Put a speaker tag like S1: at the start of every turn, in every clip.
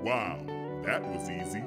S1: Wow, that was easy.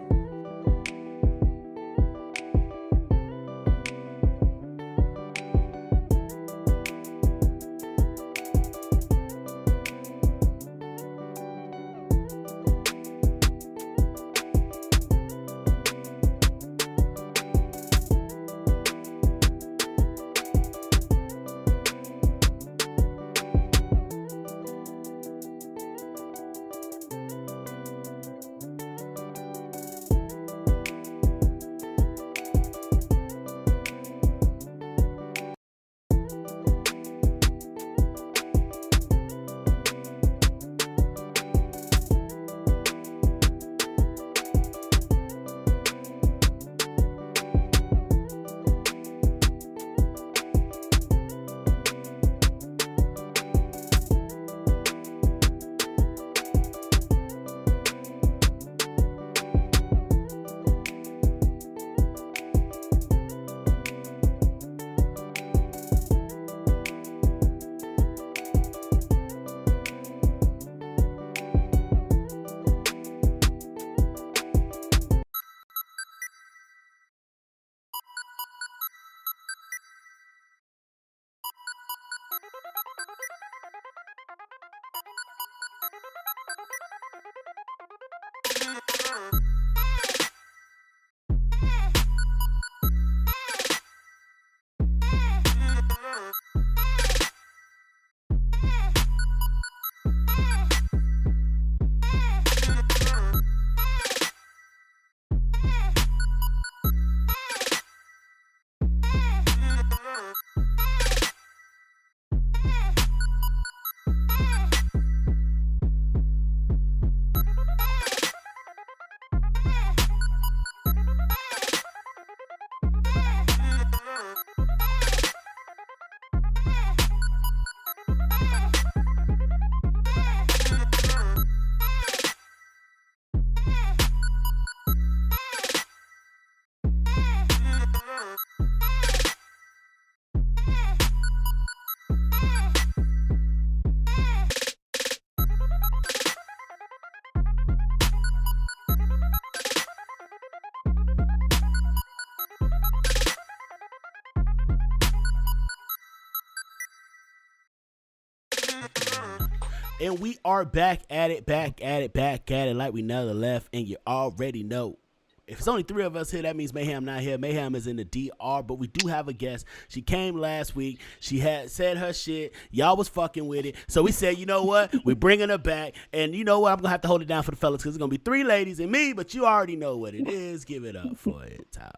S2: And we are back at it, like we never left. And you already know, if it's only three of us here, that means Mayhem not here. Mayhem is in the DR, but we do have a guest. She came last week. She had said her shit. Y'all was fucking with it. So we said, you know what? We're bringing her back. And you know what? I'm going to have to hold it down for the fellas because it's going to be three ladies and me, but you already know what it is. Give it up for it, Talia.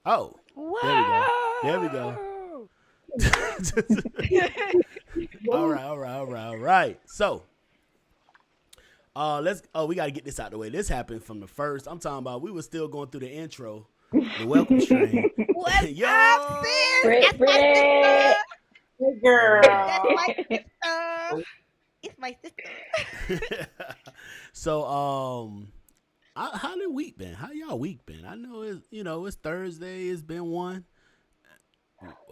S2: Oh,
S3: wow.
S2: There we go. All right. So, we got to get this out of the way. This happened from the first. I'm talking about we were still going through the intro, the welcome stream.
S3: What's
S2: Yo,
S3: up, sis? That's
S4: Brit.
S3: my
S4: Girl.
S3: That's my sister. It's my sister.
S2: So, how the week been? How y'all week been? I know it's Thursday. It's been one.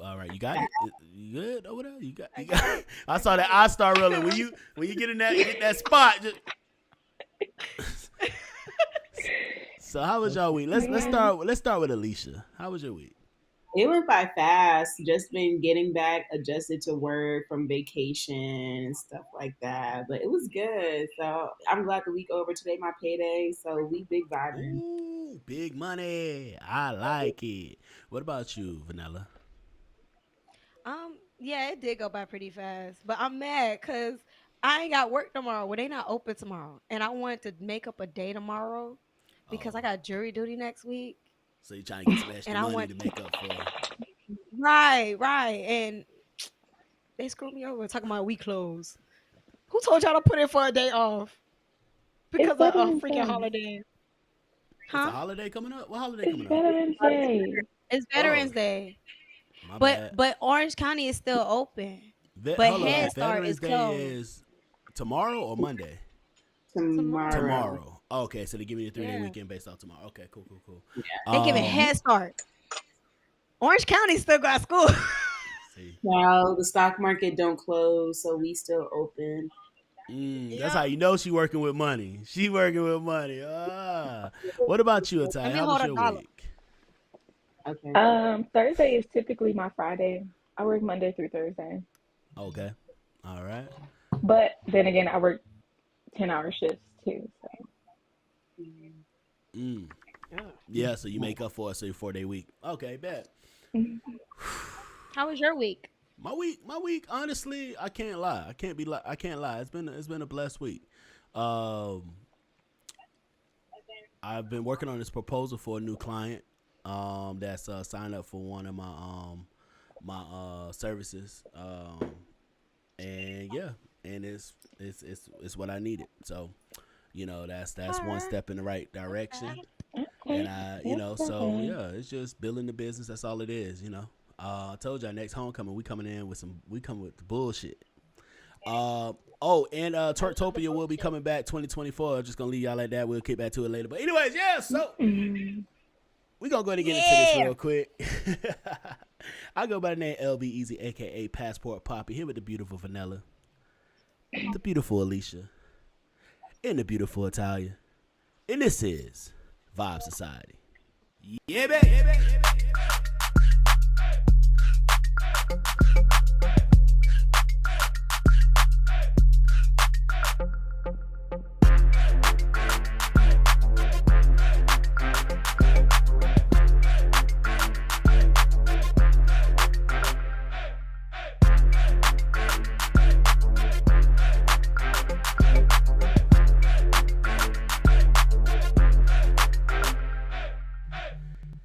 S2: All right, you got it. You good over there? You got. I saw that I start rolling when you get in that spot. So how was y'all week? Let's start with Alicia. How was your week?
S4: It went by fast. Just been getting back adjusted to work from vacation and stuff like that. But it was good. So I'm glad the week over. Today my payday. So we big vibing.
S2: Ooh, big money. I like it. What about you, Vanilla?
S3: Yeah, it did go by pretty fast, but I'm mad because I ain't got work tomorrow. Well, they not open tomorrow, and I wanted to make up a day tomorrow because I got jury duty next week.
S2: So you trying to get some extra
S3: And
S2: money to make up for it.
S3: Right, and they screwed me over talking about we close. Who told y'all to put in for a day off because of a freaking holiday?
S2: Huh? It's a holiday coming up. What holiday coming up?
S4: Veterans Day.
S3: It's Veterans Day. But Orange County is still open. But Head Start is closed.
S2: Is tomorrow or Monday? Tomorrow. Oh, okay, so they give me a 3-day weekend based off tomorrow. Okay, cool.
S3: Yeah. They give it Head Start. Orange County still got school.
S4: Well, the stock market don't close, so we still open.
S2: That's how you know she working with money. She working with money. What about you, Atai?
S3: Let me
S2: How
S3: hold
S2: was
S3: a
S2: your
S3: dollar.
S2: week?
S4: Okay.
S5: Thursday is typically my Friday. I work Monday through Thursday.
S2: Okay. All right.
S5: But then again, I work 10-hour shifts too. So
S2: Mm.
S3: Yeah.
S2: Yeah, so you make up for it, so your 4-day week. Okay, bet.
S3: How was your week?
S2: My week, honestly, I can't lie. I can't lie. It's been a blessed week. Um, I've been working on this proposal for a new client. That's signed up for one of my services. And yeah, and it's what I needed. So, that's one step in the right direction. And
S5: okay, that's
S2: so
S5: okay.
S2: yeah, it's just building the business. That's all it is. I told y'all next homecoming we coming with the bullshit. And Twerktopia will be coming back 2024. I'm just gonna leave y'all like that. We'll get back to it later. But anyways, yeah. So
S5: Mm.
S2: we gonna go ahead and get into this real quick. I go by the name LB Easy, aka Passport Poppy, here with the beautiful Vanilla, the beautiful Alicia, and the beautiful Italia. And this is Vibe Society. Yeah, baby.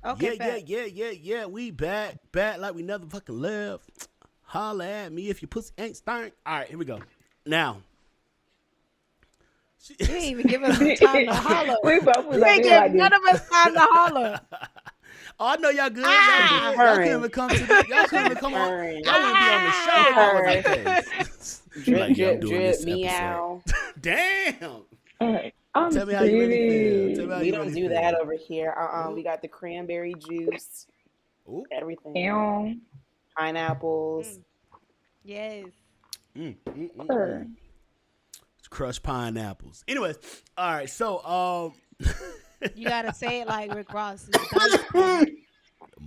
S3: Okay,
S2: Yeah. We back like we never fucking left. Holla at me if your pussy ain't stank. All right, here we go. Now,
S3: You didn't even give us some time to holler.
S5: We both was
S3: You
S5: over
S3: ain't
S5: here
S3: give
S5: like this.
S3: none of us time to holler.
S2: oh, I know y'all good.
S3: Ah!
S2: Y'all couldn't even come to the, y'all couldn't even come on.
S4: Purring.
S2: Y'all wouldn't be on the show if that was the case.
S4: Drip,
S2: Like, yeah, I'm
S4: drip,
S2: doing
S4: drip,
S2: this
S4: meow.
S2: Damn.
S5: I'm
S2: Tell me how you really feel.
S5: sweet.
S2: Tell me how
S4: We
S2: you
S4: don't
S2: really
S4: do
S2: feel.
S4: that over here. We got the cranberry juice,
S2: Ooh.
S4: everything,
S5: Ew.
S4: pineapples.
S3: Yes.
S5: Sure.
S2: Crushed pineapples. Anyways, all right. So,
S3: You gotta say it like Rick Ross.
S2: my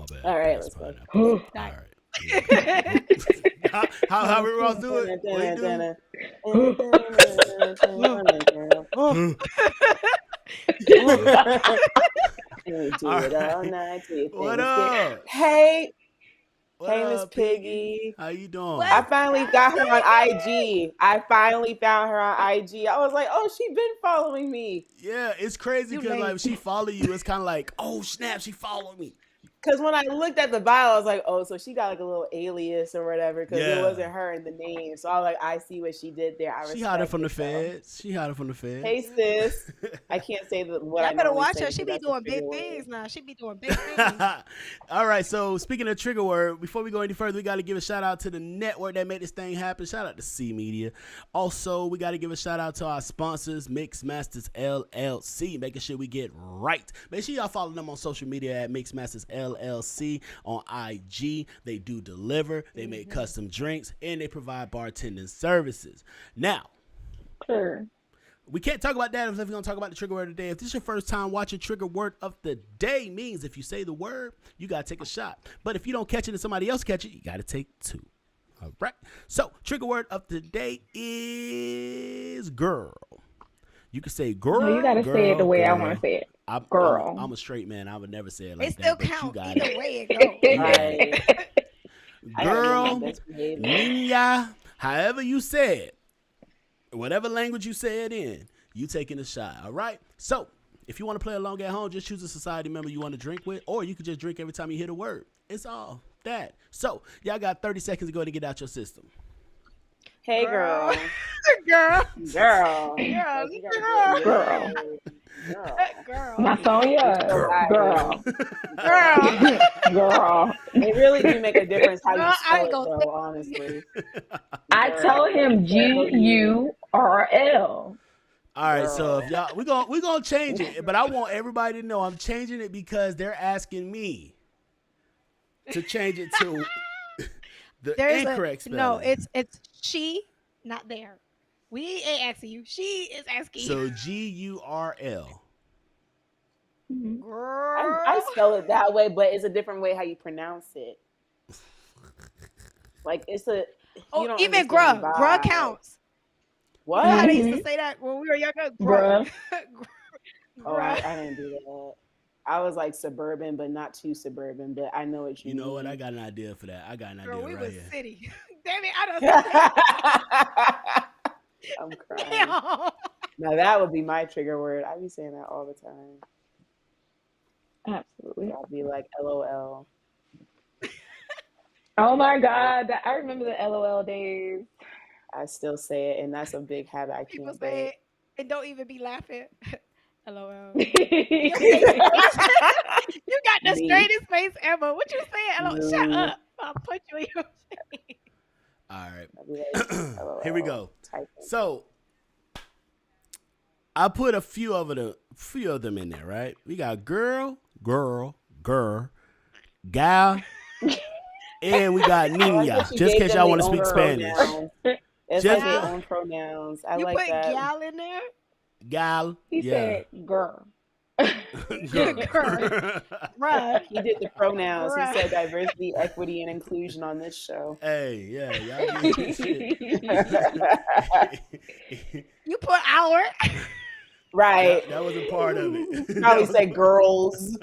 S2: bad.
S4: All right,
S2: Crushed
S4: let's go.
S2: pineapples. All
S3: Like-
S2: right. Yeah. how Rick Ross do it? What he do?
S4: We do
S2: All
S4: it
S2: right.
S4: all night till your
S2: What
S4: things get-
S2: up?
S4: Hey,
S2: What
S4: hey, Miss
S2: up,
S4: Piggy.
S2: How you doing?
S3: What?
S4: I finally got her on IG. I finally found her on IG. I was like, oh, she been following me.
S2: Yeah, it's crazy
S3: You
S2: because like
S3: late.
S2: when she follow you, it's kind of like, oh snap, she followed me.
S4: Because when I looked at the bio, I was like, oh, so she got like a little alias or whatever because
S2: Yeah.
S4: it wasn't her in the name. So I was like, I see what she did there. I
S2: She hiding
S4: respect
S2: from the
S4: it, so.
S2: feds. She hiding from the feds.
S4: Hey, sis. I can't say what I
S3: Y'all better
S4: normally
S3: watch
S4: say
S3: her. She
S4: because
S3: be
S4: that's a
S3: doing
S4: trigger
S3: big
S4: word.
S3: things now. She be doing big things.
S2: All right, so speaking of trigger word, before we go any further, we got to give a shout out to the network that made this thing happen. Shout out to C Media. Also, we got to give a shout out to our sponsors, Mix Masters LLC, making sure we get right. Make sure y'all follow them on social media at Mix Masters LLC on IG. They do deliver, they make custom drinks, and they provide bartending services. Now,
S5: Sure.
S2: we can't talk about that if we're going to talk about the trigger word of the day. If this is your first time watching, trigger word of the day means if you say the word, you got to take a shot. But if you don't catch it and somebody else catch it, you got to take two. All right. So, trigger word of the day is girl. You can say girl.
S5: No, you gotta say it the way I want to say it. Girl.
S2: I'm a straight man. I would never say it like
S3: It still
S2: that. But
S3: count.
S2: you got
S3: Either
S2: it.
S3: way it goes.
S2: You got
S4: Right.
S2: it.
S4: I gotta be on
S2: Girl,
S4: my best behavior.
S2: niña, however you say it, whatever language you say it in, you taking a shot. All right. So if you want to play along at home, just choose a society member you want to drink with, or you can just drink every time you hit a word. It's all that. So y'all got 30 seconds to go to get out your system.
S4: Hey, girl.
S3: Girl.
S4: Girl.
S3: Girl.
S4: You gotta
S5: Girl.
S4: Girl.
S3: Girl.
S5: Not Sonya.
S4: Right.
S5: Girl.
S3: Girl.
S5: Girl.
S4: It really do make a difference how
S3: Girl,
S4: you
S3: I
S4: spell
S3: ain't
S4: it,
S3: gonna
S4: though, honestly.
S5: I told him GURL.
S2: All right, so if y'all we're gonna change it, but I want everybody to know I'm changing it because they're asking me to change it to the
S3: There's
S2: incorrect spelling.
S3: no, it's she, not there. We ain't asking you. She is asking you.
S2: So GURL.
S5: Mhm.
S3: Girl.
S4: I spell it that way, but it's a different way how you pronounce it. Like it's a
S3: Oh,
S4: you don't
S3: even
S4: understand
S3: bruh. Bruh
S4: vibe.
S3: counts. You know how
S4: What?
S3: they used to
S5: Mhm.
S3: say that when we were younger? Bruh.
S5: Bruh.
S4: Oh,
S3: Bruh.
S4: I didn't do that. I was like suburban, but not too suburban. But I know what you
S2: You know what? I
S4: mean.
S2: got an idea for that. I got an
S3: Girl,
S2: idea
S3: we
S2: right
S3: was
S2: here.
S3: city. Damn it, I don't
S4: I'm crying.
S3: Damn.
S4: Now that would be my trigger word. I be saying that all the time.
S5: Absolutely.
S4: I'll be like, LOL.
S5: Oh my God. I remember the LOL days.
S4: I still say it, and that's a big habit I
S3: People
S4: can't
S3: say
S4: break.
S3: it and don't even be laughing. LOL.
S5: Me.
S3: Your face is you got the
S4: Me,
S3: straightest face ever. What you saying? LOL? Shut
S4: me.
S3: up. I'll punch you in your face.
S2: All right.
S4: I'll be like,
S2: Here we
S4: LOL.
S2: go.
S4: Typing.
S2: So I put a few of them in there, right? We got girl, gal, and we got
S4: I like that
S2: niña.
S4: she
S2: Just in
S4: gave
S2: case
S4: them
S2: y'all
S4: their
S2: want to
S4: own
S2: speak Spanish.
S4: pronouns. It's like
S2: Just
S4: their
S3: Gal.
S4: own pronouns. I
S3: You
S4: like
S3: put
S4: that.
S3: gal in there?
S2: gal,
S5: He
S2: yeah.
S5: said, girl.
S2: Girl.
S3: Girl. Bruh.
S4: He did the pronouns. He
S3: Bruh.
S4: said diversity, equity, and inclusion on this show.
S2: Hey, yeah, y'all get shit.
S3: You put our.
S4: Right.
S2: That was a part of it.
S4: Probably say girls.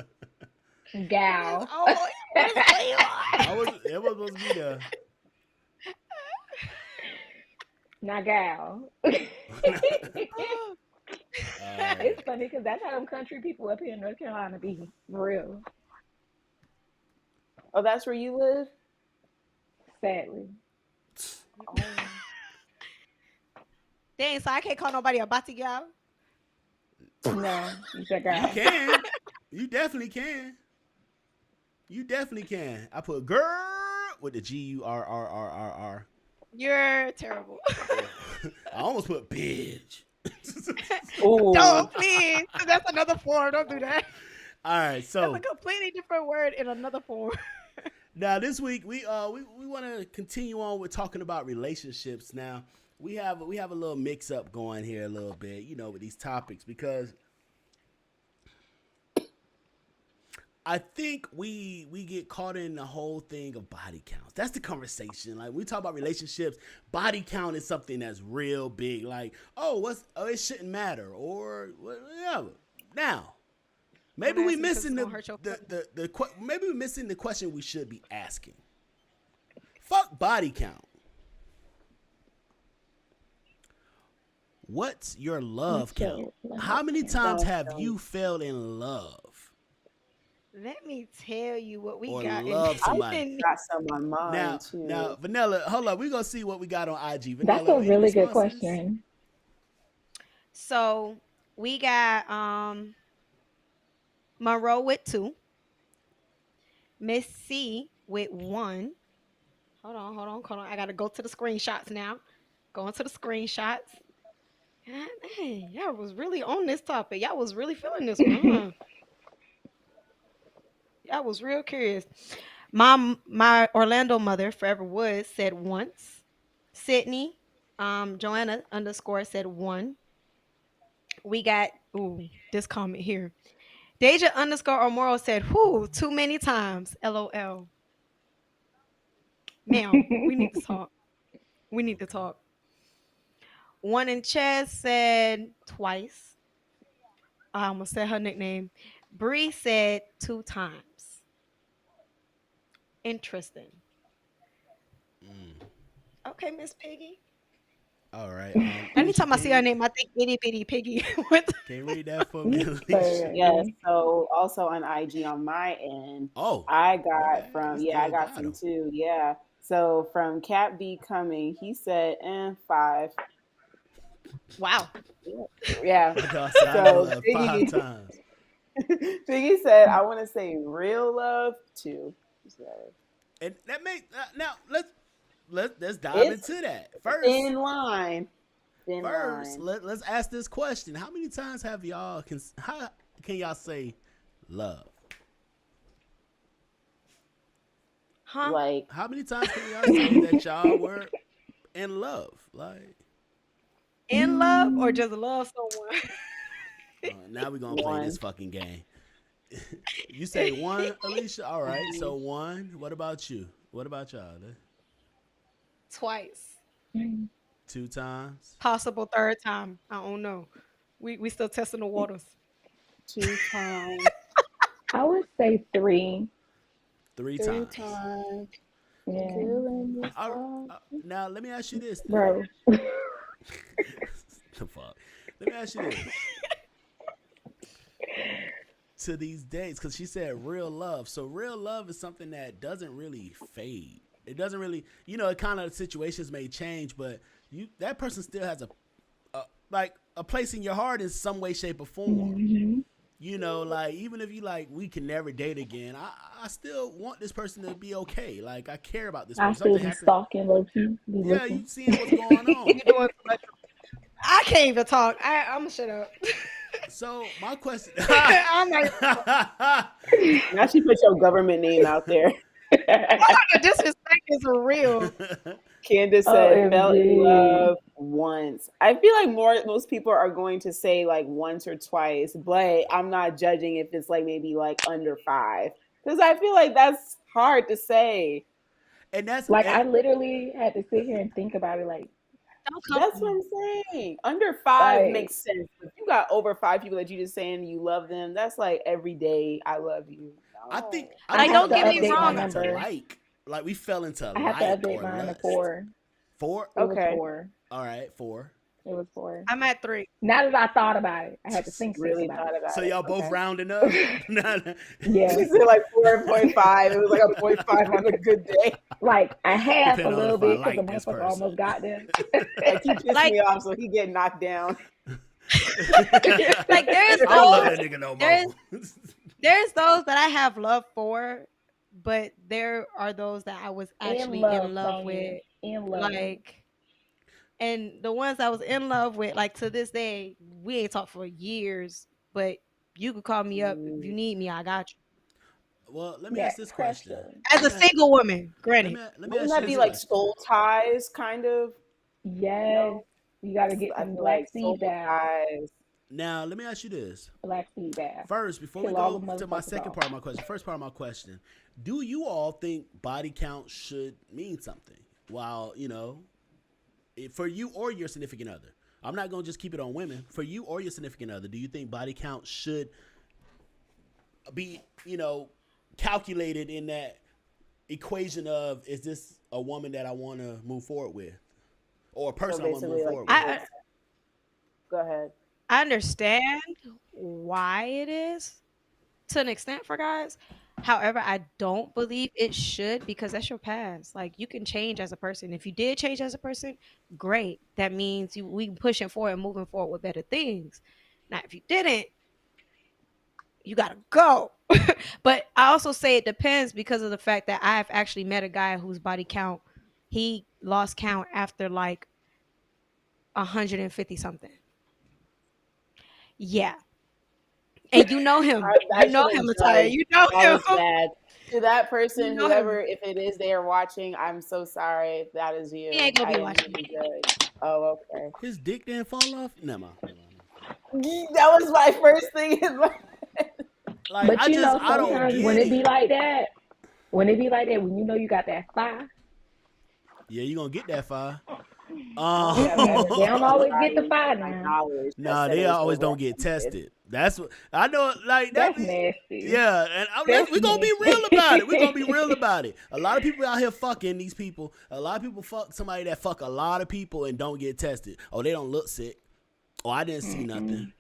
S5: Gal.
S3: Oh, what is going on?
S2: It was supposed to be there.
S5: Not gal.
S3: Oh.
S5: It's funny because that's how them country people up here in North Carolina be. For real.
S4: Oh, that's where you live?
S5: Sadly.
S4: Oh.
S3: Dang, so I can't call nobody a bati gal?
S5: No, you said
S2: You
S5: gal.
S2: can. You definitely can. You definitely can. I put girl with the GURRRR.
S3: You're terrible.
S2: I almost put bitch.
S4: Ooh.
S3: Don't, please. That's another form. Don't do that.
S2: All right, so
S3: That's a completely different word in another form.
S2: now this week we want to continue on with talking about relationships. Now we have a little mix up going here a little bit, with these topics because I think we get caught in the whole thing of body counts. That's the conversation. Like we talk about relationships, body count is something that's real big. Like it shouldn't matter or whatever. Now. Maybe we missing maybe we're missing the question we should be asking. Fuck body count. What's your love count? How many times have you fell in love?
S3: Let me tell you what we
S2: Or
S3: got.
S2: love somebody.
S4: I got some on mine too.
S2: Now, Vanilla, hold up. We're going to see what we got on IG. Vanilla,
S5: That's a
S2: any
S5: really good
S2: responses?
S5: question.
S3: So we got Monroe with 2. Miss C with 1. Hold on. I gotta go to the screenshots now. Going to the screenshots. God dang, y'all was really on this topic. Y'all was really feeling this one, huh? Y'all was real curious. My Orlando mother, Forever Woods, said once. Sydney, Joanna _ said 1. We got this comment here. Deja _ Omoro said, whoo, too many times. LOL. Ma'am, we need to talk. We need to talk. One in Chess said twice. I almost said her nickname. Bree said 2 times. Interesting. Okay, Miss Piggy.
S2: All right.
S3: Anytime I see her name, I think itty bitty piggy.
S2: Can you read that for me, Alicia?
S4: Yes. So also on IG on my end,
S2: Oh,
S4: I got
S2: okay.
S4: from
S2: You
S4: I
S2: still
S4: got some
S2: 'em.
S4: too. Yeah. So from Cat B Coming, he said 5.
S3: Wow.
S4: Yeah.
S2: My dog said I
S4: So
S2: love 5 times.
S4: Piggy said I want to say real love 2. So
S2: And that now let's dive
S4: it's
S2: into that first.
S4: thin line.
S2: First, let's ask this question: how many times have y'all how can y'all say love?
S3: Huh?
S4: Like
S2: How many times can y'all say that y'all were in love? Like
S3: In love or just love someone?
S2: Now we're gonna play this
S4: One.
S2: fucking game. You say one, Alicia. All right,
S4: Mhm.
S2: so one. What about you? What about y'all?
S3: Twice.
S5: Mm.
S2: 2 times,
S3: Possible third time. I don't know. We still testing the waters.
S4: 2 times.
S5: I would say three.
S2: three
S4: Three
S2: times.
S4: times.
S5: Yeah,
S4: Killing me
S2: All right,
S4: soft.
S2: now let me ask you this then.
S5: bro.
S2: The fuck. Let me ask you this. To these days, because she said real love. So real love is something that doesn't really fade. It doesn't really, it kind of situations may change, but that person still has a place in your heart in some way, shape, or form.
S5: Hmm.
S2: Like even if you like we can never date again, I still want this person to be okay. Like I care about this
S5: I
S2: person.
S5: still
S2: Something
S5: be
S2: happened.
S5: stalking low key, be
S2: Yeah, you
S5: looking.
S2: seeing what's going
S3: You
S2: on.
S3: doing too much. I can't even talk. I'm gonna shut up.
S2: So my question.
S3: I'm like,
S4: Now she put your government name out there.
S3: the disrespect is real.
S4: Candace said, fell in
S5: OMG.
S4: love once. I feel like most people are going to say like once or twice, but I'm not judging if it's like maybe like under 5. Because I feel like that's hard to say.
S2: and that's
S5: Like
S2: and,
S5: I literally had to sit here and think about it.
S3: Don't come
S4: That's
S3: for
S4: what
S3: me.
S4: I'm saying. Under 5
S5: Like
S4: makes sense. If you got over 5 people that you just saying you love them, that's like every day I love you.
S2: I think
S4: No.
S2: I
S5: I
S3: Like,
S2: think
S5: have
S2: a
S3: don't
S5: to
S3: get
S2: lot of
S3: me
S2: us
S5: update my
S2: fall
S3: wrong.
S2: into
S5: number.
S2: like we fell into
S5: I have to
S2: like
S5: update
S2: or
S5: mine to
S2: lust.
S5: 4.
S2: 4.
S5: It was
S4: Okay.
S5: 4.
S2: All right, 4.
S5: It was 4.
S3: I'm at 3.
S5: Now that I thought about it, I had to think
S4: Really
S5: about
S4: thought about
S2: So
S4: it.
S2: y'all both
S4: Okay.
S2: rounding up.
S5: it.
S4: She
S5: Yeah,
S4: said like 4.5. It was like a 0.5 on a good day.
S5: like I half a
S2: Depending on
S5: little
S2: if I
S5: bit because the
S2: like this
S5: motherfucker
S2: person.
S5: almost got there.
S4: Like he pissed
S3: Like,
S4: me off, so he get knocked down.
S3: like there's
S2: I don't love
S3: those,
S2: that nigga no
S3: there's
S2: more.
S3: there's those that I have love for, but there are those that I was
S5: In
S3: actually in
S5: love,
S3: love
S5: Sonya.
S3: with.
S5: In love.
S3: Like, and the ones I was in love with, like to this day, we ain't talked for years, but you could call me up if you
S4: Mm.
S3: need me. I got you.
S2: Well, let me ask
S5: That
S2: this question.
S5: pressure.
S3: As a single woman,
S2: Let
S3: granted.
S2: me let me
S4: Wouldn't
S2: ask you
S4: that
S2: this
S4: be like
S2: question.
S4: soul ties, kind of?
S5: Yes.
S4: No,
S5: You got to get
S4: I
S5: them
S4: feel
S5: black
S4: like
S5: seed
S4: soul
S5: baths.
S4: ties.
S2: Now, let me ask you this.
S5: Black seed baths.
S2: First, before we
S5: Kill all
S2: go
S5: the
S2: to my
S5: motherfuckers
S2: second
S5: off.
S2: part of my question, first part of my question, do you all think body count should mean something? While, for you or your significant other. I'm not going to just keep it on women. For you or your significant other, do you think body count should be, calculated in that equation of is this a woman that I want to move forward with? Or a
S4: So
S2: person I want to move
S4: basically, like,
S2: forward with?
S3: I
S4: go ahead.
S3: I understand why it is to an extent for guys. However, I don't believe it should because that's your past. Like you can change as a person. If you did change as a person, great. That means we pushing forward and moving forward with better things. Now, if you didn't, you gotta go. But I also say it depends because of the fact that I've actually met a guy whose body count he lost count after like 150 something. Yeah, and you know him.
S4: I
S3: You know him,
S4: shouldn't
S3: Latoya.
S4: judge.
S3: You know
S4: That
S3: him.
S4: was bad. To that
S3: You
S4: person,
S3: know him.
S4: whoever, if it is they are watching, I'm so sorry if that is
S3: He
S4: you.
S3: ain't gonna
S4: I
S3: be
S4: didn't
S3: watching.
S4: mean to judge. Oh, okay.
S2: His dick didn't fall off? Never mind.
S4: That was my first thing.
S2: Like,
S5: But
S2: I don't
S5: sometimes when
S2: get
S5: it be
S2: it.
S5: like that, when you know you got that fire,
S2: Yeah, you going to get that fire.
S4: Yeah, but
S5: they don't always get the
S4: everybody
S5: fire
S4: my
S5: now.
S4: knowledge that
S2: Nah,
S4: said it
S2: they
S4: was
S2: always don't get
S4: overrepresented.
S2: tested. That's what I know. Like that.
S5: That's nasty.
S2: Yeah, and
S5: That's
S2: we're gonna be real about it. We're gonna be real
S5: nasty.
S2: about it. A lot of people out here fucking these people. A lot of people fuck somebody that fuck a lot of people and don't get tested. Oh, they don't look sick. Oh, I didn't see nothing.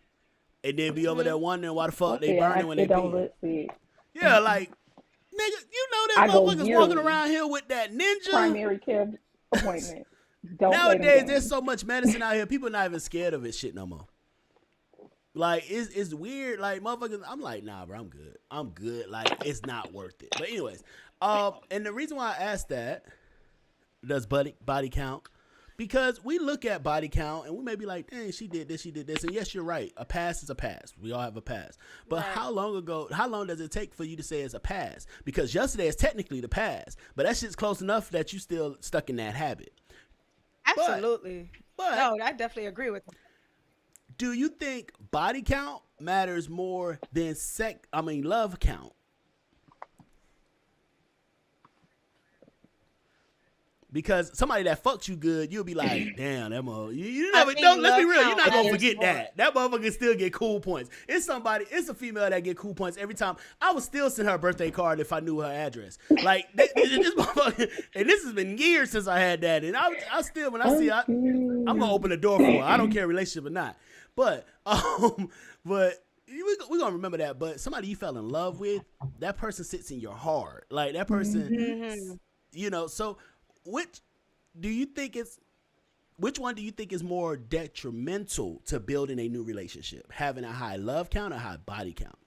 S2: And then be over there wondering why the fuck they
S5: Okay,
S2: burning when they
S5: it don't
S2: pee.
S5: look sick.
S2: Yeah, like nigga, you know
S5: I
S2: that
S5: go
S2: motherfuckers walking
S5: yearly.
S2: around here with that ninja.
S5: Primary care appointment. Don't play them
S2: Nowadays, there's
S5: games.
S2: so much medicine out here. People not even scared of it shit no more. Like it's weird. Like motherfuckers, I'm like, nah, bro, I'm good. I'm good. Like it's not worth it. But anyways, and the reason why I asked that, does body count? Because we look at body count and we may be like, dang, she did this, and yes, you're right. A pass is a pass. We all have a pass. But
S3: Right.
S2: how long does it take for you to say it's a pass? Because yesterday is technically the pass, but that shit's close enough that you still stuck in that habit.
S3: Absolutely.
S2: But
S3: No, I definitely agree with that.
S2: do you think body count matters more than love count? Because somebody that fucks you good, you'll be like, damn, that motherfucker. You
S3: I
S2: never,
S3: think
S2: don't, let's be
S3: love
S2: real, you're
S3: count
S2: not going to
S3: matters
S2: forget
S3: more.
S2: that. That motherfucker still get cool points. It's a female that get cool points every time. I would still send her a birthday card if I knew her address. Like, this motherfucker, and this has been years since I had that. And I still, when I see her, I'm going to open the door for her. I don't care relationship or not. But, but we're going to remember that. But somebody you fell in love with, that person sits in your heart. Like, that person, so which do you think is which one do you think is more detrimental to building a new relationship? Having a high love count or high body count?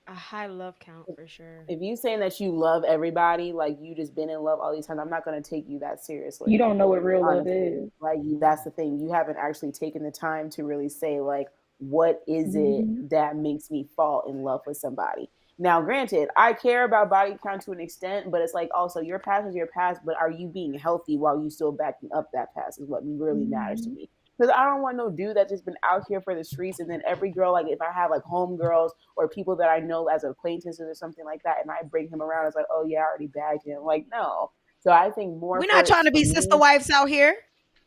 S3: A high love count for sure.
S4: If you saying that you love everybody, like you just been in love all these times, I'm not gonna take you that seriously.
S5: You don't know what real love
S4: Honestly.
S5: is.
S4: Like that's the thing. You haven't actually taken the time to really say like, what is it that makes me fall in love with somebody? Now, granted, I care about body count to an extent, but it's like also your past is your past, but are you being healthy while you still backing up that past is what really matters to me. Because I don't want no dude that's just been out here for the streets and then every girl, like if I have like homegirls or people that I know as acquaintances or something like that, and I bring him around, it's like, oh yeah, I already bagged him. Like, no. So I think more
S3: We're not trying to be sister wives out here.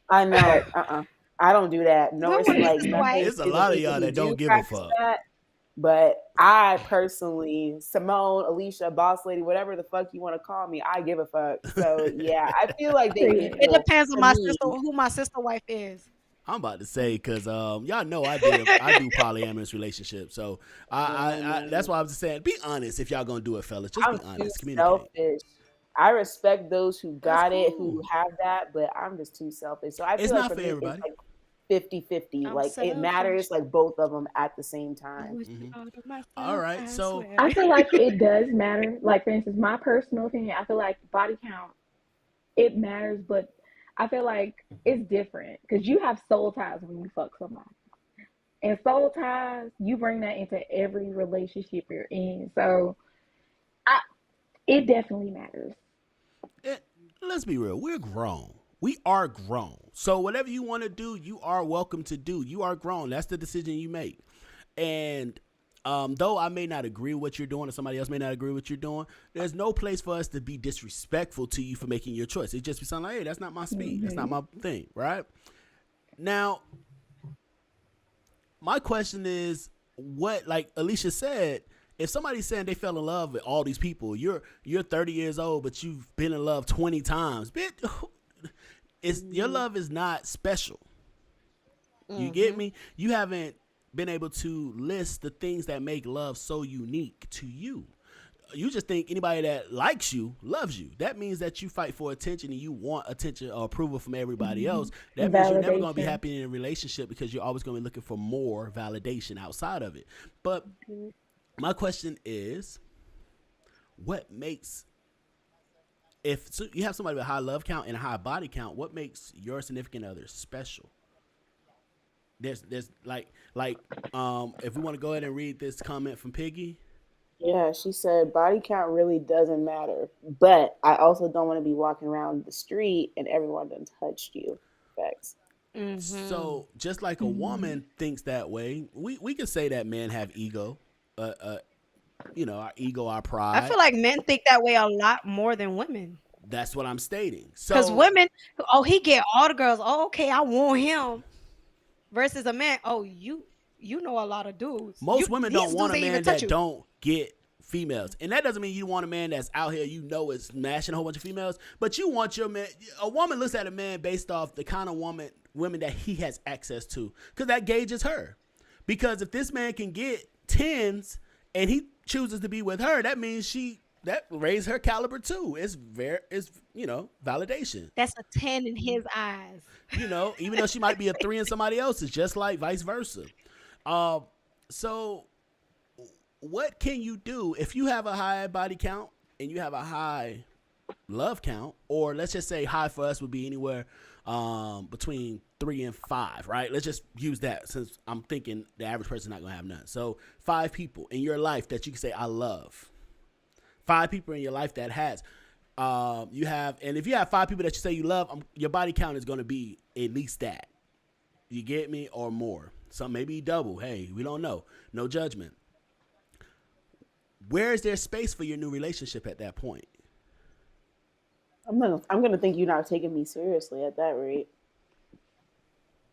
S4: I know. I don't do that. No, it's like nothing.
S2: There's a lot of y'all that don't give a fuck.
S4: That, but I personally, Simone, Alicia, boss lady, whatever the fuck you want to call me, I give a fuck. So yeah, I feel like
S3: it depends on my sister, who my sister wife is.
S2: I'm about to say because y'all know I do polyamorous relationships, so I that's why I was just saying, be honest if y'all gonna do it, fellas. Just be honest, communicate.
S4: Selfish. I respect those who got it, who have that, but I'm just too selfish. So I feel
S2: it's
S4: like
S2: not for everybody.
S4: It's like 50-50. Like it matters like both of them at the same time.
S2: All right, so
S5: I feel like it does matter. Like for instance, my personal opinion, I feel like body count, it matters, but I feel like it's different because you have soul ties when you fuck somebody. And soul ties, you bring that into every relationship you're in. So it definitely matters.
S2: Let's be real. We're grown. We are grown. So whatever you want to do, you are welcome to do. You are grown. That's the decision you make. And though I may not agree with what you're doing or somebody else may not agree with what you're doing, there's no place for us to be disrespectful to you for making your choice. It just be something like, hey, that's not my speed. That's not my thing, right? Now, my question is, what, like Alicia said, if somebody's saying they fell in love with all these people, you're 30 years old, but you've been in love 20 times, bitch, your love is not special. You get me? You haven't been able to list the things that make love so unique to you. You just think anybody that likes you loves you. That means that you fight for attention and you want attention or approval from everybody else. That means you're never going to be happy in a relationship because you're always going to be looking for more validation outside of it. But my question is, what makes, if so you have somebody with a high love count and a high body count, what makes your significant other special? There's like if we want to go ahead and read this comment from Piggy.
S4: Yeah, she said body count really doesn't matter, but I also don't want to be walking around the street and everyone done touched you. Facts.
S2: So just like a woman thinks that way, we can say that men have ego. Our ego, our pride.
S3: I feel like men think that way a lot more than women.
S2: That's what I'm stating.
S3: Because women, he get all the girls. Oh, okay, I want him. Versus a man, you know a lot of dudes.
S2: Most women don't want a man that don't get females. And that doesn't mean you want a man that's out here, is smashing a whole bunch of females. But you want your man, a woman looks at a man based off the kind of women that he has access to. Because that gauges her. Because if this man can get 10s and he chooses to be with her, that means that raised her caliber too. It's validation.
S3: That's a 10 in his eyes.
S2: Even though she might be a 3 in somebody else's, just like vice versa. So what can you do if you have a high body count and you have a high love count, or let's just say high for us would be anywhere between 3 and 5, right? Let's just use that since I'm thinking the average person's not going to have none. So 5 people in your life that you can say, I love. 5 people in your life that has. You have, and if you have 5 people that you say you love, your body count is going to be at least that. You get me, or more. Some maybe double. Hey, we don't know. No judgment. Where is there space for your new relationship at that point?
S4: I'm gonna think you're not taking me seriously at that rate.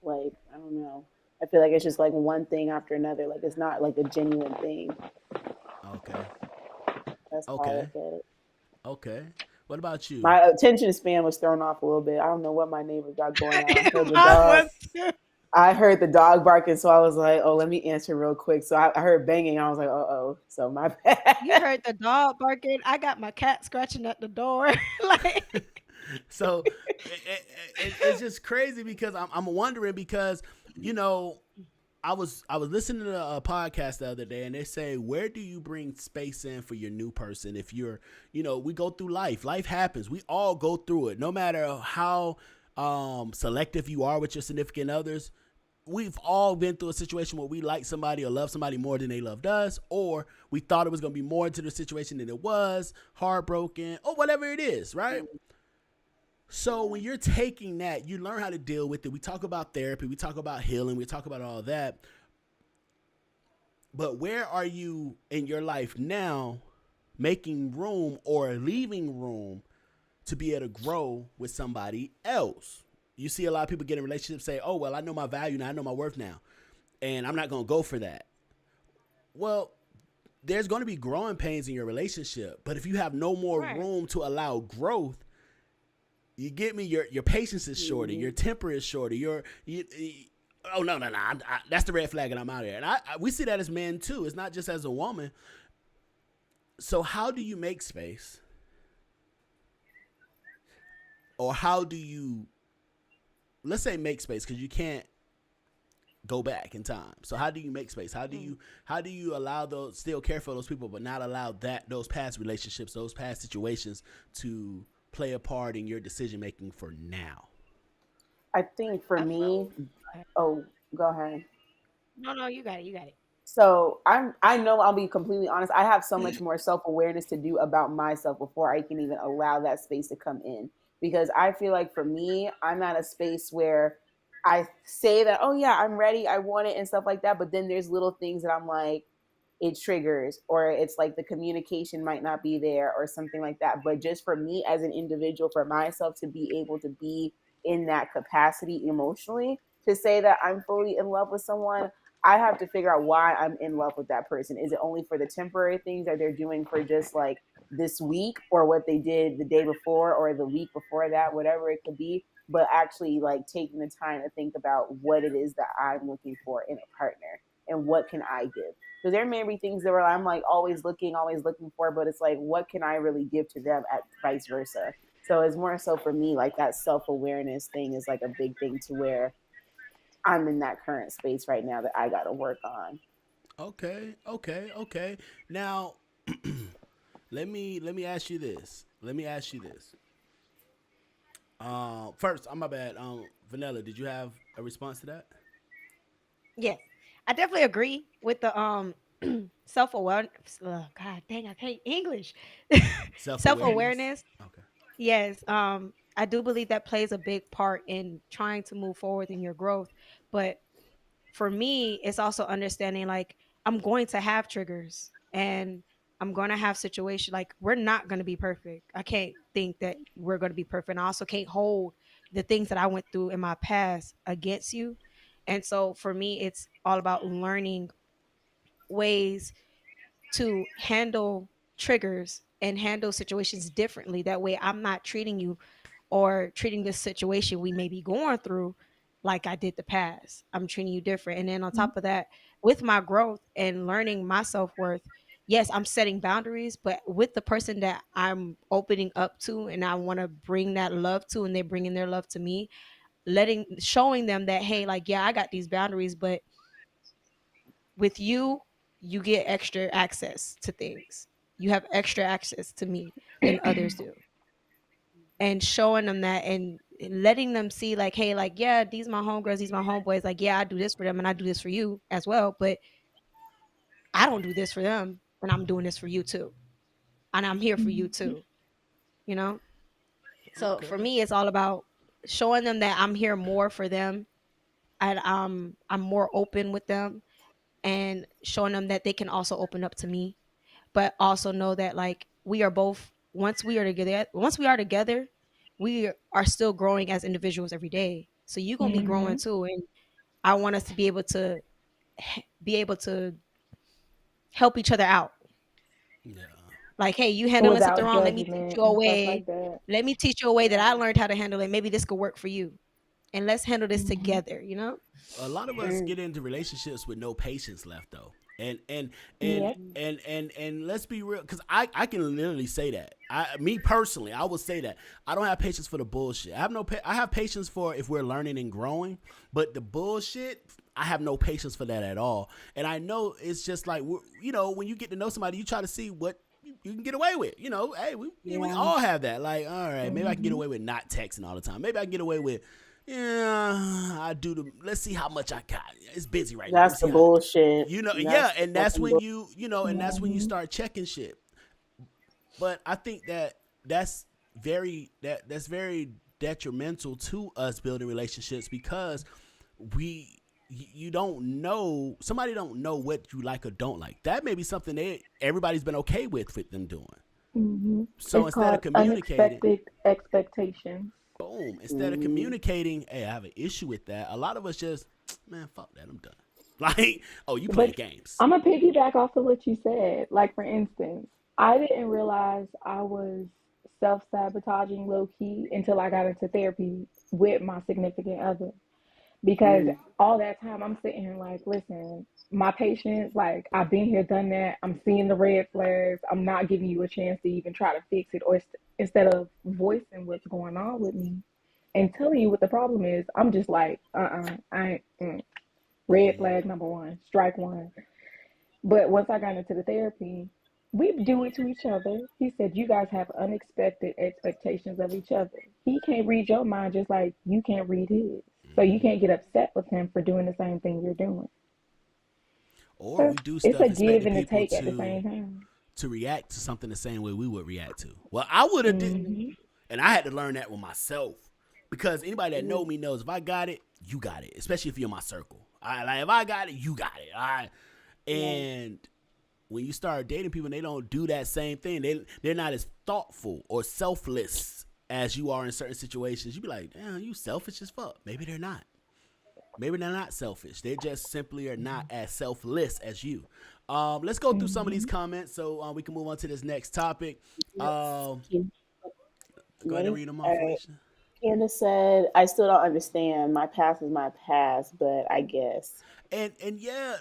S4: Like, I don't know. I feel like it's just like one thing after another. Like it's not like a genuine thing.
S2: Okay.
S4: That's how I
S2: Okay.
S4: look at it.
S2: Okay. What about you?
S4: My attention span was thrown off a little bit. I don't know what my neighbors got going on. I heard the
S3: Mine
S4: dog.
S3: was too.
S4: I heard the dog barking, so I was like, "Oh, let me answer real quick." So I heard banging. I was like, "Uh oh." So my
S3: You
S4: bad.
S3: heard the dog barking. I got my cat scratching at the door. Like,
S2: So it's just crazy because I'm wondering because you know I was listening to a podcast the other day and they say where do you bring space in for your new person if you're we go through life happens, we all go through it, no matter how selective you are with your significant others. We've all been through a situation where we like somebody or love somebody more than they loved us, or we thought it was going to be more into the situation than it was, heartbroken, or whatever it is, right? So when you're taking that, you learn how to deal with it. We talk about therapy, we talk about healing, we talk about all that. But where are you in your life now making room or leaving room to be able to grow with somebody else? You see a lot of people get in relationships say, oh, well, I know my value now, I know my worth now, and I'm not going to go for that. Well, there's going to be growing pains in your relationship, but if you have no more
S3: right.
S2: room to allow growth, you get me? Your patience is shorter. Your temper is shorter. Oh no! That's the red flag, and I'm out of here. And we see that as men too. It's not just as a woman. So how do you make space, or how do you, let's say, make space because you can't go back in time. So how do you make space? How do you allow those, still care for those people, but not allow those past relationships, those past situations to play a part in your decision making for now?
S4: I think for
S3: I
S4: me,
S3: feel.
S4: oh, go ahead.
S3: No, no, you got it. You got it.
S4: So I know I'll be completely honest. I have so much more self awareness to do about myself before I can even allow that space to come in. Because I feel like for me, I'm at a space where I say that, oh yeah, I'm ready, I want it and stuff like that. But then there's little things that I'm like, it triggers, or it's like the communication might not be there or something like that. But just for me as an individual, for myself to be able to be in that capacity emotionally to say that I'm fully in love with someone, I have to figure out why I'm in love with that person. Is it only for the temporary things that they're doing for just like this week, or what they did the day before or the week before that, whatever it could be, but actually like taking the time to think about what it is that I'm looking for in a partner and what can I give. Because there may be things that I'm like always looking for, but it's like, what can I really give to them at vice versa? So it's more so for me, like that self awareness thing is like a big thing to where I'm in that current space right now that I got to work on.
S2: Okay, okay, okay. Now, let me ask you this. Let me ask you this. First, I'm my bad. Vanilla, did you have a response to that?
S3: Yes, I definitely agree with the self awareness. God dang, I can't English.
S2: Self
S3: Self
S2: awareness.
S3: awareness.
S2: Okay.
S3: Yes, I do believe that plays a big part in trying to move forward in your growth. But for me, it's also understanding like I'm going to have triggers and I'm going to have situations like we're not going to be perfect. I can't think that we're going to be perfect. And I also can't hold the things that I went through in my past against you. And so for me, it's all about learning ways to handle triggers and handle situations differently. That way, I'm not treating you or treating this situation we may be going through like I did the past. I'm treating you different. And then on top of that, with my growth and learning my self worth, yes, I'm setting boundaries, but with the person that I'm opening up to and I want to bring that love to, and they're bringing their love to me, showing them that, hey, like, yeah, I got these boundaries, but with you, you get extra access to things. You have extra access to me than others do. And showing them that and letting them see like, hey, like, yeah, these my homegirls, these my homeboys, like, yeah, I do this for them and I do this for you as well, but I don't do this for them and I'm doing this for you too, and I'm here for you too. you know? So for
S2: Okay.
S3: me, it's all about showing them that I'm here more for them, and I'm more open with them, and showing them that they can also open up to me, but also know that like we are both, once we are together, we are still growing as individuals every day. So you're gonna be growing
S5: Mhm.
S3: too, and I want us to be able to help each other out.
S2: Yeah.
S3: Like, hey, you handling something
S5: Without
S3: wrong, let me teach
S5: judgment
S3: you a
S5: and stuff
S3: way.
S5: like that.
S3: Let me teach you a way that I learned how to handle it. Maybe this could work for you, and let's handle this
S5: Mhm.
S3: together, you know?
S2: A lot of us
S4: Mm.
S2: get into relationships with no patience left though, and
S5: Yep.
S2: and let's be real, because I can literally say that. Me personally, I will say that I don't have patience for the bullshit. I have patience for if we're learning and growing, but the bullshit, I have no patience for that at all. And I know it's just like, you know, when you get to know somebody, you try to see what you can get away with. You know, hey, we
S4: Yeah.
S2: all have that. Like, all right, maybe I can get
S5: Mhm.
S2: away with not texting all the time. Maybe I can get away with, yeah, I do the. Let's see how much I got. It's busy right now. Let me
S4: That's
S2: see
S4: the
S2: how.
S4: bullshit.
S2: You know, yeah,
S4: That's the
S2: and that's
S4: fucking
S2: when
S4: bull.
S2: that's when you
S5: Mhm.
S2: start checking shit. But I think that that's that's very detrimental to us building relationships, because you don't know, somebody don't know what you like or don't like. That may be something that everybody's been okay with them doing.
S5: Mhm.
S2: So
S5: It's
S2: instead of
S5: called
S2: communicating,
S5: unexpected expectations.
S2: boom, instead of
S4: Mm-hmm.
S2: communicating, hey, I have an issue with that. A lot of us just, man, fuck that, I'm done. Like, oh, you playing
S5: But
S2: games.
S5: I'm gonna piggyback off of what you said. Like for instance, I didn't realize I was self sabotaging low key until I got into therapy with my significant other. Because
S4: Mm.
S5: all that time I'm sitting here like, listen, my patience, like I've been here, done that. I'm seeing the red flags. I'm not giving you a chance to even try to fix it, or instead of voicing what's going on with me and telling you what the problem is, I'm just like, I ain't. Red
S2: Mm-hmm.
S5: flag number one, strike one. But once I got into the therapy, we do it to each other. He said, you guys have unexpected expectations of each other. He can't read your mind just like you can't read his. So you
S2: Mm-hmm.
S5: can't get upset with him for doing the same thing you're doing.
S2: Or
S5: So
S2: we do
S5: it's a
S2: stuff
S5: give
S2: expecting
S5: and a
S2: people
S5: take at the same time.
S2: to react to something the same way we would react to. Well, I would have did,
S5: Hmm.
S2: and I had to learn that with myself, because anybody that know
S4: Mm.
S2: me knows if I got it, you got it. Especially if you're in my circle. I like if I got it, you got it. All right,
S4: Yeah.
S2: and when you start dating people and they don't do that same thing, they're not as thoughtful or selfless as you are in certain situations. You be like, damn, you selfish as fuck. Maybe they're not. Maybe they're not selfish. They just simply are not as selfless as you. Let's go through some of these
S5: Hmm.
S2: comments so we can move on to this next topic.
S4: Yep.
S2: Um,
S4: You
S2: Go ahead and
S4: ready?
S2: read them
S4: All
S2: off,
S4: right.
S2: Felicia.
S4: Candace said, I still don't understand. My past is my past, but I guess.
S2: And yeah,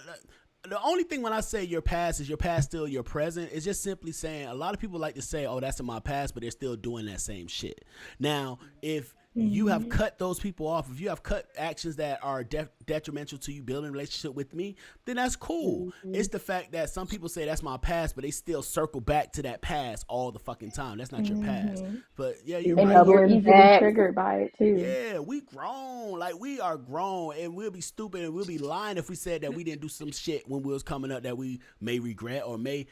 S2: the only thing when I say your past is your past still your present, is just simply saying a lot of people like to say, oh, that's in my past, but they're still doing that same shit. Now, if you have
S5: Hmm.
S2: cut those people off, if you have cut actions that are detrimental to you building a relationship with me, then that's cool.
S4: Mm-hmm.
S2: It's the fact that some people say that's my past, but they still circle back to that past all the fucking time. That's not your past.
S5: Hmm.
S2: But yeah, you're
S4: Keep
S5: And
S2: right.
S5: then you're
S4: doubling
S5: easily
S4: back.
S5: triggered by it too.
S2: Yeah, we grown. Like we are grown, and we'll be stupid and we'll be lying if we said that we didn't do some shit when we was coming up that we may regret or may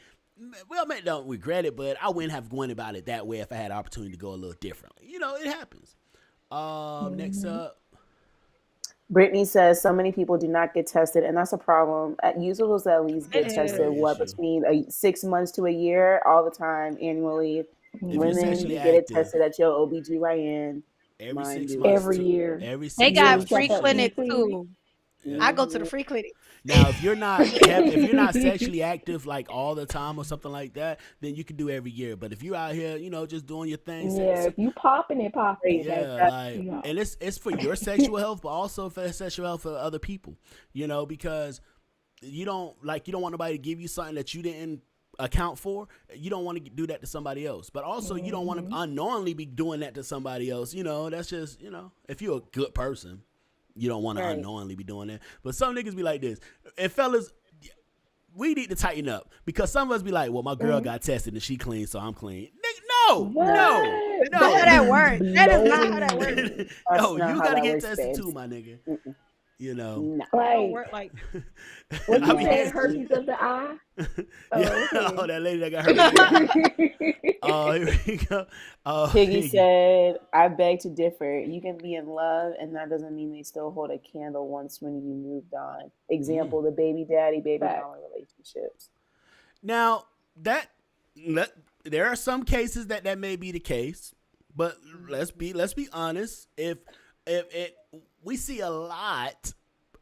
S2: don't regret it, but I wouldn't have gone about it that way if I had the opportunity to go a little differently. You know, it happens. Next
S5: Hmm.
S2: up,
S4: Brittany says so many people do not get tested, and that's a problem. Usuals at least get
S2: that's a
S4: tested
S2: very
S4: what
S2: issue.
S4: between 6 months to a year, all the time, annually.
S2: If you're
S4: Women,
S5: Hmm.
S2: sexually
S4: you get it
S2: active,
S4: tested at your OBGYN.
S2: every
S4: Mine
S2: six
S4: do it
S2: months
S5: Every
S2: to
S4: too.
S5: year.
S3: They
S2: every
S5: You
S2: six
S3: got
S5: always
S2: months to
S5: got
S3: free
S5: that
S2: 2 years.
S3: clinics
S5: weekly.
S3: too. I
S2: Yeah.
S3: go to the
S4: Mm-hmm.
S3: free clinic.
S2: Now, if you're not sexually active like all the time or something like that, then you can do every year. But if you're out here, you know, just doing your thing,
S5: Yeah, if you popping it, popping
S4: Great,
S5: it. That's
S2: yeah,
S4: that-
S2: like,
S5: you know.
S2: and it's for your sexual health, but also for sexual health for other people. You know, because you don't want nobody to give you something that you didn't account for. You don't want to do that to somebody else, but also you don't want to
S5: Hmm.
S2: unknowingly be doing that to somebody else. You know, that's just, if you're a good person, you don't want to
S4: right.
S2: unknowingly be doing that. But some niggas be like this, and fellas, we need to tighten up, because some of us be like, well, my girl
S5: Hmm.
S2: got tested and she clean, so I'm clean. Nigga, no, no,
S5: What?
S3: That's
S5: That
S3: how
S2: no.
S3: that
S5: is
S3: works. That is not how
S5: blowing
S3: that works.
S5: me.
S4: That's
S2: No,
S4: not
S2: you
S4: how
S2: gotta
S4: that
S2: get
S4: works,
S2: tested too,
S4: babes.
S2: my nigga.
S4: Mm-mm.
S2: You know.
S4: No.
S3: It don't
S5: Like
S3: work like
S5: what
S2: I
S5: you
S2: mean,
S5: said,
S4: Nasty.
S5: herpes of the eye.
S2: yeah.
S5: Oh,
S2: Oh,
S5: okay.
S2: that lady that got herpes in the eye. Oh, here we go. Oh,
S4: Piggy
S2: Piggy.
S4: said, I beg to differ. You can be in love, and that doesn't mean they still hold a candle once when you moved on.
S2: Mm.
S4: Example, the baby daddy, baby
S5: Fact.
S4: mama relationships.
S2: Now that let, there are some cases that may be the case, but let's be honest. If it we see a lot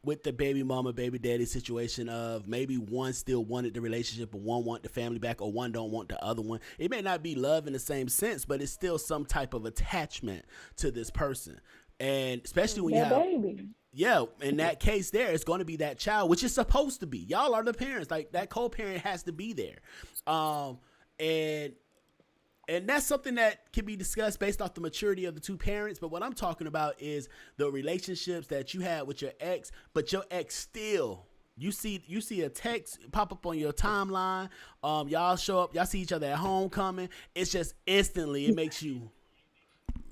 S2: with the baby mama baby daddy situation of maybe one still wanted the relationship but one want the family back or one don't want the other one. It may not be love in the same sense, but it's still some type of attachment to this person. And especially when you
S5: That
S2: have,
S5: baby.
S2: yeah, in that case there, it's going to be that child, which is supposed to be. Y'all are the parents. Like that co-parent has to be there. Um, and that's something that can be discussed based off the maturity of the two parents. But what I'm talking about is the relationships that you had with your ex, but your ex still. You see a text pop up on your timeline. Y'all show up. Y'all see each other at homecoming. It's just instantly. It makes you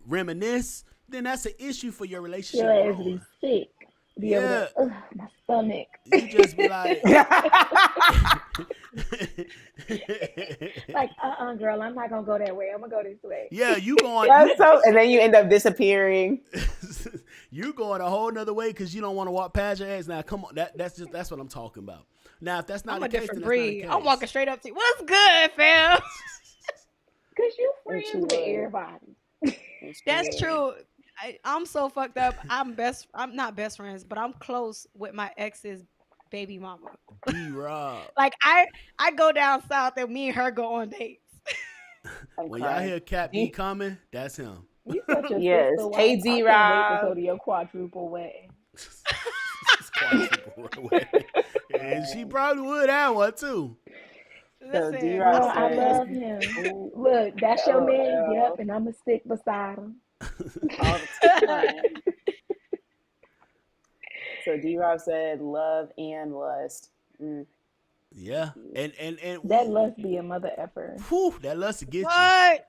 S2: reminisce. Then that's an issue for your relationship
S5: Your ass be
S2: growing.
S5: sick. Be over
S2: Yeah,
S5: there. Ugh, my stomach.
S2: you just be like,
S5: Like, girl, I'm not gonna go that way. I'm gonna go this way.
S2: yeah, you going
S4: That's so, and then you end up disappearing.
S2: you going a whole nother way because you don't want to walk past your ex. Now, come on, that's what I'm talking about. Now, if that's not
S3: I'm
S2: the
S3: a
S2: case,
S3: different
S2: then that's not the
S3: breed.
S2: case.
S3: I'm walking straight up to you. What's good, fam?
S5: Cause you
S4: What
S5: friends
S4: you
S5: with
S4: would.
S5: everybody.
S3: That's true. I'm so fucked up. I'm not best friends, but I'm close with my ex's baby mama.
S2: D-Rob.
S3: Like I go down south and me and her go on dates.
S4: I'm
S2: When y'all
S4: crying.
S2: hear Cap B coming, that's him.
S5: You such a
S4: Yes.
S5: sister
S4: Hey,
S5: wife. I can't wait to
S4: D-Rob.
S5: go to your quadruple wedding.
S2: It's quadruple wedding. And she probably would have one too.
S4: So
S3: Listen,
S4: D-Rob
S5: Girl,
S3: I'm
S5: I
S4: said,
S5: love him. Look, that's your man. Yep,
S4: LOL,
S5: and I'ma stick beside him.
S4: all the time. So D-Rob said, love and lust. Mm.
S2: Yeah, and
S5: That must be a mother effer.
S2: whew, that lust to get
S3: what?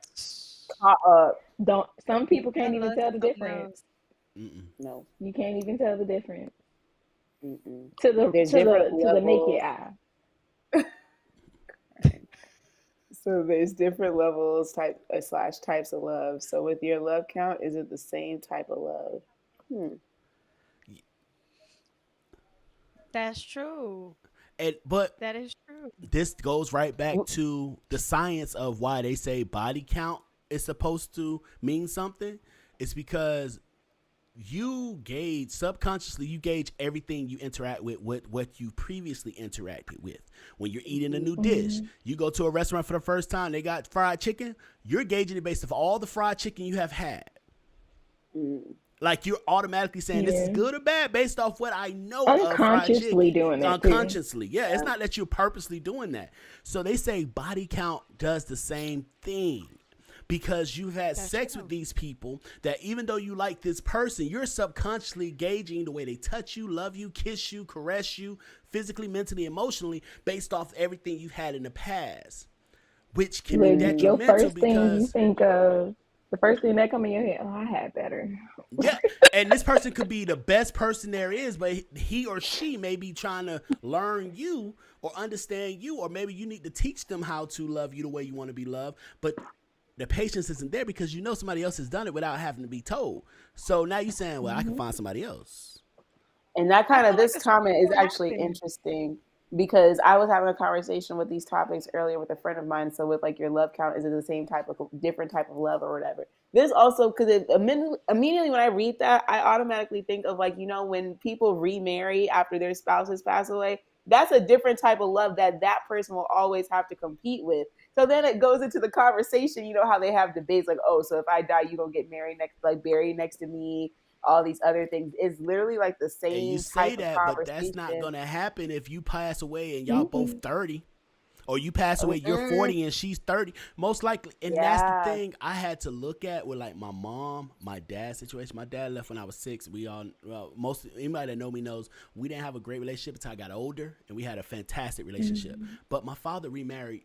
S4: Caught up.
S5: Don't Some people can't
S3: That
S5: even
S3: lust
S5: tell
S3: is
S5: the
S3: something
S5: difference.
S3: else.
S2: you. Mm-mm.
S4: No.
S5: You can't even tell the difference
S4: Mm-mm.
S5: to the
S4: There's
S5: to
S4: different
S5: the to the naked
S4: levels.
S5: eye.
S4: So there's different levels / types of love. So with your love count, is it the same type of love?
S3: That's true.
S2: But
S3: That is true.
S2: this goes right back to the science of why they say body count is supposed to mean something. It's because you gauge subconsciously, you gauge everything you interact with what you previously interacted with. When you're eating a new dish, you go to a restaurant for the first time, they got fried chicken, you're gauging it based off all the fried chicken you have had. Like you're automatically saying this is good or bad based off what I know of fried
S5: Unconsciously
S2: chicken.
S5: doing that too.
S2: Unconsciously. Yeah, it's not that you're purposely doing that. So they say body count does the same thing. Because you've had sex with these people that even though you like this person, you're subconsciously gauging the way they touch you, love you, kiss you, caress you, physically, mentally, emotionally, based off everything you've had in the past, which can be
S5: Look, your
S2: detrimental
S5: first thing you
S2: because
S5: think of, the first thing that come in your head, oh, I had better.
S2: yeah, and this person could be the best person there is, but he or she may be trying to learn you or understand you, or maybe you need to teach them how to love you the way you want to be loved, but the patience isn't there because you know somebody else has done it without having to be told. So now you're saying, well, I can find somebody else.
S4: And that kind of, this comment is actually interesting because I was having a conversation with these topics earlier with a friend of mine. So with like your love count, is it the same type of, different type of love or whatever? This also, because immediately when I read that, I automatically think of like, you know, when people remarry after their spouses pass away, that's a different type of love that person will always have to compete with. So then it goes into the conversation, you know, how they have debates like, oh, so if I die, you don't get married buried next to me. All these other things is literally like the same.
S2: And you
S4: type
S2: say that,
S4: of
S2: but that's not
S4: conversation.
S2: going to happen if you pass away and y'all both 30. Or you pass away, you're 40 and she's 30. Most likely. And that's the thing I had to look at with like my mom, my dad's situation. My dad left when I was 6. We all, anybody that know me knows we didn't have a great relationship until I got older. And we had a fantastic relationship. But my father remarried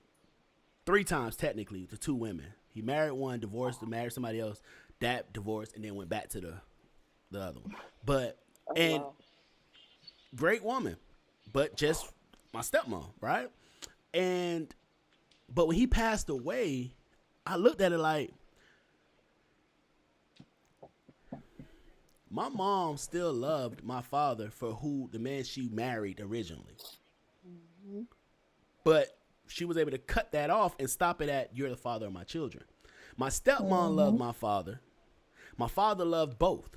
S2: 3 times technically to 2 women. He married one, divorced, married somebody else, that divorced, and then went back to the other one. But great woman, but just my stepmom, right? And but when he passed away, I looked at it like my mom still loved my father for who the man she married originally. But she was able to cut that off and stop it at you're the father of my children. My stepmom loved my father. My father loved both.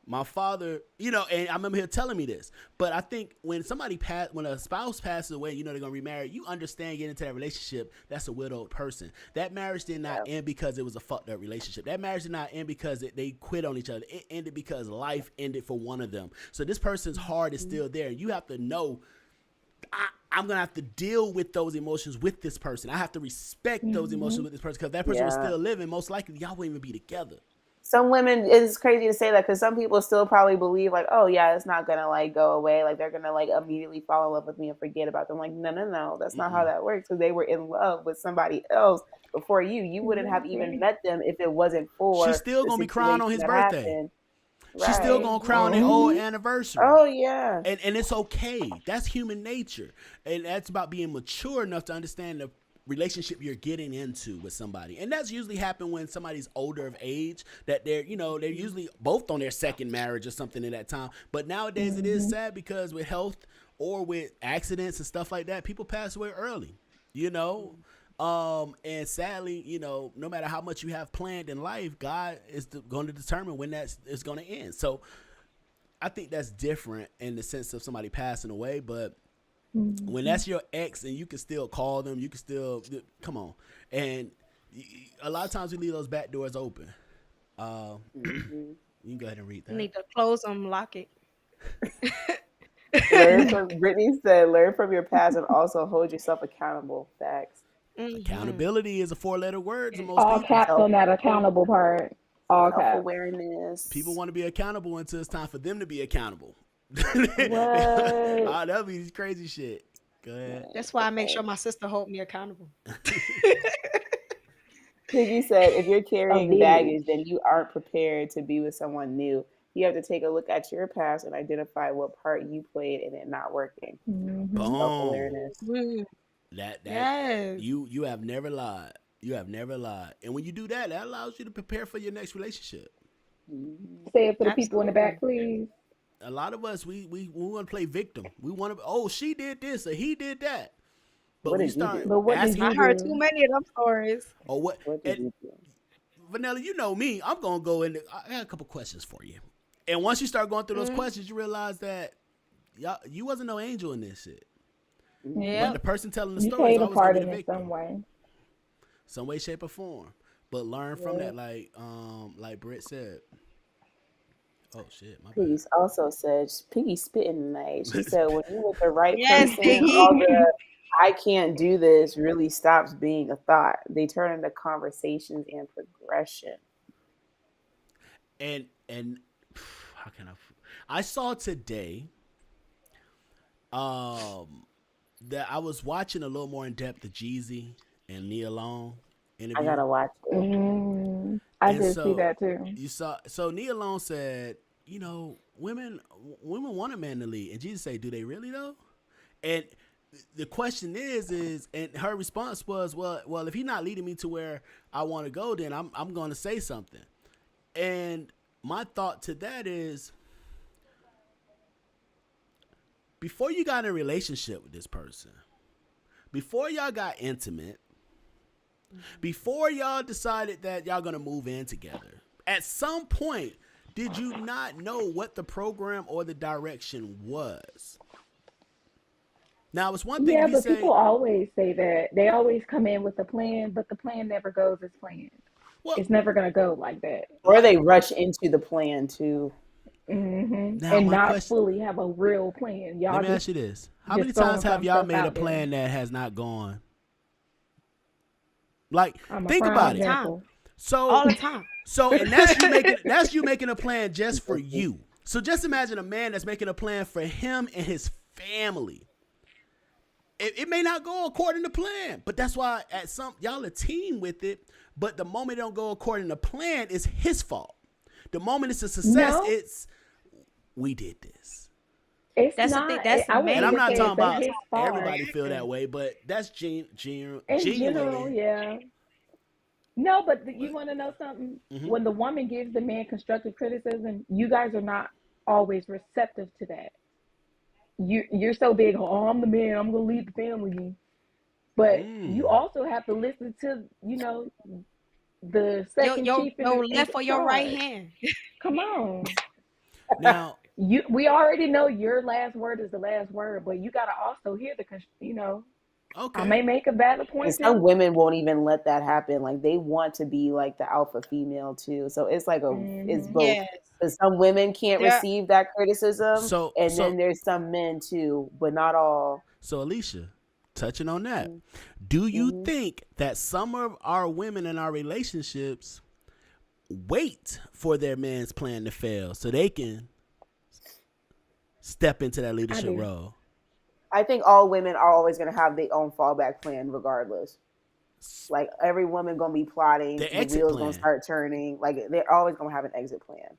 S2: My father, and I remember him telling me this. But I think when a spouse passes away, they're gonna remarry. You understand getting into that relationship. That's a widowed person. That marriage did not end because it was a fucked up relationship. That marriage did not end because they quit on each other. It ended because life ended for one of them. So this person's heart is still there. You have to know. I'm gonna have to deal with those emotions with this person. I have to respect those emotions with this person because that person was still living. Most likely, y'all wouldn't even be together.
S4: Some women, it's crazy to say that because some people still probably believe like, oh yeah, it's not gonna like go away. Like they're gonna like immediately fall in love with me and forget about them. Like no, that's not how that works. Because they were in love with somebody else before you. You wouldn't have even met them if it wasn't for.
S2: She's still gonna be crying on his birthday.
S4: Right.
S2: She's still gonna cry on their old anniversary.
S4: Oh yeah,
S2: and it's okay. That's human nature, and that's about being mature enough to understand the relationship you're getting into with somebody. And that's usually happen when somebody's older of age, that they're usually both on their second marriage or something in that time. But nowadays it is sad because with health or with accidents and stuff like that, people pass away early, and sadly, no matter how much you have planned in life, God is going to determine when that is going to end. So I think that's different in the sense of somebody passing away, but when that's your ex and you can still call them, you can still come on. And a lot of times we leave those back doors open. You can go ahead and read that.
S3: You need to close them, lock it.
S4: Brittany said, learn from your past and also hold yourself accountable. Facts.
S2: Accountability is a 4-letter word to most
S5: All
S2: people.
S5: caps on that accountable part. All caps.
S4: Self-awareness.
S2: People want to be accountable until it's time for them to be accountable.
S5: What?
S2: That'll be crazy shit. Go ahead.
S3: That's why I make sure my sister hold me accountable.
S4: Piggy said, if you're carrying baggage, then you aren't prepared to be with someone new. You have to take a look at your past and identify what part you played in it not working.
S2: Boom.
S4: Self-awareness.
S2: That
S3: Yes.
S2: You have never lied. You have never lied. And when you do that, that allows you to prepare for your next relationship.
S5: Say it for the people in the back, please.
S2: A lot of us, we want to play victim. We want to, oh, she did this or he did that. But we start asking.
S3: I heard too many of them stories.
S2: Or what?
S4: Did you do?
S2: Vanilla, you know me. I'm going to go into, I got a couple questions for you. And once you start going through those questions, you realize that you wasn't no angel in this shit.
S3: Yeah.
S2: But the person telling the
S5: You
S2: story is
S5: played a
S2: always
S5: part
S2: going to
S5: in
S2: be the
S5: it
S2: victim.
S5: some way.
S2: Some way, shape, or form. But learn from that, like Britt said. Oh shit, my bad.
S4: Piggy also said, Piggy spitting tonight. She said, when you're with the right
S3: Yes,
S4: person,
S3: Piggy.
S4: all the I can't do this really stops being a thought. They turn into conversations and progression.
S2: And how can I saw today that I was watching a little more in depth the Jeezy and Nia Long interview.
S4: I gotta watch it.
S5: I did see that too.
S2: You saw, so Nia Long said, women want a man to lead, and Jesus said, do they really though? And the question is, and her response was, well, if he's not leading me to where I want to go, then I'm going to say something. And my thought to that is, before you got in a relationship with this person, before y'all got intimate, before y'all decided that y'all going to move in together, at some point, did you not know what the program or the direction was? Now, it's one thing
S5: Yeah,
S2: if you
S5: but
S2: say,
S5: people always say that. They always come in with a plan, but the plan never goes as planned.
S2: well,
S5: It's never going to go like that.
S4: Or they rush into the plan too.
S2: Now,
S5: And
S2: my
S5: not
S2: question,
S5: fully have a real plan. Y'all
S2: let me
S5: just
S2: ask you this. How
S5: just
S2: many
S5: throwing
S2: times have
S5: some
S2: y'all
S5: stuff
S2: made a
S5: out there.
S2: plan that has not gone? Like,
S5: I'm a
S2: think
S5: prime
S2: about it.
S5: example.
S2: So,
S3: All the time.
S2: and that's you making a plan just for you. So just imagine a man that's making a plan for him and his family. It may not go according to plan, but that's why y'all a team with it. But the moment it don't go according to plan, it's his fault. The moment it's a success,
S5: No.
S2: it's we did this.
S5: It's
S3: That's the thing.
S5: not.
S3: That's the
S5: I
S2: And
S5: wouldn't
S2: I'm
S3: main
S5: even
S2: not
S5: say
S3: thing.
S2: talking
S5: it's
S2: about
S5: his fault.
S2: everybody feel that way, but that's
S5: In general,
S2: genuinely.
S5: yeah. No, but you want to know something?
S2: Mm-hmm.
S5: When the woman gives the man constructive criticism, you guys are not always receptive to that. You're so big. Oh, I'm the man. I'm gonna lead the family. But you
S2: Mm.
S5: also have to listen to, the second chief
S3: Your
S5: in
S3: left or your right
S5: charge.
S3: hand.
S5: Come on.
S2: Now,
S5: We already know your last word is the last word, but you gotta also hear I
S2: okay.
S5: may make a valid
S6: And
S5: point
S6: some
S5: too.
S6: women won't even let that happen. Like they want to be like the alpha female too. So it's
S5: Hmm.
S6: both.
S3: Yes.
S6: Because some women can't
S3: There.
S6: receive that criticism,
S2: So
S6: and
S2: so
S6: then there's some men too, but not all.
S2: so Alicia, touching on that,
S6: Mm-hmm.
S2: do you
S6: Mm-hmm.
S2: think that some of our women in our relationships wait for their man's plan to fail so they can step into that
S5: I
S2: leadership
S5: do.
S2: role?
S6: I think all women are always going to have their own fallback plan, regardless. Like every woman going to be plotting,
S2: The
S6: the
S2: exit
S6: wheels going to
S2: plan.
S6: start turning. Like they're always going to have an exit plan.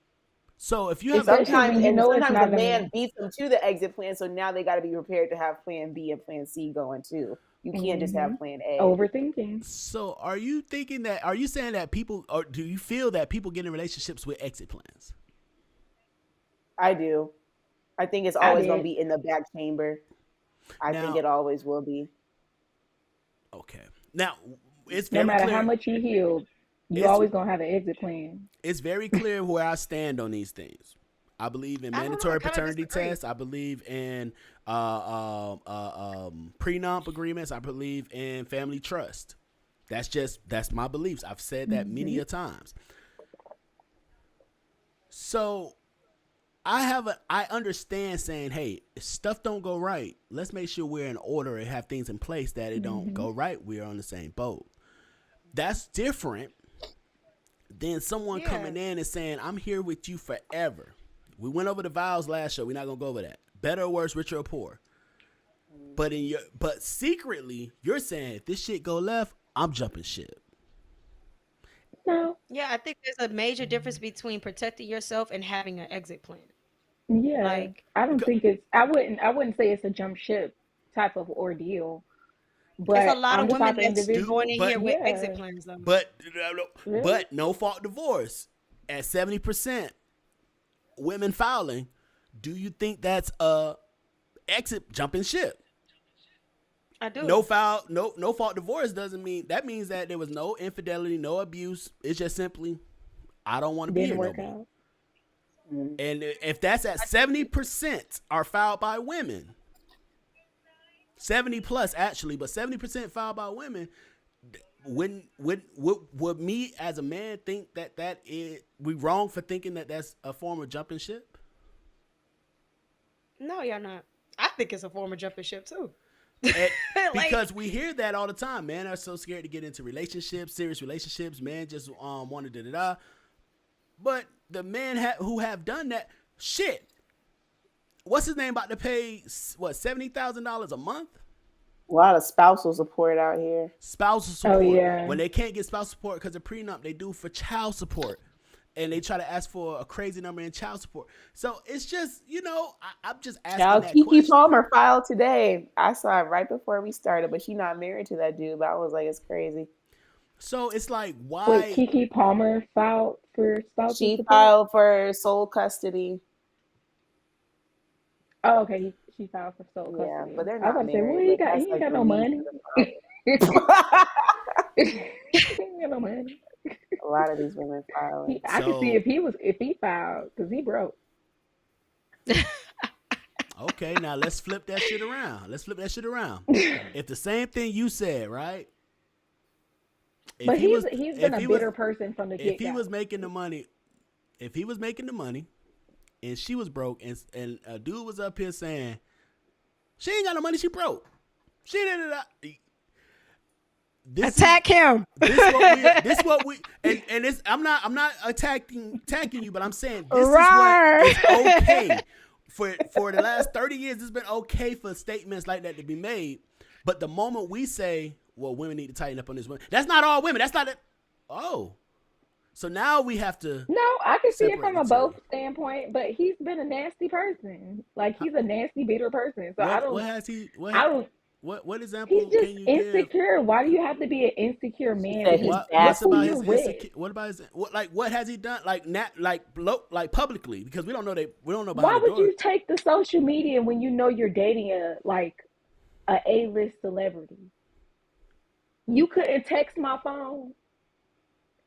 S2: So if you
S6: And
S2: have a
S5: Especially when you know it's
S6: sometimes the
S5: not
S6: man
S5: gonna.
S6: beats them to the exit plan, so now they got to be prepared to have plan B and plan C going too. You can't just
S5: Hmm.
S6: have plan A.
S5: Overthinking.
S2: So are you thinking that? Are you saying that people, or do you feel that people get in relationships with exit plans?
S6: I do. I think it's
S5: I
S6: always going to
S5: did.
S6: be in the back chamber. I think
S2: Now,
S6: it always will be.
S2: okay. Now it's
S5: No
S2: very
S5: matter how
S2: clear.
S5: much you healed, you
S2: It's
S5: always gonna have an exit plan.
S2: it's very clear where I stand on these things. I believe in
S3: I don't know. I
S2: mandatory
S3: kind of
S2: paternity
S3: disagree.
S2: tests. I believe in prenup agreements. I believe in family trust. That's my beliefs. I've said that many
S5: Hmm.
S2: a times. So I understand saying, hey, if stuff don't go right, let's make sure we're in order and have things in place that it don't
S5: Hmm.
S2: go right. We're on the same boat. That's different than someone
S3: Yeah.
S2: coming in and saying, I'm here with you forever. We went over the vows last show. We're not gonna go over that. Better or worse, richer or poor. But secretly, you're saying if this shit go left, I'm jumping ship.
S5: No.
S3: Yeah, I think there's a major difference between protecting yourself and having an exit plan.
S5: Yeah.
S3: Like,
S5: I don't
S2: Because
S5: think it's. I wouldn't say it's a jump ship type of ordeal,
S3: it's a
S5: but
S3: lot
S5: I'm
S3: of
S5: the
S3: women
S5: type of
S3: that's going
S5: individual.
S3: in
S2: but
S3: here with exit
S5: Yeah.
S3: plans, though.
S2: but
S5: Really.
S2: but no fault divorce at 70% women filing. Do you think that's a exit jumping ship?
S3: I do.
S2: No fault divorce doesn't mean that means that there was no infidelity, no abuse. It's just simply I don't want to be here
S5: Didn't
S2: no
S5: work
S2: more.
S5: out.
S6: Mm.
S2: And if that's at 70% are filed by women, 70 plus actually, but 70% filed by women, would me as a man think that is we wrong for thinking that that's a form of jumping ship?
S3: No, you're not. I think it's a form of jumping ship too.
S2: And
S3: Like,
S2: because we hear that all the time. Men are so scared to get into relationships, serious relationships. Men just want to da da da. But the men who have done that, shit. What's his name about to pay what $70,000 a month?
S6: A lot of spousal support out here.
S2: Spousal
S5: Oh
S2: support.
S5: yeah.
S2: When they can't get spousal support because of prenup, they do for child support. And they try to ask for a crazy number in child support. So it's just, I'm just asking
S6: Child,
S2: that
S6: Kiki
S2: question.
S6: Palmer filed today. I saw it right before we started, but she's not married to that dude. But I was like, it's crazy.
S2: So it's like,
S5: Wait,
S2: why?
S5: Kiki Palmer filed for spousal
S6: She
S5: support.
S6: filed for sole custody.
S5: Oh, okay. She filed for sole
S6: Yeah, but
S5: custody.
S6: they're
S5: I was
S6: not
S5: about to say, well,
S6: married. Like
S5: he
S6: that's
S5: ain't
S6: like
S5: got
S6: the
S5: no
S6: reason
S5: money.
S6: for the
S5: He ain't got no money.
S6: a lot of these women filing.
S5: I could see
S2: So,
S5: if he filed because he broke.
S2: okay, now let's flip that shit around. If the same thing you said, right? If
S5: But
S2: he was,
S5: he's been
S2: if
S5: a
S2: he was,
S5: bitter person from the
S2: if
S5: get
S2: he
S5: go.
S2: was making the money, and she was broke, and a dude was up here saying, she ain't got no money, she broke. She did it.
S3: attack him.
S2: This what we and it's I'm not attacking you, but I'm saying this is
S3: Right.
S2: what is okay. For the last 30 years, it's been okay for statements like that to be made. But the moment we say, well, women need to tighten up on this one, that's not all women. That's not it. Oh. So now we have to
S5: No, I can see it
S2: separate
S5: from
S2: the
S5: a
S2: two.
S5: both standpoint, but he's been a nasty person. Like he's a nasty, bitter person. So
S2: What has he?
S5: I don't.
S2: What
S5: He's
S2: example
S5: just
S2: can you give?
S5: insecure. Why do you have to be an insecure
S6: She
S5: man to
S6: said he's
S5: be?
S2: What's
S5: Look who
S2: about
S6: nasty.
S5: you're
S2: his
S5: with.
S2: insecure? What about his? What has he done? Like publicly, because we don't know we don't know behind
S5: Why
S2: the
S5: would
S2: door.
S5: you take the social media when you know you're dating a A-list celebrity? You couldn't text my phone.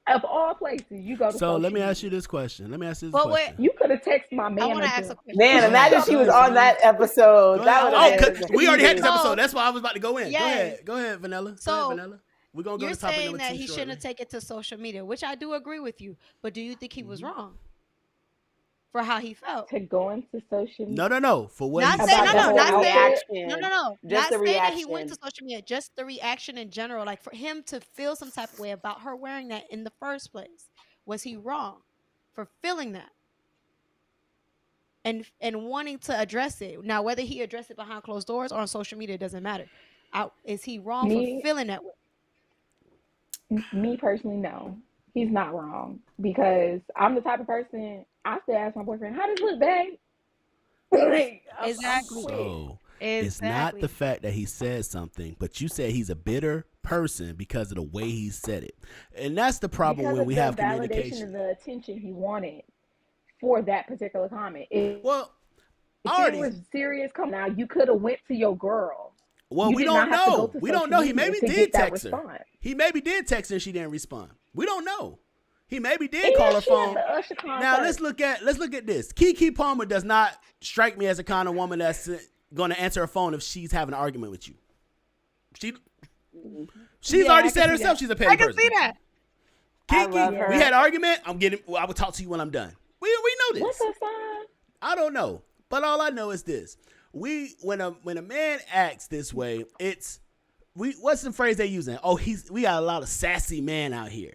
S5: Of all places, you go to
S2: So let
S5: social
S2: me ask you
S5: media.
S2: this question. Let me ask you this
S3: But wait,
S2: question.
S5: You could have texted my
S3: I want to ask
S5: manager.
S3: a question.
S6: Man,
S2: Go ahead.
S6: imagine
S2: Go
S6: she was
S2: ahead,
S6: on that
S2: Vanilla.
S6: episode.
S2: Go
S6: That
S2: ahead.
S6: would
S2: Oh,
S6: have been
S2: we already had this
S6: heated.
S2: episode. That's why I was about to go in.
S3: Yes.
S2: Go ahead, Vanilla. Go ahead,
S3: So
S2: Vanilla. We're gonna go
S3: you're
S2: to topic
S3: saying
S2: number
S3: that
S2: 2
S3: he
S2: shortly.
S3: shouldn't take it to social media, which I do agree with you. But do you think he was
S2: Mhm.
S3: wrong for how he felt?
S5: To go into social media
S2: No. For what
S3: Not
S2: he
S3: saying
S5: about
S3: no,
S5: the
S2: said.
S3: no,
S6: Just
S5: whole
S6: the
S3: not saying
S5: outfit.
S6: reaction.
S3: Not
S6: Just the
S3: saying that he went
S6: reaction.
S3: to social media, just the reaction in general. Like for him to feel some type of way about her wearing that in the first place. Was he wrong for feeling that? And wanting to address it. Now, whether he addressed it behind closed doors or on social media, it doesn't matter. Is he wrong for
S5: Me,
S3: feeling that way?
S5: me personally, no, he's not wrong because I'm the type of person I still ask my boyfriend, "How does it look, babe?" Like I'm
S3: Exactly.
S5: quick.
S2: So it's not the
S3: Exactly.
S2: fact that he said something, but you said he's a bitter person because of the way he said it, and that's the problem
S5: Because
S2: when
S5: of
S2: we
S5: the
S2: have
S5: validation
S2: communication.
S5: and the attention he wanted for that particular comment.
S2: Well,
S5: If it
S2: already.
S5: was serious, come now, you could have went to your girl.
S2: Well,
S5: You
S2: we
S5: did
S2: don't
S5: not have to go
S2: know.
S5: to
S2: We don't
S5: social
S2: know. He
S5: media
S2: maybe
S5: to
S2: did
S5: get that
S2: text her.
S5: response.
S2: He maybe did text her and she didn't respond. We don't know. He maybe did call
S5: And
S2: her
S5: she at
S2: phone.
S5: the Usher
S2: Now
S5: concert.
S2: let's look at this. Keke Palmer does not strike me as a kind of woman that's going to answer her phone if she's having an argument with you. She's
S3: Yeah,
S2: already
S3: I can
S2: said
S3: see
S2: herself
S3: that.
S2: she's a petty
S3: I can
S2: person.
S3: see that.
S6: I love
S2: Keke,
S6: her.
S2: we had an argument. I will talk to you when I'm done. We know
S5: What's
S2: this.
S5: her sign?
S2: I don't know, but all I know is this: when a man acts this way, what's the phrase they're using? Oh, we got a lot of sassy men out here.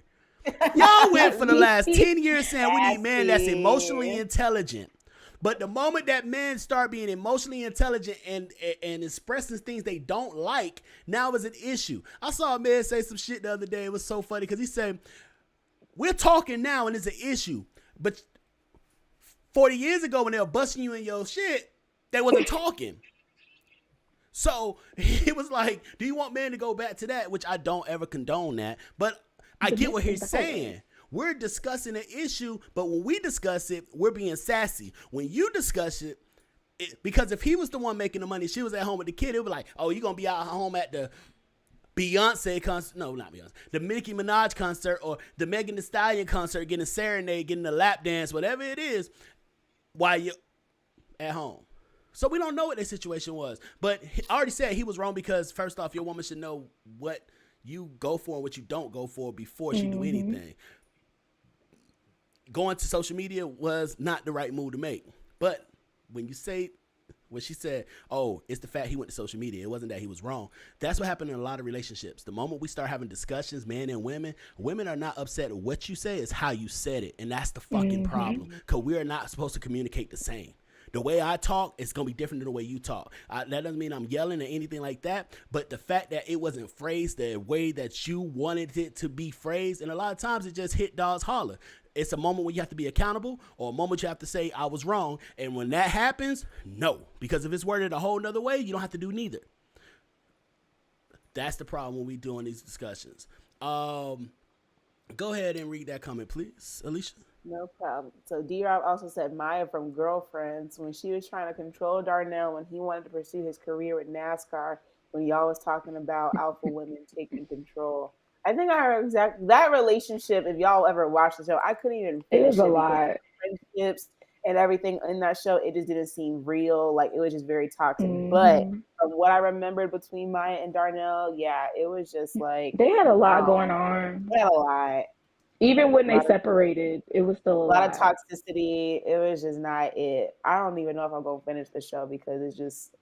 S2: Y'all went for the last 10 years saying we need men that's emotionally
S6: Sassy.
S2: intelligent. But the moment that men start being emotionally intelligent and expressing things they don't like, now is an issue. I saw a man say some shit the other day. It was so funny because he said, we're talking now and it's an issue. But 40 years ago when they were busting you in your shit, they wasn't talking. So he was like, do you want men to go back to that? Which I don't ever condone that. But I get what he's saying. We're discussing an issue, but when we discuss it, we're being sassy. When you discuss it, because if he was the one making the money, she was at home with the kid, it would be like, oh, you're going to be out home at the Beyonce concert. No, not Beyonce. The Nicki Minaj concert or the Megan Thee Stallion concert, getting a serenade, getting a lap dance, whatever it is, while you're at home. So we don't know what their situation was. But I already said he was wrong because, first off, your woman should know what you go for and what you don't go for before she do anything. Going to social media was not the right move to make. But when you say, when she said, oh, it's the fact he went to social media, it wasn't that he was wrong. That's what happened in a lot of relationships. The moment we start having discussions, men and women are not upset at what you say, it's how you said it. And that's the fucking problem. Because we are not supposed to communicate the same. The way I talk, it's going to be different than the way you talk. That doesn't mean I'm yelling or anything like that, but the fact that it wasn't phrased the way that you wanted it to be phrased, and a lot of times it just hit dogs holler. It's a moment where you have to be accountable or a moment you have to say, I was wrong. And when that happens, no. Because if it's worded a whole nother way, you don't have to do neither. That's the problem when we doing these discussions. Go ahead and read that comment, please, Alicia.
S6: No problem. So D-Rob also said Maya from Girlfriends, when she was trying to control Darnell when he wanted to pursue his career with NASCAR, when y'all was talking about alpha women taking control. I think I heard exactly that relationship. If y'all ever watched the show, I couldn't even
S5: It
S6: finish
S5: is a
S6: it because
S5: lot.
S6: the friendships and everything in that show, it just didn't seem real. Like it was just very toxic. But from what I remembered between Maya and Darnell, yeah, it was just like
S5: They had a lot going on.
S6: they had a lot.
S5: Even when they separated, it was still a
S6: lot of
S5: lot.
S6: toxicity. It was just not it. I don't even know if I'm gonna finish the show because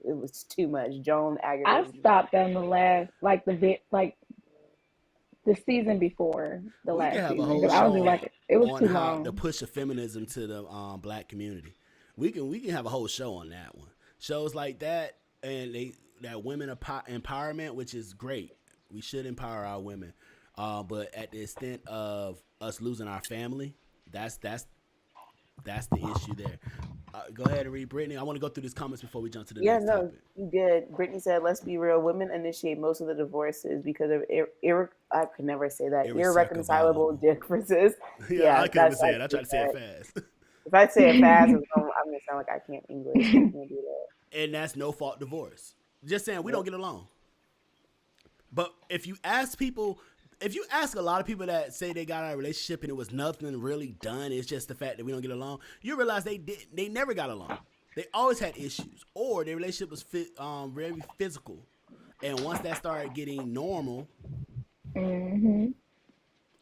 S6: it was too much. Joan
S5: I
S6: aggravated me.
S5: stopped on the last, the season before the
S2: We can
S5: last
S2: have a
S5: season
S2: whole
S5: because I was
S2: show
S5: like, it was
S2: on
S5: too
S2: how
S5: long.
S2: the push of feminism to the black community. We can have a whole show on that one. Shows like that and that women empowerment, which is great. We should empower our women. But at the extent of us losing our family, that's the issue there. Go ahead and read Brittany. I want to go through these comments before we jump to the
S6: Yeah,
S2: next
S6: no,
S2: topic.
S6: you good. Brittany said, "Let's be real. Women initiate most of the divorces because of I could never say that irreconcilable
S2: Irreconcilable.
S6: differences."
S2: Yeah,
S6: Yeah,
S2: I couldn't even
S6: that's
S2: say it. I
S6: actually
S2: tried to say it
S6: that.
S2: fast.
S6: If I say it fast, I'm gonna sound like I can't English. I can't do that.
S2: And that's no fault divorce. Just saying we
S6: Yep.
S2: don't get along. But if you ask a lot of people that say they got out of a relationship and it was nothing really done, it's just the fact that we don't get along, you realize they never got along. They always had issues, or their relationship was very physical. And once that started getting normal,
S5: Hmm.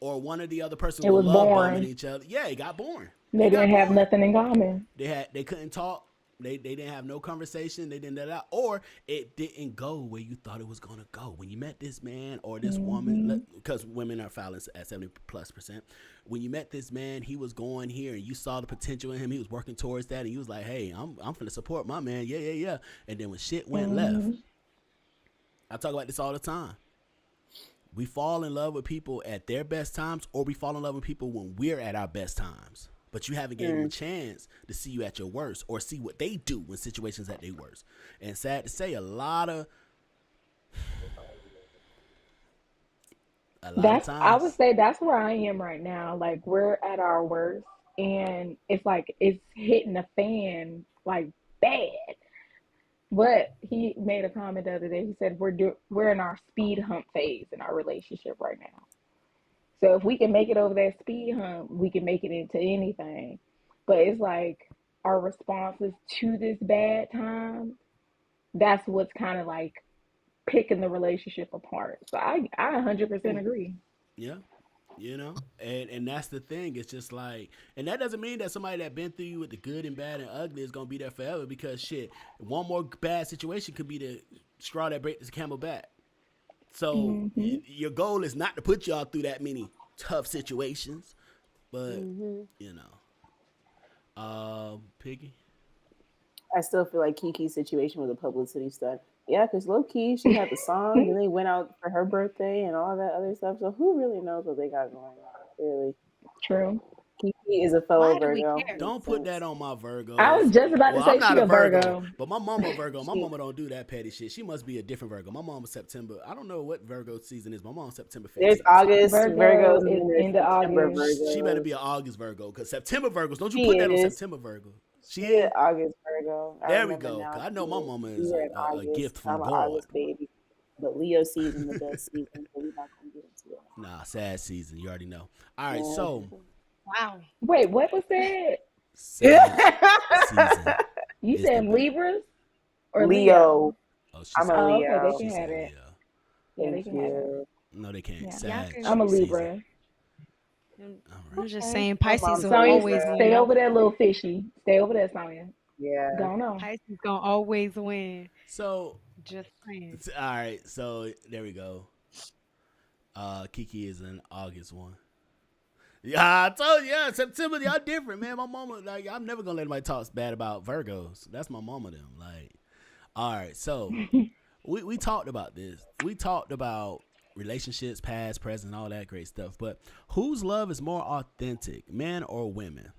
S2: or one of the other person
S5: It
S2: would
S5: was
S2: love bombing
S5: boring.
S2: each other, yeah, it got boring.
S5: They
S2: It got
S5: didn't have
S2: boring.
S5: nothing in common.
S2: They couldn't talk. They didn't have no conversation. They didn't that, or it didn't go where you thought it was gonna go. When you met this man or this woman, because women are fouling at 70+%. When you met this man, he was going here, and you saw the potential in him. He was working towards that, and you was like, "Hey, I'm finna support my man." Yeah, yeah, yeah. And then when shit went left, I talk about this all the time. We fall in love with people at their best times, or we fall in love with people when we're at our best times. But you haven't given them a chance to see you at your worst or see what they do when situations at their worst. And sad to say, a lot of
S5: I would
S2: times,
S5: say that's where I am right now. Like we're at our worst, and it's like it's hitting the fan like bad. But he made a comment the other day. He said we're in our speed hump phase in our relationship right now. So if we can make it over that speed hump, we can make it into anything. But it's like our responses to this bad time, that's what's kind of like picking the relationship apart. So I 100% agree.
S2: yeah, and that's the thing. It's just like, and that doesn't mean that somebody that been through you with the good and bad and ugly is gonna be there forever. Because shit, one more bad situation could be the straw that breaks the camel back. So your goal is not to put y'all through that many tough situations, but you know, Piggy.
S6: I still feel like Kiki's situation was a publicity stunt. Yeah, because low key, she had the song, and they went out for her birthday and all that other stuff. So who really knows what they got going on? Really,
S5: True.
S6: Kiki is a fellow
S3: Why do we
S6: Virgo.
S3: care?
S2: Don't
S6: Makes
S2: put
S6: sense.
S2: that on my
S5: I
S2: Virgos.
S5: was just about to
S2: Well, I'm
S5: say
S2: not
S5: she
S2: a
S5: a
S2: Virgo,
S5: Virgo.
S2: but my mama a Virgo. My
S6: She,
S2: mama don't do that petty shit. She must be a different Virgo. My mom was September. I don't know what Virgo season is. My mom's September
S6: there's
S2: 15th.
S6: August
S5: Virgo
S6: Virgos, and
S5: is
S6: then there's
S5: into
S6: September
S5: August.
S2: She better
S6: Virgos.
S2: be an August Virgo, because September Virgos. Don't you
S6: She
S2: put that on
S6: is.
S2: September Virgo. She
S6: She
S2: is.
S6: an August Virgo. I
S2: There we
S6: remember
S2: go.
S6: now.
S2: 'Cause I
S6: She
S2: know my
S6: is.
S2: mama
S6: We
S2: is
S6: were in
S2: a
S6: August.
S2: gift
S6: I'm
S2: from
S6: an
S2: God.
S6: August baby. But Leo season the best season, so we're not gonna get into it.
S2: Nah, sad season. You already know. All right,
S6: Yeah.
S2: so
S3: Wow.
S5: Wait, what was that?
S2: sad season
S5: You
S2: is
S5: said
S2: the
S5: Libras or
S6: Leo.
S5: Leo?
S2: oh she
S6: I'm
S2: said
S6: a
S5: Oh, okay, they
S6: Leo.
S5: can
S2: she
S5: have
S2: said
S5: it.
S2: Leo.
S5: Yeah, they
S6: Thank
S5: can have it.
S6: you.
S2: No, they can't.
S5: Yeah.
S3: Y'all
S2: Sad
S3: can.
S5: I'm a
S2: season.
S5: Libra.
S2: All
S3: I'm
S2: right.
S3: just
S5: Okay.
S3: saying,
S6: My
S3: Pisces
S6: mom's a
S3: will
S5: Sonya,
S3: always
S6: Libra.
S5: stay
S3: win.
S5: over there, little fishy. Stay over there, Sonya.
S6: Yeah.
S5: Don't know.
S3: Pisces gonna always win.
S2: So
S3: Just saying.
S2: all right, so there we go. Kiki is an August one. Yeah, I told you, yeah, September, y'all different, man. My mama, like, I'm never gonna let anybody talk bad about Virgos. That's my mama, them. Like, all right, so we talked about this. We talked about relationships, past, present, all that great stuff. But whose love is more authentic, men or women?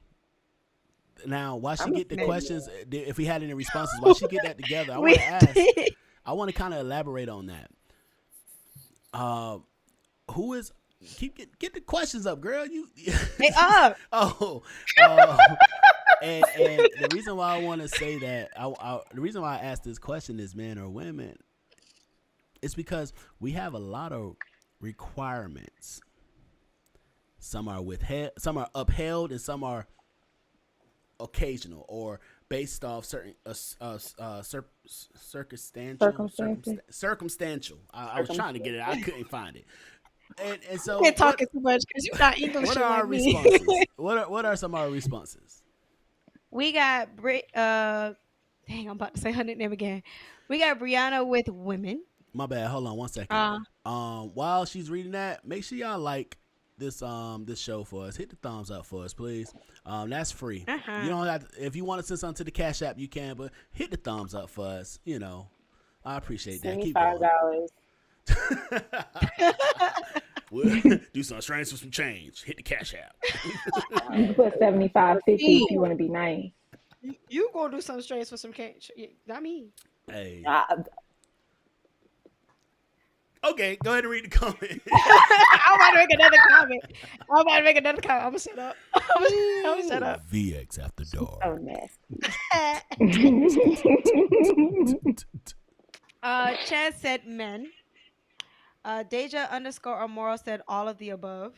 S2: Now, while she
S6: I'm a
S2: get the
S6: fan.
S2: questions, if we had any responses, while she get that together, I
S3: We
S2: want to ask.
S3: did.
S2: I want to kind of elaborate on that. Who is get the questions up, girl? You
S3: Hey, up.
S2: oh, and the reason why I want to say that, the reason why I asked this question is men or women, it's because we have a lot of requirements. Some are some are upheld, and some are occasional or based off certain circumstantial. I was trying to get it. I couldn't find it. And so
S3: You've been talking too much because you're not English
S2: what are our
S3: like me.
S2: responses? What are some of our responses?
S3: We got dang, I'm about to say her name again. We got Brianna with women.
S2: My bad. Hold on 1 second. While she's reading that, make sure y'all like this show for us. Hit the thumbs up for us, please. That's free.
S3: Uh-huh.
S2: You don't have to, if you want to send something to the Cash App, you can, but hit the thumbs up for us. You know, I appreciate that. Keep going.
S6: $75.
S2: We'll do some strange with some change. Hit the cash out.
S5: You can put 75, 50 if you want to be nice.
S3: You gonna do something strange for some cash? Not me.
S2: Hey.
S6: I,
S2: Okay, go ahead and read the comment.
S3: I'm about to make another comment. I'm gonna shut up. I'm gonna shut up.
S2: VX after dark.
S6: so nasty.
S3: Chad said men. Deja underscore Amoro said all of the above.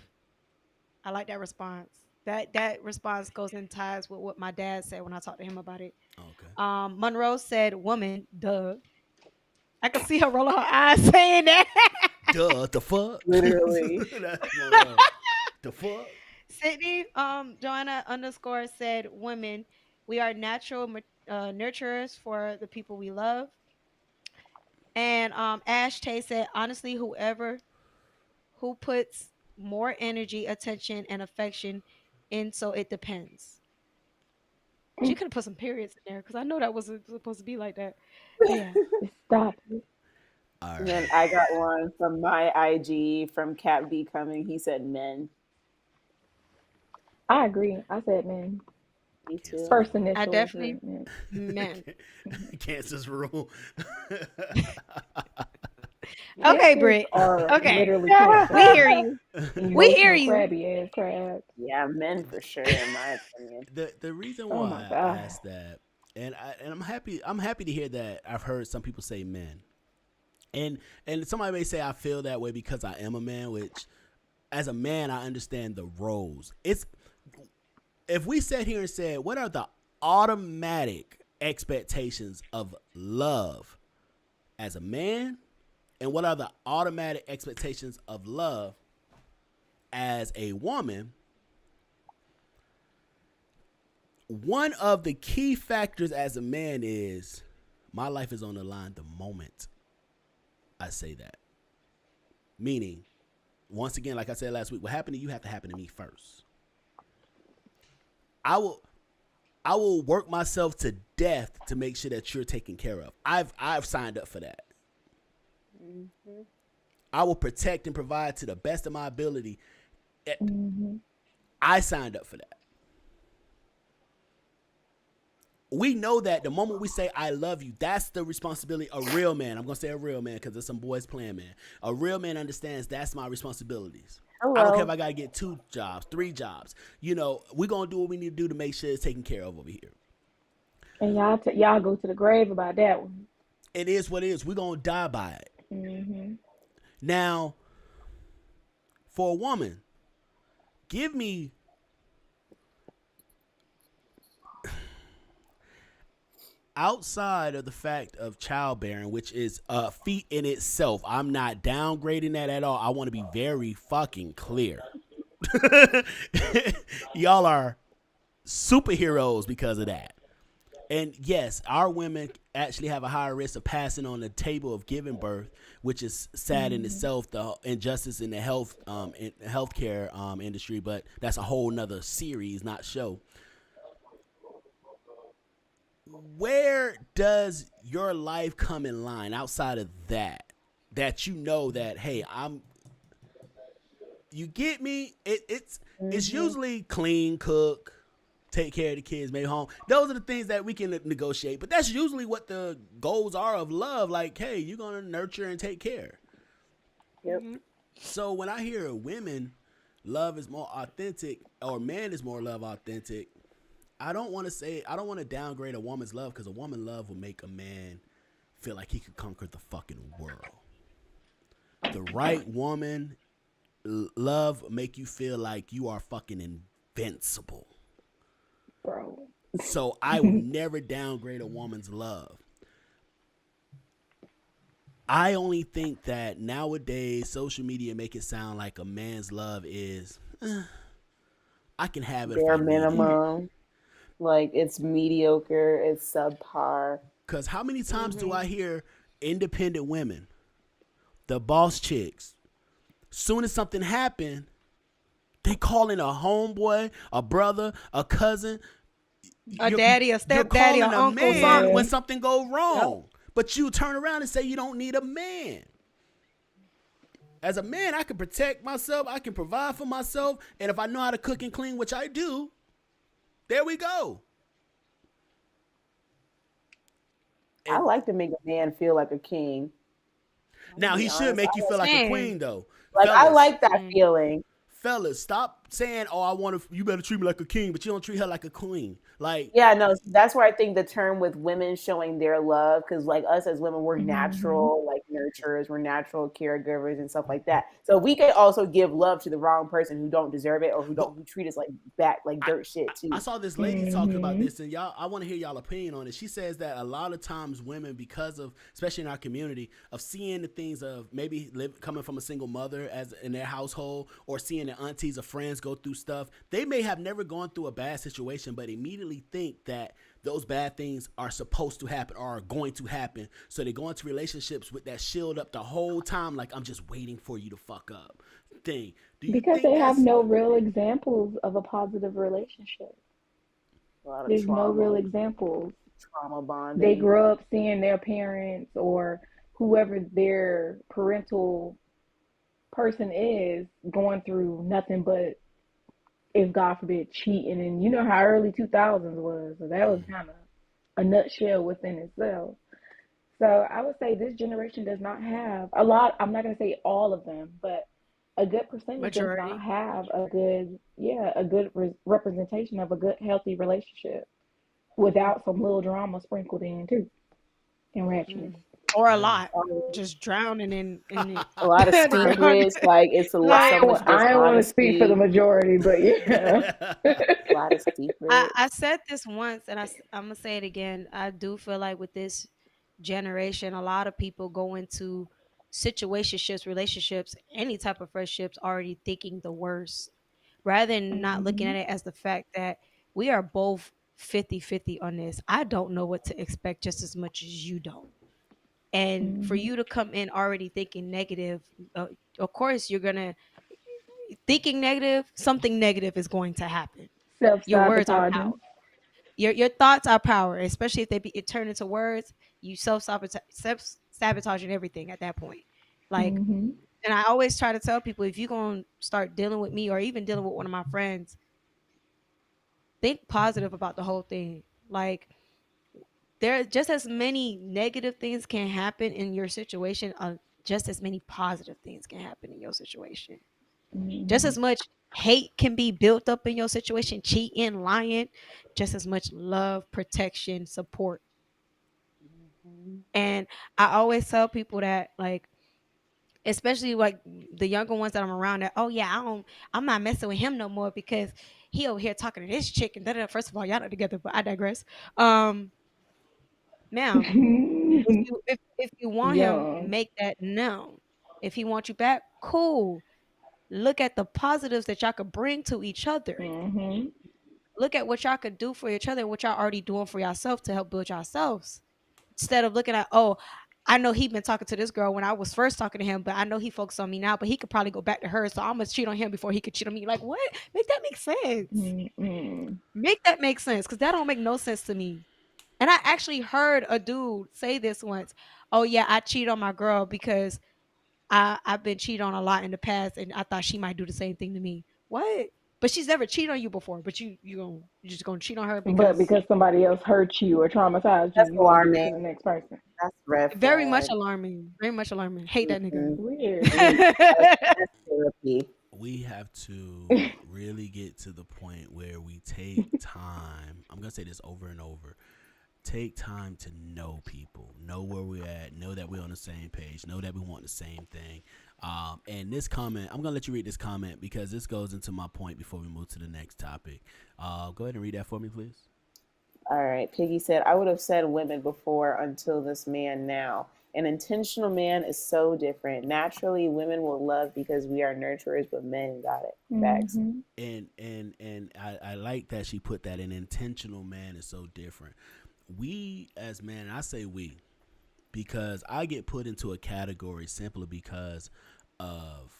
S3: I like that response. That response goes in ties with what my dad said when I talked to him about it.
S2: Okay.
S3: Monroe said woman, duh. I could see her rolling her eyes saying that.
S2: Duh, the fuck?
S6: Literally.
S2: The fuck?
S3: Sydney, Joanna underscore said women, we are natural nurturers for the people we love. And Ash Tay said, honestly, who puts more energy, attention, and affection in, so it depends. She could have put some periods in there because I know that wasn't supposed to be like that. But yeah.
S5: Stop it.
S2: All
S6: And then
S2: right.
S6: I got one from my IG from Cap B coming. He said men.
S5: I agree. I said men.
S6: Me too.
S5: First
S3: I
S5: initial.
S3: definitely
S5: Men.
S3: men.
S2: Kansas rule.
S3: Okay,
S5: Cancers
S3: Britt.
S5: are
S3: Okay.
S5: literally
S3: We
S5: cancer.
S3: hear you. We
S5: Emotional
S3: hear you.
S5: crabby ass crabs.
S6: Yeah, men for sure, in my opinion.
S2: The reason
S5: Oh
S2: why
S5: my
S2: I
S5: God.
S2: asked that, and I'm happy to hear that. I've heard some people say men, and somebody may say I feel that way because I am a man, which as a man I understand the roles. It's if we sat here and said what are the automatic expectations of love as a man, and what are the automatic expectations of love as a woman. One of the key factors as a man is my life is on the line the moment I say that. Meaning, once again, like I said last week, what happened to you have to happen to me first. I will work myself to death to make sure that you're taken care of. I've signed up for that. Mm-hmm. I will protect and provide to the best of my ability. Mm-hmm. I signed up for that. We know that the moment we say I love you, that's the responsibility. A real man, I'm going to say a real man because there's some boys playing man. A real man understands that's my responsibilities.
S6: Hello.
S2: I don't care if I got to get 2 jobs, 3 jobs. You know, we're going to do what we need to do to make sure it's taken care of over here.
S5: And y'all go to the grave about that one.
S2: It is what it is. We're going to die by it. Mm-hmm. Now, for a woman, give me outside of the fact of childbearing, which is a feat in itself. I'm not downgrading that at all. I want to be very fucking clear. Y'all are superheroes because of that. And yes, our women actually have a higher risk of passing on the table of giving birth, which is sad in itself, the injustice in the healthcare industry, but that's a whole nother series, not show. Where does your life come in line outside of that you know that, hey, you get me? It's usually clean, cook, take care of the kids, maybe home. Those are the things that we can negotiate, but that's usually what the goals are of love. Like, hey, you're going to nurture and take care.
S6: Yep.
S2: So when I hear women, love is more authentic, or man is more love authentic, I don't want to downgrade a woman's love, because a woman's love will make a man feel like he could conquer the fucking world. The right woman love make you feel like you are fucking invincible.
S5: Bro.
S2: So I would never downgrade a woman's love. I only think that nowadays social media make it sound like a man's love is, I can have it
S6: Bare
S2: if I need it.
S6: minimum. Like, it's mediocre, it's subpar.
S2: Because how many times do I hear independent women, the boss chicks, soon as something happened, they call in a homeboy, a brother, a cousin,
S3: A daddy, a stepdaddy,
S2: you're
S3: an
S2: calling
S3: uncle,
S2: a man
S3: something.
S2: when something go wrong. Yep. But you turn around and say you don't need a man. As a man, I can protect myself. I can provide for myself. And if I know how to cook and clean, which I do, there we go.
S6: I
S2: And
S6: like to make a man feel like a king. I'm gonna
S2: now
S6: be
S2: he should
S6: honest.
S2: make you feel like a
S3: Same.
S2: queen, though.
S6: I
S2: Fellas,
S6: like that
S3: Same.
S6: feeling.
S2: fellas, stop saying, "Oh, I want to." You better treat me like a king, but you don't treat her like a queen. Like,
S6: Yeah, no, that's where I think the term with women showing their love, because like us as women, we're
S5: Mm-hmm.
S6: natural like nurturers, we're natural caregivers and stuff like that. So we could also give love to the wrong person who don't deserve it or
S2: but
S6: who treat us like back like
S2: I,
S6: dirt shit
S2: I
S6: too.
S2: saw this lady talking about
S5: Mm-hmm.
S2: this, and y'all, I want to hear y'all opinion on it. She says that a lot of times women, because of, especially in our community, of seeing the things of maybe coming from a single mother as in their household, or seeing their aunties or friends go through stuff, they may have never gone through a bad situation, but immediately think that those bad things are supposed to happen or are going to happen. So they go into relationships with that shield up the whole time, like I'm just waiting for you to fuck up. Thing. Do you
S5: Because
S2: think
S5: they have
S2: that's
S5: no real examples of a positive relationship.
S6: A lot of
S5: There's no real
S6: trauma,
S5: examples.
S6: trauma
S5: They
S6: bonding.
S5: grow up seeing their parents or whoever their parental person is going through nothing but, if God forbid, cheating. And you know how early 2000s was. So that was kind of a nutshell within itself. So I would say this generation does not have a lot. I'm not going to say all of them, but a good percentage does not
S3: Majority.
S5: have a good, yeah, a good representation of a good, healthy relationship without some little drama sprinkled in too and ratchetness.
S3: Mm. Or a
S2: hey?
S3: lot. Just drowning in it.
S6: A lot of
S3: To be honest.
S6: secrets, like it's so
S3: Like
S6: much
S5: I don't want to speak for the
S6: dishonesty,
S5: majority, but yeah.
S6: a lot of secrets.
S3: I said this once and I'm gonna say it again. I do feel like with this generation, a lot of people go into situationships, relationships, any type of friendships already thinking the worst rather than not looking
S5: Hmm.
S3: at it as the fact that we are both 50-50 on this. I don't know what to expect just as much as you don't. And for
S5: Hmm.
S3: you to come in already thinking negative, of course you're gonna thinking negative. Something negative is going to happen.
S5: Self
S3: Your words are power.
S5: sabotaging.
S3: Your thoughts are power, especially if it turn into words. You sabotaging everything at that point. Like,
S5: Hmm.
S3: and I always try to tell people if you're gonna start dealing with me or even dealing with one of my friends, think positive about the whole thing. Like, there are just as many negative things can happen in your situation, just as many positive things can happen in your situation. Just
S5: Hmm.
S3: as much hate can be built up in your situation, cheating, lying, just as much love, protection, support.
S6: Mhm.
S3: And I always tell people that, like, especially like the younger ones that I'm around, that, oh yeah, I'm not messing with him no more because he over here talking to this chick and da. First of all, y'all not together, but I digress. Um, ma'am, if you want him,
S5: Young.
S3: make that known. If he wants you back, cool. Look at the positives that y'all could bring to each other.
S5: Hmm.
S3: Look at what y'all could do for each other, what y'all already doing for yourself to help build yourselves. Instead of looking at, oh, I know he been talking to this girl when I was first talking to him, but I know he focused on me now, but he could probably go back to her. So I'm gonna cheat on him before he could cheat on me. Like, what? Make that make sense.
S5: Mm-mm.
S3: Make that make sense. Cause that don't make no sense to me. And I actually heard a dude say this once. Oh yeah, I cheat on my girl because I've been cheated on a lot in the past, and I thought she might do the same thing to me. What? But she's never cheated on you before. But you just gonna cheat on her
S5: But
S3: because
S5: because somebody else hurt you or traumatized you,
S6: That's
S5: you're gonna do it
S6: alarming.
S5: to the next person.
S6: That's red
S3: very much
S6: flag.
S3: alarming. Very much alarming. Hate that nigga.
S6: Mm-mm.
S5: Weird.
S6: That's therapy.
S2: We have to really get to the point where we take time. I'm gonna say this over and over. Take time to know people, know where we're at, know that we're on the same page, know that we want the same thing. And this comment, I'm gonna let you read this comment because this goes into my point before we move to the next topic. Go ahead and read that for me, please.
S6: All right. Piggy said, I would have said women before until this man now. An intentional man is so different. Naturally, women will love because we are nurturers, but men got it. Facts.
S5: Hmm.
S2: And I like that she put that an intentional man is so different. We as men, I say we, because I get put into a category simply because of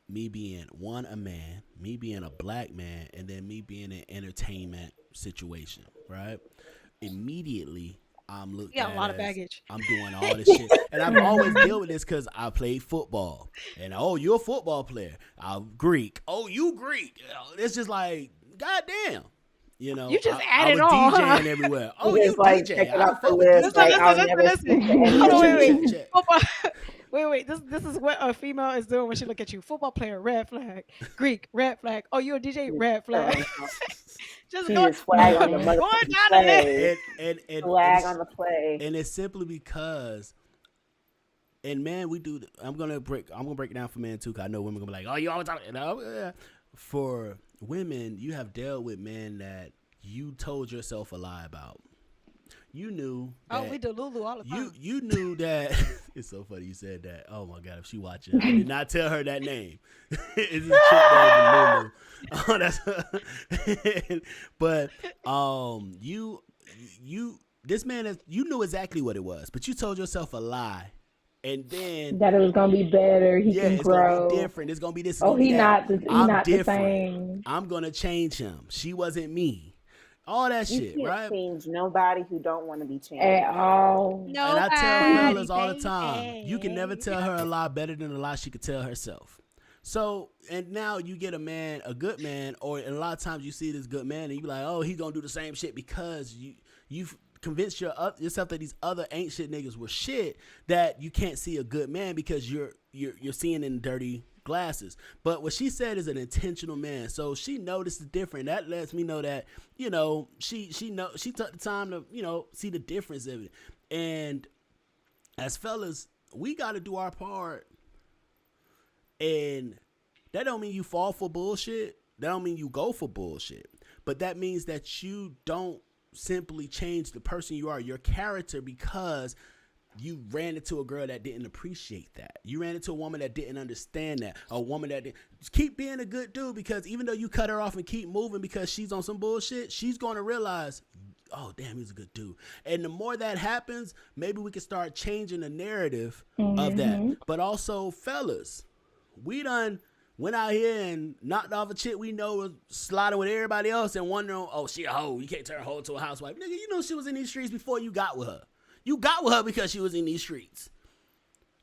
S2: me being one a man, me being a black man, and then me being in an entertainment situation, right? Immediately I'm looked
S3: You got a
S2: at
S3: lot of
S2: as
S3: baggage.
S2: I'm doing all this shit. And I've always dealt with this because I played football. And oh, you're a football player. I'm Greek. Oh, you Greek. It's just like, goddamn. You know,
S3: You just
S2: I
S3: add it
S2: was
S3: all, huh?
S2: DJing everywhere. Oh,
S6: Just
S2: you
S6: like
S2: DJ.
S6: checking
S2: I
S6: off the
S2: fuck with
S6: list.
S3: Listen,
S6: Like
S2: DJ.
S6: I'll
S3: listen,
S6: never
S3: listen,
S6: speak to
S3: listen.
S6: any
S3: Hold on,
S6: of
S3: wait,
S6: you.
S3: wait.
S2: Check.
S3: Football. Wait. This is what a female is doing when she look at you. Football player, red flag. Greek, red flag. Oh, you a DJ, red flag. Just
S6: She
S3: go,
S6: just flag on the
S3: going
S6: motherfucking
S3: down the list.
S6: play.
S2: And
S6: Flag on the play.
S2: and it's simply because, and man, I'm gonna break it down for men too, cause I know women gonna be like, oh, you always talking. For women, you have dealt with men that you told yourself a lie about. You knew.
S3: Oh,
S2: that
S3: we do Lulu all the time.
S2: You knew that. It's so funny you said that. Oh my god, if she watching, I did not tell her that name. It's a chick named Lulu. Oh, that's. But this man is. You knew exactly what it was, but you told yourself a lie, and then
S5: That it was gonna be better. He can
S2: it's
S5: grow.
S2: gonna be different. It's gonna be this. It's
S5: Oh,
S2: gonna be that.
S5: he
S2: I'm
S5: not the
S2: different.
S5: same
S2: I'm gonna change him. She wasn't me. All that
S6: You
S2: shit,
S6: can't
S2: right?
S6: change nobody who don't want to be changed.
S5: at all.
S2: And I tell
S3: Nobody,
S2: fellas all the time,
S3: baby.
S2: you can never tell her a lie better than a lie she could tell herself. So, and now you get a good man, or a lot of times you see this good man and you be like, oh, he's gonna do the same shit because you've convinced yourself that these other ain't shit niggas were shit, that you can't see a good man because you're seeing in dirty glasses. But what she said is an intentional man, so she noticed the difference. That lets me know that, you know, she took the time to, you know, see the difference of it. And as fellas, we got to do our part. And that don't mean you fall for bullshit. That don't mean you go for bullshit. But that means that you don't simply change the person you are, your character, because you ran into a girl that didn't appreciate that. You ran into a woman that didn't understand that. A woman that didn't. Just keep being a good dude, because even though you cut her off and keep moving because she's on some bullshit, she's going to realize, oh, damn, he's a good dude. And the more that happens, maybe we can start changing the narrative of that. But also, fellas, we done went out here and knocked off a chick we know was sliding with everybody else and wondering, oh, she a hoe. You can't turn a hoe to a housewife. Nigga, you know she was in these streets before you got with her. You got with her because she was in these streets.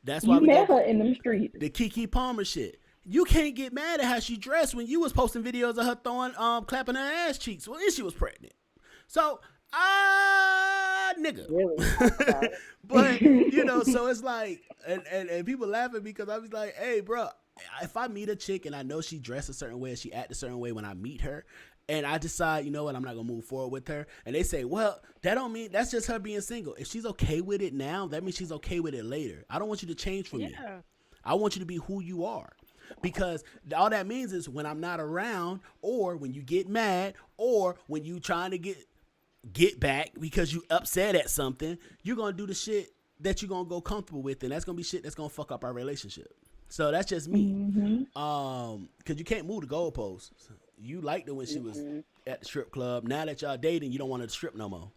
S2: That's why we
S5: met
S2: got
S5: her in them streets.
S2: the Keke Palmer shit. You can't get mad at how she dressed when you was posting videos of her throwing, clapping her ass cheeks when she was pregnant. So, nigga.
S6: Really?
S2: But, you know, so it's like, and people laughing because I was like, hey, bro, if I meet a chick and I know she dressed a certain way and she act a certain way when I meet her, and I decide, you know what, I'm not going to move forward with her, and they say, well, that don't mean, that's just her being single. If she's okay with it now, that means she's okay with it later. I don't want you to change for me. I want you to be who you are. Because all that means is when I'm not around, or when you get mad, or when you trying to get back because you upset at something, you're going to do the shit that you're going to go comfortable with, and that's going to be shit that's going to fuck up our relationship. So that's just me. Because you can't move the goalposts. You liked her when she was at the strip club. Now that y'all dating, you don't want her to strip no more.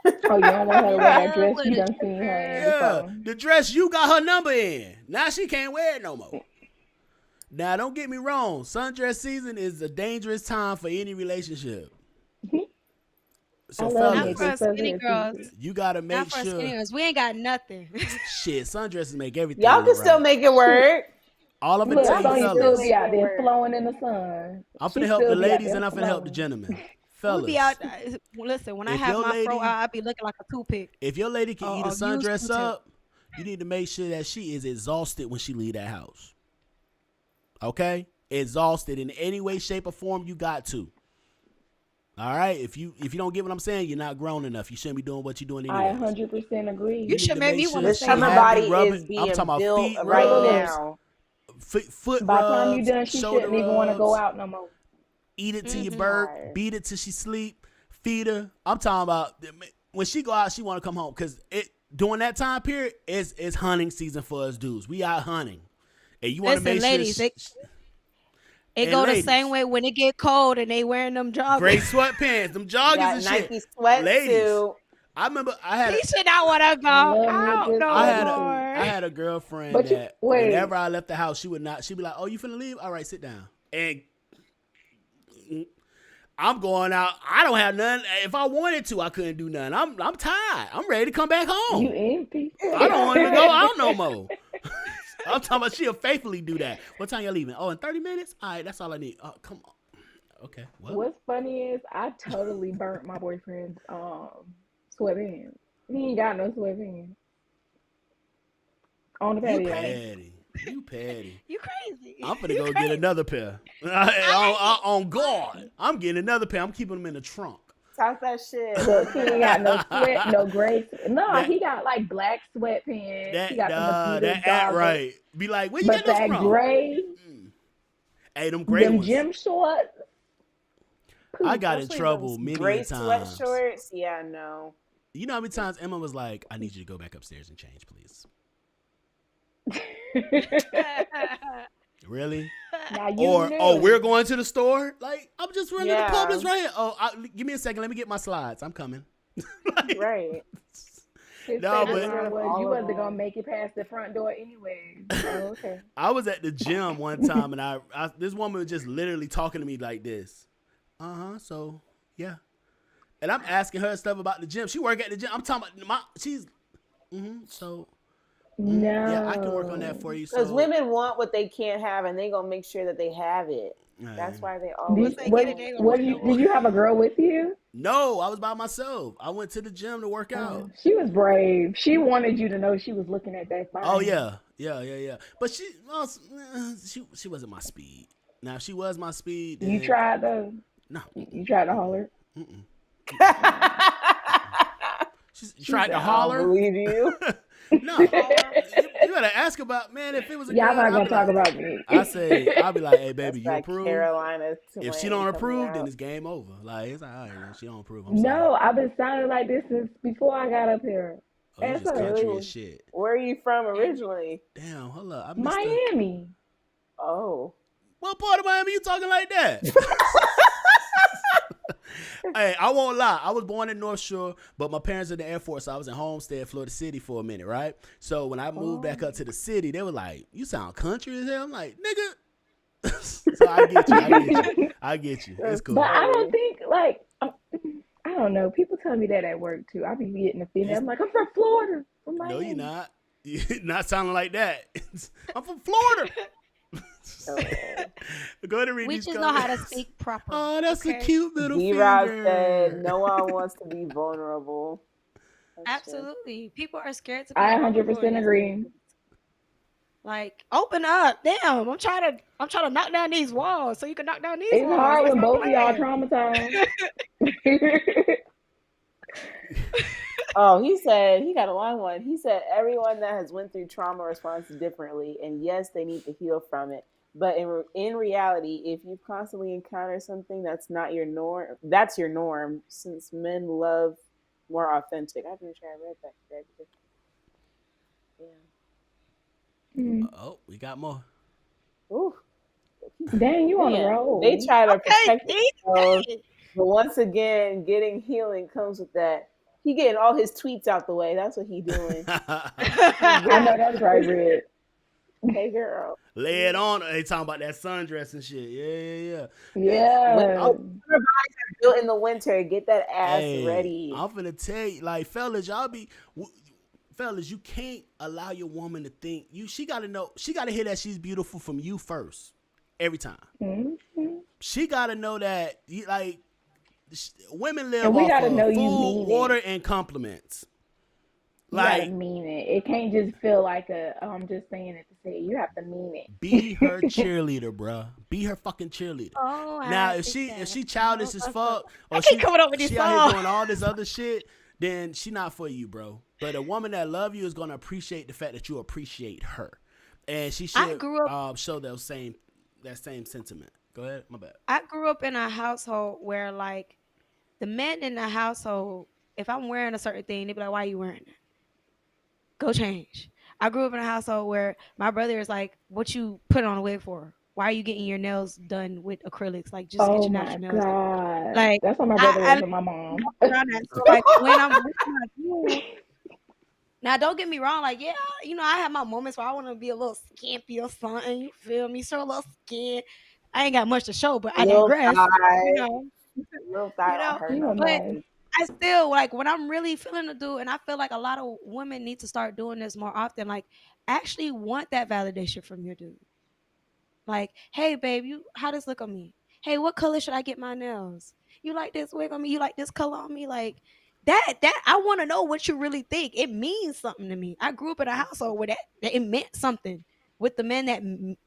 S5: Oh, you don't want her to wear that dress you done seen her in before.
S2: The dress you got her number in. Now she can't wear it no more. Now, don't get me wrong. Sundress season is a dangerous time for any relationship. So,
S3: Not
S2: fellas,
S3: for us skinny girls.
S2: you got to make
S3: Not for us skinny
S2: sure.
S3: girls. We ain't got nothing.
S2: Shit, sundresses make everything
S6: Y'all
S2: look
S6: can still
S2: right.
S6: make it work.
S2: All I'm
S5: Look,
S2: going to tell you,
S5: Sonya still
S2: fellas,
S5: be out there flowing in the sun.
S2: I'm
S5: She
S2: finna help
S5: still
S2: the
S5: be out
S2: ladies
S5: there
S2: and I'm finna help the
S5: flowing.
S2: gentlemen.
S3: We
S2: Fellas,
S3: be out. Listen, when I
S2: if
S3: have
S2: your
S3: my fro
S2: lady-
S3: out, I be looking like a toothpick.
S2: if your lady can eat a
S3: use
S2: sundress
S3: Q-tip.
S2: up, you need to make sure that she is exhausted when she leave that house. Okay? Exhausted in any way, shape, or form you got to. All right? If you don't get what I'm saying, you're not grown enough. You shouldn't be doing what you're doing
S5: I
S2: anyway.
S5: 100% agree.
S3: You should make me want to
S6: This
S3: say
S6: summer
S3: that.
S6: body
S2: rubbing-
S6: is being
S2: I'm talking about
S6: built
S2: feet
S6: right
S2: rubs,
S6: now.
S2: Foot
S5: By the time
S2: rubs,
S5: you done, she
S2: shoulder
S5: shouldn't even want to go
S2: rubs,
S5: out no more.
S2: Eat it till you
S3: Mhm.
S2: burp,
S6: Tired.
S2: beat it till she sleep, feed her. I'm talking about when she go out, she want to come home because during that time period is hunting season for us dudes. We out hunting, and you want to
S3: Listen,
S2: make
S3: ladies,
S2: sure.
S3: it
S2: And
S3: go
S2: ladies.
S3: the same way when it get cold and they wearing them joggers.
S2: Gray sweatpants, them joggers
S6: Got
S2: and
S6: Nike
S2: shit.
S6: sweatsuit.
S2: Ladies, I remember I had
S3: He should not want to go
S5: love
S3: out
S5: niggas
S3: no
S2: I had
S3: more.
S2: I had a girlfriend
S5: But you-
S2: that
S5: wait.
S2: whenever I left the house, she'd be like, "Oh, you finna leave? All right, sit down." And I'm going out. I don't have none. If I wanted to, I couldn't do nothing. I'm tired. I'm ready to come back
S5: You
S2: home.
S5: empty.
S2: I don't want to go out no more. I'm talking about she'll faithfully do that. What time y'all leaving? Oh, in 30 minutes? All right, that's all I need. Oh, come on. Okay, well.
S5: What's funny is I totally burnt my boyfriend's sweatpants. He ain't got no sweatpants on the
S2: You
S5: patio.
S2: petty. You petty.
S3: You crazy.
S2: I'm finna
S3: You
S2: go get
S3: crazy.
S2: another pair. On guard. I'm getting another pair. I'm keeping them in the trunk.
S6: Talk that shit.
S5: Look, he ain't got no sweat, no gray. No,
S2: That
S5: he got like black sweatpants. He
S2: that
S5: got the Adidas
S2: that act
S5: joggers.
S2: right. Be like, where you
S5: But
S2: get those
S5: that
S2: from?
S5: gray,
S2: Mm. Hey, them gray
S5: them
S2: ones.
S5: gym shorts.
S2: I
S5: Poof.
S2: got in
S6: Especially
S2: trouble
S6: those
S2: many
S6: gray
S2: a times.
S6: sweatshorts. Yeah, no.
S2: You know how many times Emma was like, I need you to go back upstairs and change, please. Really?
S5: Now you
S2: Or
S5: knew.
S2: we're going to the store. Like I'm just running to
S6: Yeah.
S2: Publix right here. Give me a second. Let me get my slides. I'm coming. Like,
S6: Right.
S5: His
S2: No,
S5: favorite
S2: but
S5: line was,
S6: All
S5: "You
S6: of
S5: wasn't
S6: them.
S5: gonna make it past the front door anyway." Oh, okay.
S2: I was at the gym one time and this woman was just literally talking to me like this. So yeah. And I'm asking her stuff about the gym. She work at the gym. I'm talking about so yeah, I can work on that
S5: No.
S2: for you.
S6: Because
S2: So
S6: women want what they can't have, and they gonna make sure that they have it. That's why they always.
S3: Once they get it, they gonna
S5: What
S3: want no more.
S5: did you have a girl with you?
S2: no, I was by myself. I went to the gym to work out.
S5: She was brave. She wanted you to know she was looking at that fire.
S2: Oh yeah. But she wasn't my speed. Now if she was my speed, then
S5: You tried though.
S2: no.
S5: You tried to holler.
S2: She tried to
S6: I don't
S2: holler.
S6: believe you.
S2: No, you gotta ask about man. If it was a
S5: Y'all
S2: girl,
S5: not
S2: I'd
S5: gonna
S2: be
S5: talk
S2: like,
S5: about me.
S2: I'll be like, hey baby,
S6: That's
S2: you
S6: that
S2: approve?
S6: Carolina
S2: If she
S6: twang
S2: don't
S6: coming
S2: approve, then
S6: out.
S2: it's game over. Like it's all right. She don't approve. I'm
S5: No,
S2: sorry.
S5: I've been sounding like this since before I got up here.
S2: Oh, you
S5: That's
S2: just
S5: her.
S2: country
S6: Really?
S2: as shit.
S6: Where are you from originally?
S2: Damn, hold up. I missed the.
S5: Miami.
S6: Oh.
S2: What part of Miami you talking like that? Hey, I won't lie. I was born in North Shore, but my parents in the Air Force. So I was in Homestead, Florida City for a minute, right? So when I moved back up to the city, they were like, "You sound country as hell." I'm like, "Nigga." So I get you. It's cool.
S5: But I don't think like I don't know. People tell me that at work too. I be getting offended. I'm like, I'm from Florida. From
S2: No,
S5: Miami.
S2: you're not. You're not sounding like that. I'm from Florida.
S6: Oh.
S2: Go ahead and read
S3: We
S2: these
S3: just know how to
S2: comments.
S3: speak proper.
S2: Oh, that's a
S3: okay?
S2: cute little
S6: D-Rob
S2: finger.
S6: said, no one wants to be vulnerable. That's true.
S3: Absolutely. People are scared to be
S5: I
S3: vulnerable
S5: 100%
S3: in this
S5: agree.
S3: world. Like, open up. Damn, I'm trying to knock down these walls so you can knock down these
S5: It's
S3: walls.
S5: hard
S3: Let's
S5: when
S3: stop
S5: both of y'all
S3: playing.
S5: traumatized.
S6: Oh, he said, he got a long one. He said, everyone that has went through trauma responds differently. And yes, they need to heal from it. But in reality, if you constantly encounter something that's not your norm, that's your norm, since men love more authentic. I have to make sure I read that today.
S5: Mm.
S2: Oh, we got more.
S6: Ooh.
S5: Dang, you on the
S6: Man,
S5: road.
S6: they try to
S3: Okay,
S6: protect themselves.
S3: see?
S6: But once again, getting healing comes with that. He getting all his tweets out the way. That's what he doing.
S5: I know that's right, Red.
S6: Hey, girl.
S2: Lay it on. They talking about that sundress and shit. Yeah.
S5: Yeah.
S6: Our bodies are built in the winter. Get that ass
S2: Hey,
S6: ready.
S2: I'm finna tell you, like, fellas, fellas, you can't allow your woman to think she gotta know, she gotta hear that she's beautiful from you first, every time.
S5: Mm-hmm.
S2: She gotta know that, women live
S5: And we
S2: off
S5: gotta
S2: of
S5: know you
S2: food,
S5: mean
S2: water,
S5: it.
S2: and compliments.
S5: You gotta
S2: Like,
S5: mean it. It can't just feel like I'm just saying it to say it. You have to mean it.
S2: be her cheerleader, bruh. Be her fucking cheerleader.
S3: Oh,
S2: Now,
S3: I
S2: if
S3: think
S2: she
S3: that.
S2: childish as fuck,
S3: I
S2: or
S3: keep coming up with
S2: she
S3: these
S2: out here
S3: songs.
S2: doing all this other shit, then she not for you, bro. But a woman that love you is gonna appreciate the fact that you appreciate her, and she
S3: I
S2: should
S3: grew up.
S2: show that same sentiment. Go ahead, my bad.
S3: I grew up in a household where, like, the men in the household, if I'm wearing a certain thing, they be like, "Why are you wearing it? Go change." I grew up in a household where my brother is like, "What you put on a wig for? Why are you getting your nails done with acrylics? Like, just get
S5: Oh
S3: your
S5: my
S3: natural nails done."
S5: God.
S3: Like,
S5: That's how my brother
S3: I
S5: was with my mom.
S3: around that. So, like, when I'm with my dude, now don't get me wrong, like, yeah, I have my moments where I want to be a little skimpy or something. You feel me? Show a little skin. I ain't got much to show, but I
S6: Little
S3: digress.
S6: thigh.
S3: You know.
S6: Real thigh
S3: you
S6: don't
S3: know.
S6: hurt
S5: You a
S3: But
S6: nobody.
S5: mess.
S3: I still like when I'm really feeling a dude, and I feel like a lot of women need to start doing this more often. Like, actually want that validation from your dude. Like, hey, babe, you how does look on me? Hey, what color should I get my nails? You like this wig on me? You like this color on me? Like that I want to know what you really think. It means something to me. I grew up in a household where that it meant something with the men that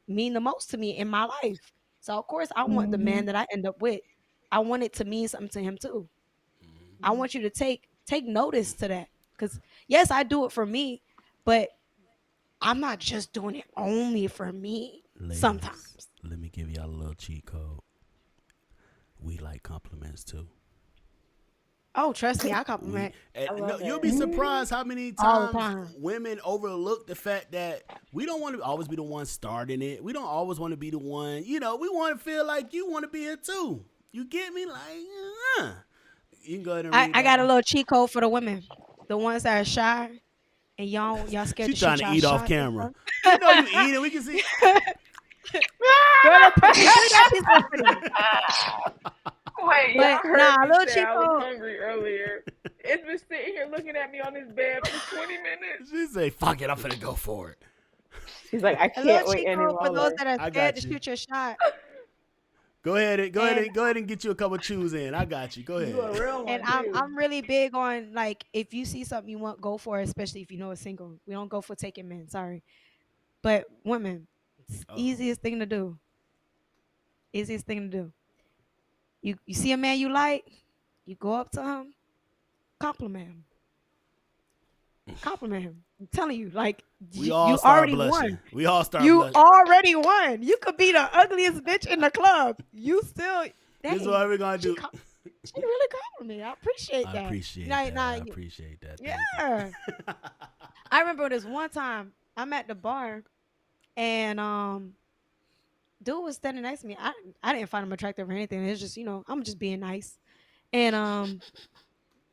S3: mean the most to me in my life. So of course I want the
S5: Hmm.
S3: man that I end up with. I want it to mean something to him too. I
S6: Mhm.
S3: want you to take notice to that. Because yes, I do it for me, but I'm not just doing it only for me
S2: Ladies,
S3: sometimes.
S2: let me give y'all a little cheat code. We like compliments too.
S3: Oh, trust me, I
S2: We
S3: compliment
S6: I
S2: no,
S6: love
S2: you'll
S6: it.
S2: be
S5: Hmm.
S2: surprised how many
S3: all the
S2: times
S3: time.
S2: women overlook the fact that we don't want to always be the one starting it. We don't always want to be the one. We want to feel like you want to be it too. You get me? Like, you can go ahead and read
S3: I
S2: that
S3: got a
S2: one.
S3: little cheat code for the women, the ones that are shy and y'all scared
S2: She
S3: to
S2: trying
S3: shoot
S2: to
S3: y'all
S2: eat off
S3: shots and
S2: camera.
S3: stuff.
S2: We know you eating. We can see.
S3: Girl, bring that piece of pretty.
S5: Wait, y'all
S3: But
S5: heard
S3: nah, a
S5: me
S3: little
S5: say
S3: cheat
S5: I was
S3: code.
S5: hungry earlier. It's been sitting here looking at me on this bed for 20 minutes.
S2: She say, "Fuck it, I'm finna go for it."
S6: She's like, I
S3: A little
S6: can't wait
S3: cheat
S6: any
S3: code for those
S6: longer.
S3: that are
S2: I
S3: scared to
S2: got you.
S3: shoot your shot.
S2: Go ahead and
S3: And
S2: get you a couple chews in. I got you. Go
S5: You
S2: ahead.
S5: a real
S3: and
S5: one
S3: I'm
S5: too.
S3: I'm really big on like if you see something you want, go for it, especially if you know it's single. We don't go for taking men, sorry. But women, it's
S2: Oh,
S3: easiest thing to do. Easiest thing to do. You see a man you like, you go up to him, compliment him. Compliment him. I'm telling you, like
S2: we
S3: you
S2: all start
S3: already
S2: blushing.
S3: won.
S2: We all start
S3: You
S2: blushing.
S3: already won. You could be the ugliest bitch in the club. You still,
S2: This is
S3: dang,
S2: what we're gonna
S3: she
S2: do.
S3: com- she really complimented me. I appreciate
S2: I
S3: that.
S2: appreciate
S3: Nah,
S2: that.
S3: nah,
S2: I appreciate that. Thank
S3: yeah.
S2: you.
S3: I remember this one time I'm at the bar and dude was standing next to me. I didn't find him attractive or anything. It's just I'm just being nice. And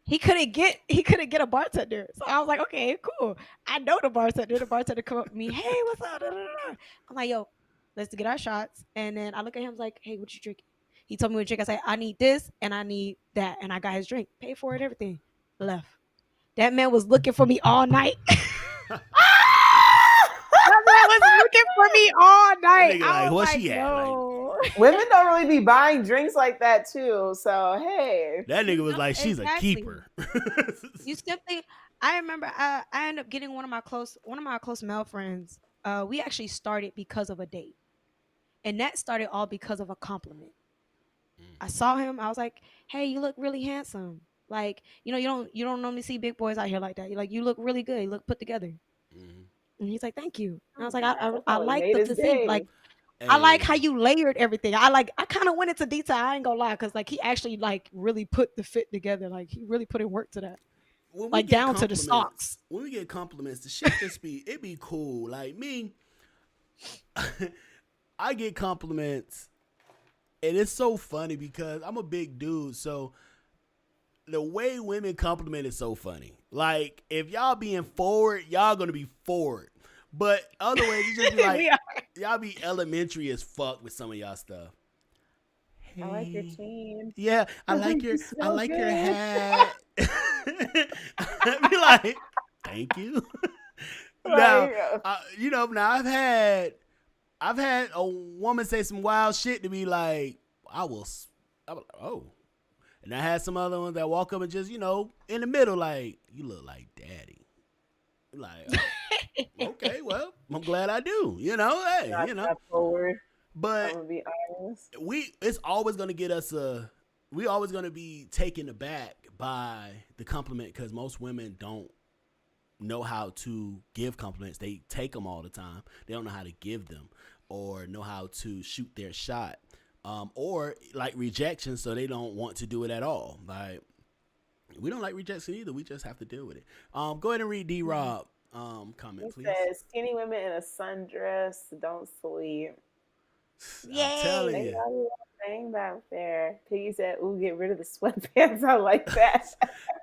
S3: he couldn't get a bartender. So I was like, okay, cool. I know the bartender. The bartender come up to me, hey, what's up? Da, da, da. I'm like, yo, let's get our shots. And then I look at him like, hey, what you drinking? He told me what to drink. I said, I need this and I need that. And I got his drink. Paid for it, everything. Left. That man was looking for me all night. That man was looking for me all
S2: That
S3: night.
S2: nigga
S3: I
S2: like,
S3: was
S2: where
S3: like,
S2: she at? Like,
S3: yo.
S6: Women don't really be buying drinks like that too. So hey,
S2: that
S3: You
S2: nigga was
S3: know,
S2: like, she's a
S3: exactly.
S2: keeper.
S3: You simply I remember I ended up getting one of my close male friends. We actually started because of a date. And that started all because of a compliment. I saw him, I was like, hey, you look really handsome. Like, you don't normally see big boys out here like that. You're like, you look really good, you look put together.
S2: Mhm.
S3: And he's like, thank you. And I was
S6: oh
S3: like,
S6: my,
S3: I,
S6: that
S3: I
S6: probably
S3: like
S6: made
S3: the
S6: his
S3: physique. Like
S6: day.
S3: I like how
S2: Hey,
S3: you layered everything. I kind of went into detail. I ain't gonna lie, because like he actually like really put the fit together. Like he really put in work to that.
S2: when we
S3: Like
S2: get
S3: down to the
S2: compliments,
S3: socks.
S2: the shit just be cool. Like me, I get compliments, and it's so funny because I'm a big dude, so the way women compliment is so funny. Like if y'all being forward, y'all gonna be forward. But other ways, you just be like,
S3: We are.
S2: y'all be elementary as fuck with some of y'all stuff.
S6: I like your
S2: Hey,
S6: team.
S2: yeah,
S6: I like you
S2: I
S6: so
S2: like your
S6: good.
S2: hat. I'd be like, thank you. Now,
S6: Like,
S2: now I've had a woman say some wild shit to me like, I will, I'm like, oh. And I had some other ones that walk up and just, in the middle, like, you look like daddy. Like, oh, okay, well, I'm glad I do. Hey,
S6: not that forward. I'm
S2: But
S6: gonna be honest.
S2: it's always gonna get us we always gonna be taken aback by the compliment because most women don't know how to give compliments. They take them all the time. They don't know how to give them or know how to shoot their shot. Or like rejection, so they don't want to do it at all. Like we don't like rejection either. We just have to deal with it. Go ahead and read D Rob
S6: He
S2: comment, please.
S6: says skinny women in a sundress don't sleep.
S2: I'm telling
S6: They
S3: Yay.
S2: you.
S6: got a little thing back there. Piggy said, "Ooh, get rid of the sweatpants." I like that.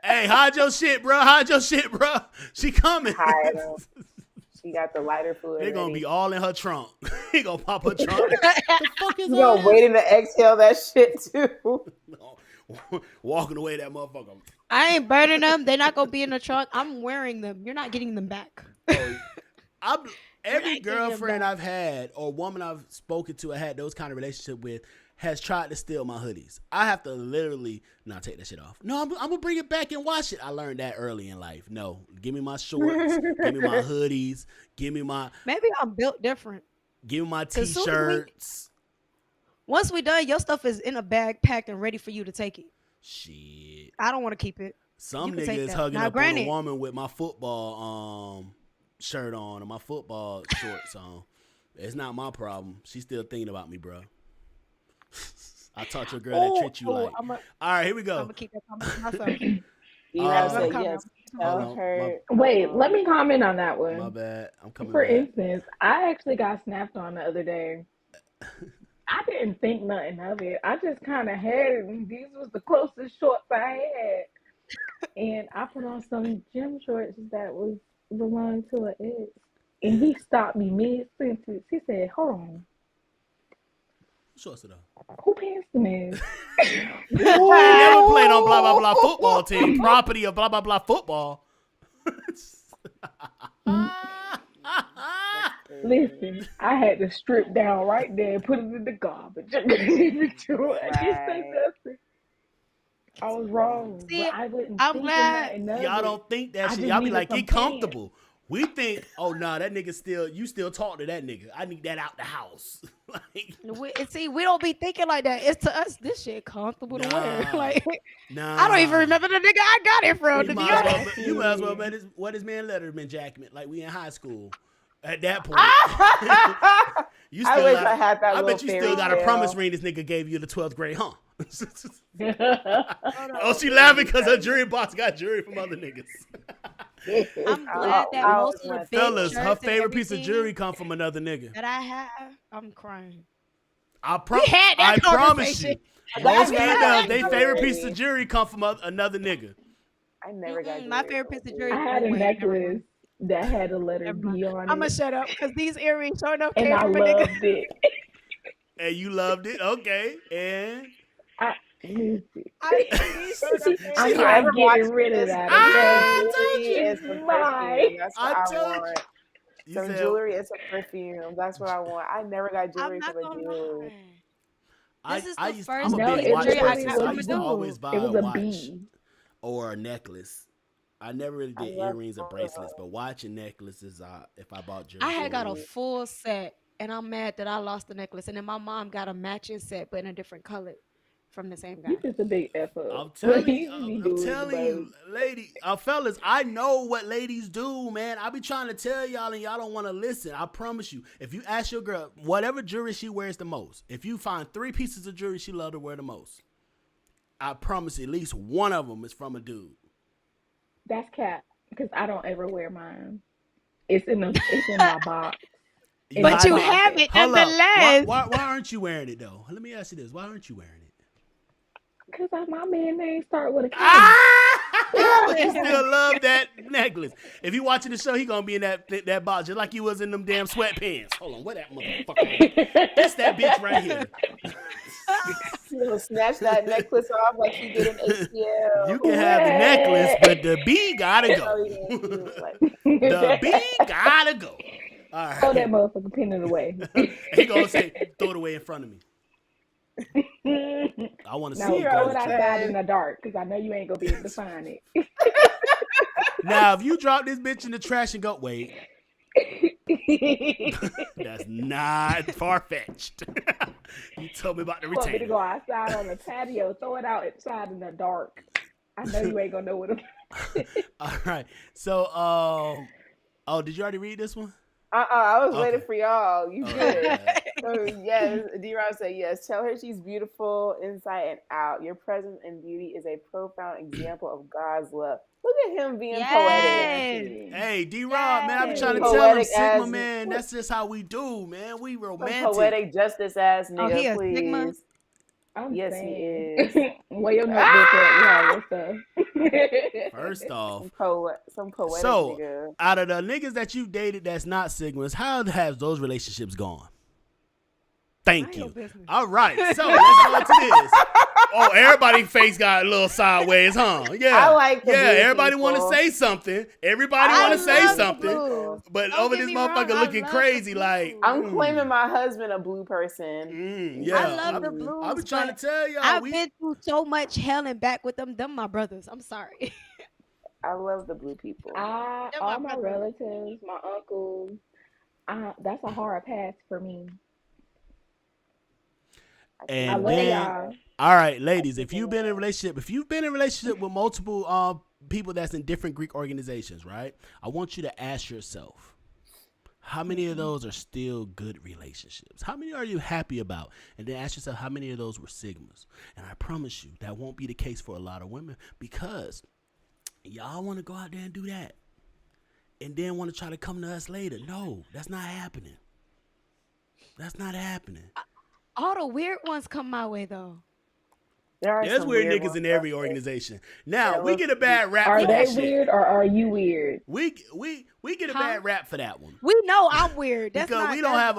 S2: Hey, hide your shit, bro. Hide your shit, bro. She coming.
S6: Hide 'em. She got the lighter fluid.
S2: They're gonna
S6: ready.
S2: be all in her trunk. He gonna pop her trunk. The fuck is
S6: You
S2: all
S6: gonna waiting to exhale that shit too.
S2: Walking away, that motherfucker.
S3: I ain't burning them. They're not gonna be in the trunk. I'm wearing them. You're not getting them back.
S2: I'm, every
S3: not getting them
S2: girlfriend
S3: back.
S2: I've had or woman I've spoken to, I had those kind of relationship with, has tried to steal my hoodies. I have to literally take that shit off. No, I'm gonna bring it back and wash it. I learned that early in life. No, give me my shorts, give me my hoodies, give me my
S3: Maybe I'm built different.
S2: t-shirts.
S3: Once we done, your stuff is in a bag, packed and ready for you to take it.
S2: Shit.
S3: I don't want to keep it.
S2: Some
S3: You can take
S2: niggas
S3: that.
S2: hugging
S3: Now,
S2: up on
S3: granted-
S2: a woman with my football shirt on or my football shorts on. It's not my problem. She's still thinking about me, bro. I taught your girl that treat you like.
S3: I'm
S2: All right, here we
S3: I'm
S2: go.
S3: gonna keep that comment to myself.
S6: D-Rob said
S3: come
S6: yes.
S3: on.
S6: Tell
S2: Hold on,
S6: her.
S5: Wait, let me comment on that one.
S2: My bad. I'm coming
S5: For
S2: back.
S5: instance, I actually got snapped on the other day. I didn't think nothing of it. I just kind of had it, and these was the closest shorts I had. And I put on some gym shorts that was belonged to an ex. And he stopped me mid-sentence. He said, hold on,
S2: Shorts it up.
S5: who pants them is?
S2: You never played on blah blah blah football team. Property of blah blah blah football.
S5: Listen, I had to strip down right there and put it in the garbage. I didn't even do it. I didn't say nothing. I was wrong,
S3: See,
S5: but I wouldn't
S3: I'm
S5: think
S3: glad-
S5: nothing of
S2: Y'all
S5: it.
S2: don't think that
S5: I
S2: shit.
S5: just
S2: Y'all be
S5: needed
S2: like,
S5: some
S2: get comfortable. We think, oh nah, that nigga you still talk to that nigga. I need that out the house. Like,
S3: We don't be thinking like that. It's to us, this shit comfortable to wear.
S2: Nah.
S3: Like,
S2: nah.
S3: I don't even remember the nigga I got it from, to be honest.
S2: You might as well wear his man Letterman jacket like we in high school. At that point, you
S6: I
S2: still
S6: wish
S2: got,
S6: I had that
S2: I
S6: little
S2: bet you still
S6: fairy
S2: got a
S6: tale.
S2: promise ring this nigga gave you in the 12th grade, huh? Oh, she laughing because her jewelry box got jewelry from other niggas.
S3: I'm glad that
S6: I
S3: most of
S6: was
S3: the big
S2: Fellas, her
S3: shirts and
S2: favorite piece of
S3: everything
S2: jewelry come from another nigga.
S3: that I have, I'm crying.
S2: I
S3: had that
S2: I promise you.
S3: conversation.
S2: Most
S6: never
S2: females,
S6: got
S2: they
S6: jewelry.
S2: favorite piece of jewelry come from another nigga.
S6: I never got
S3: My
S6: jewelry
S3: favorite
S6: from
S3: piece of
S6: a
S3: jewelry.
S6: dude.
S5: I had a
S3: Wait, never mind.
S5: necklace that had a letter
S3: Never
S5: B on
S3: I'm gonna
S5: it,
S3: shut up because these earrings showing up
S5: and
S3: came
S5: I
S3: from a nigga.
S5: loved it.
S2: And you loved it, okay? And
S5: Listen,
S3: These showing up came
S5: I'm
S6: She
S3: from-
S5: not
S6: ever
S5: getting
S6: watches
S5: rid of
S6: this,
S5: that.
S2: I
S5: Okay,
S2: told you.
S6: and some
S5: Mine.
S6: perfume. That's what
S2: I
S6: I
S2: told
S6: want.
S2: you
S6: Some
S2: said,
S6: jewelry and some perfume. That's what I want. I never got
S3: I'm
S6: jewelry
S3: not
S6: from a
S3: gonna
S6: dude.
S3: lie. This is the
S2: I'm
S3: first
S2: a
S5: no,
S2: big
S5: it
S2: watch
S3: jewelry I
S2: person,
S3: got
S2: so I
S3: from a
S2: used to
S3: dude.
S2: always buy
S5: It was
S2: a
S5: a
S2: watch
S5: B.
S2: or a necklace. I never really
S6: I
S2: did
S6: love
S2: earrings or
S6: both of
S2: bracelets,
S6: them.
S2: but watch and necklaces, if I bought jewelry.
S3: I had got a
S6: Jewelry.
S3: full set, and I'm mad that I lost the necklace. And then my mom got a matching set, but in a different color from the same guy.
S5: You just a big F up.
S2: I'm telling
S5: He
S2: you,
S5: be
S2: I'm
S5: doing
S2: telling
S5: the
S2: you, lady, fellas, I know what ladies do, man. I be trying to tell y'all and y'all don't want to listen. I promise you, if you ask your girl, whatever jewelry she wears the most, if you find 3 pieces of jewelry she love to wear the most, I promise at least one of them is from a dude.
S5: That's cat because I don't ever wear mine. It's in my box.
S3: But
S2: hide
S3: you
S2: it.
S3: have it
S2: Hold up.
S3: nonetheless.
S2: Why aren't you wearing it though? Let me ask you this: why aren't you wearing it?
S5: Because my man name start with a K.
S2: But you still love that necklace. If you watching the show, he gonna be in that box just like he was in them damn sweatpants. Hold on, where that motherfucker? That's that bitch right here.
S6: He'll snatch that necklace off like he did in ATL.
S2: You can have the necklace, but the B gotta
S6: Oh,
S2: go.
S6: yeah, he was like,
S2: The B gotta go. All
S5: Throw that
S2: right.
S5: motherfucker pin it away.
S2: He gonna say, throw it away in front of me. I want to
S5: Now
S2: see you
S5: throw
S2: go.
S5: it outside in the dark because I know you ain't gonna be able to find it.
S2: Now, if you drop this bitch in the trash and go, wait, that's not far fetched. You told me about the
S5: You want me to
S2: retainer.
S5: go outside on the patio, throw it out outside in the dark. I know you ain't gonna know what it
S2: All right. So, did you already read this one?
S6: I was
S2: Okay.
S6: waiting for y'all. You
S2: Oh,
S6: did.
S2: yeah.
S6: So yes, D-Rob said yes. Tell her she's beautiful inside and out. Your presence and beauty is a profound example of God's love. Look at him being poetic.
S2: Hey, D-Rob, man, I be
S3: Yes.
S2: trying to tell him,
S6: Poetic
S2: Sigma,
S6: ass-
S2: man, that's just how we do, man. We
S6: Some
S2: romantic.
S6: poetic justice ass
S3: Oh, he
S6: nigga,
S3: a Sigma?
S6: please.
S5: I'm
S6: Yes, he
S5: saying.
S6: is.
S5: Wear your notebook up, you all your stuff.
S2: First off,
S6: Some poetic
S2: so
S6: nigga.
S2: out of the niggas that you dated that's not Sigmas, how have those relationships gone? Thank
S3: Mind your
S2: you.
S3: business.
S2: All right, so let's go into this. Oh, everybody's face got a little sideways, huh? Yeah,
S6: I like the blue
S2: everybody want to
S6: people.
S2: say something. Everybody
S3: I
S2: want to say
S3: love the
S2: something,
S3: blues.
S2: but
S3: Don't
S2: over
S3: get
S2: this
S3: me wrong,
S2: motherfucker
S3: I
S2: looking
S3: love the
S2: crazy, like
S3: blues.
S6: I'm claiming my husband a blue person.
S2: yeah.
S3: I love the
S2: I
S3: blues,
S2: was trying to
S3: but
S2: tell y'all
S3: I've been through so much hell and back with them. Them my brothers. I'm sorry.
S6: I love the blue people.
S3: Them my
S5: All my
S3: brothers.
S5: relatives, my uncles, that's a hard pass for me. I
S2: and
S5: love
S2: then
S5: y'all.
S2: all right, ladies, if you've been in a relationship, with multiple people that's in different Greek organizations, right? I want you to ask yourself, how many of those are still good relationships? How many are you happy about? And then ask yourself, how many of those were Sigmas? And I promise you, that won't be the case for a lot of women because y'all want to go out there and do that and then want to try to come to us later. No, that's not happening. That's not happening.
S3: All the weird ones come my way though.
S6: There are
S2: There's
S6: some
S2: weird niggas
S6: ones
S2: in
S6: out
S2: every
S6: there.
S2: organization. Now,
S6: Yeah,
S2: we
S6: look,
S2: get a bad rap
S5: Are
S2: for
S5: they
S2: that shit.
S5: weird or are you weird?
S2: We get a bad rap for that one.
S3: We know I'm weird. That's
S2: Because
S3: not.
S2: we don't have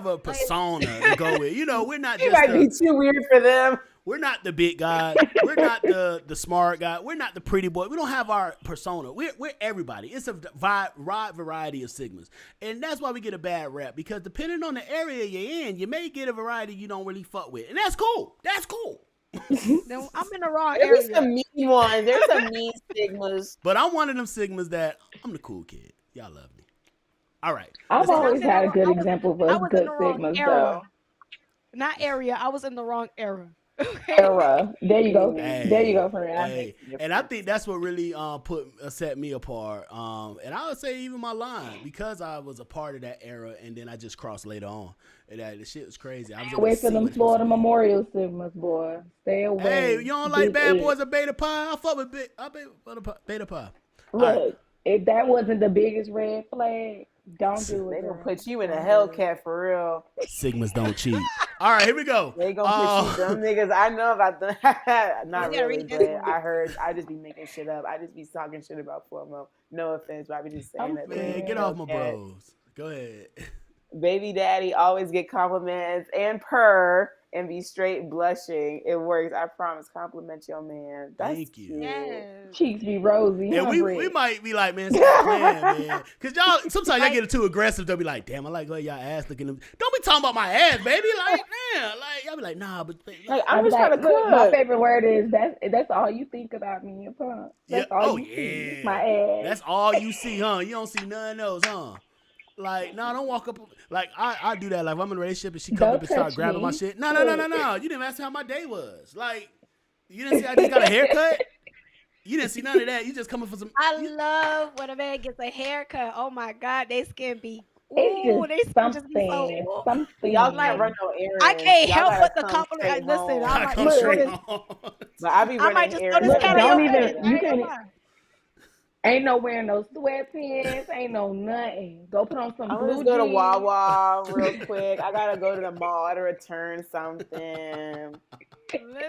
S3: I'm
S2: a persona to go with. You know, we're not
S6: He
S2: just
S6: might be too weird for them.
S2: we're not the big guy. We're not the smart guy. We're not the pretty boy. We don't have our persona. We're everybody. It's a wide variety of Sigmas. And that's why we get a bad rap. Because depending on the area you're in, you may get a variety you don't really fuck with. And that's cool. That's cool.
S3: No, I'm in the wrong
S6: There's
S3: area.
S6: some mean ones. There's some mean stigmas.
S2: But I'm one of them Sigmas that I'm the cool kid. Y'all love me. All right.
S5: I've
S2: Let's
S3: See,
S2: talk-
S5: always had a good example of
S3: I
S5: us
S3: was in
S5: good
S3: the wrong
S5: Sigmas,
S3: era.
S5: though.
S3: Not area. I was in the wrong era. Okay.
S5: Era. There you go. There you
S2: Hey,
S5: go, friend.
S2: hey, and I think that's what really set me apart. And I would say even my line because I was a part of that era, and then I just crossed later on. And that the shit was crazy. I was able
S5: Away
S2: to see
S5: from them
S2: what it's supposed
S5: Florida
S2: to be.
S5: Memorial Sigmas, boy. Stay away.
S2: Hey, you don't like
S5: Big
S2: Bad
S5: Ed.
S2: Boys or Beta Pi? I fuck with Beta Pi. All right.
S5: Look, if that wasn't the biggest red flag, don't do
S6: They
S5: it.
S6: gonna
S5: Girl.
S6: put you in a
S5: Don't do it.
S6: Hellcat for real.
S2: Sigmas don't cheat. All right, here we go.
S6: They gonna put you. Them niggas. I know about them. Not
S3: You gotta
S6: really,
S3: read this
S6: but
S3: one.
S6: I heard. I just be making shit up. I just be talking shit about Formo. No offense, but I be just saying
S5: I'm
S6: that.
S2: Man,
S5: saying.
S2: get off my
S6: Hellcat.
S2: bros. Go ahead.
S6: Baby daddy always get compliments and purr and be straight blushing. It works. I promise. Compliment your man. That's
S2: Thank you.
S6: cute.
S3: Yes.
S5: Cheeks be rosy,
S2: And
S5: huh,
S2: we
S5: Britt?
S2: might be like, man, stop playing, man. Because y'all, sometimes y'all get too aggressive. They'll be like, damn, I like y'all ass looking. Don't be talking about my ass, baby. Like, man, like, y'all be like, nah, but
S6: Like,
S5: I'm
S6: I'm just trying
S5: like,
S6: to
S5: look, my
S6: cook.
S5: favorite word is that's all you think about me, huh? That's
S2: yeah,
S5: all you see. My ass.
S2: That's all you see, huh? You don't see none of those, huh? Like, no, don't walk up. Like, I do that. Like, if I'm in a relationship and she come
S5: Don't
S2: up and start
S5: touch
S2: grabbing my
S5: me.
S2: shit. No. You didn't ask me how my day was. Like, you didn't see I just got a haircut. You didn't see none of that. You just coming for some.
S3: I love when a man gets a haircut. Oh my God, they skin be.
S5: It's
S3: Ooh, they
S5: just
S3: skin just be so.
S5: something.
S3: Ooh.
S5: Something.
S6: But y'all can't
S3: Like,
S6: run no errands.
S3: I can't
S6: Y'all
S3: help
S6: gotta
S3: but the
S6: come
S3: compliment.
S6: straight
S3: Listen, I
S6: home.
S2: I
S3: might
S2: come
S3: just
S5: Look.
S3: throw
S2: straight
S3: this.
S2: on.
S6: But I be
S3: I might
S6: running
S3: just throw this
S6: errands.
S5: Look,
S3: cat on your
S5: don't even.
S3: face. I
S5: You
S3: ain't gonna
S5: can't.
S3: lie.
S5: Ain't no wearing no sweatpants. Ain't no nothing. Go put on some
S6: I'm gonna
S5: blue
S6: just go to
S5: jeans.
S6: Wawa real quick. I gotta go to the mall to return something.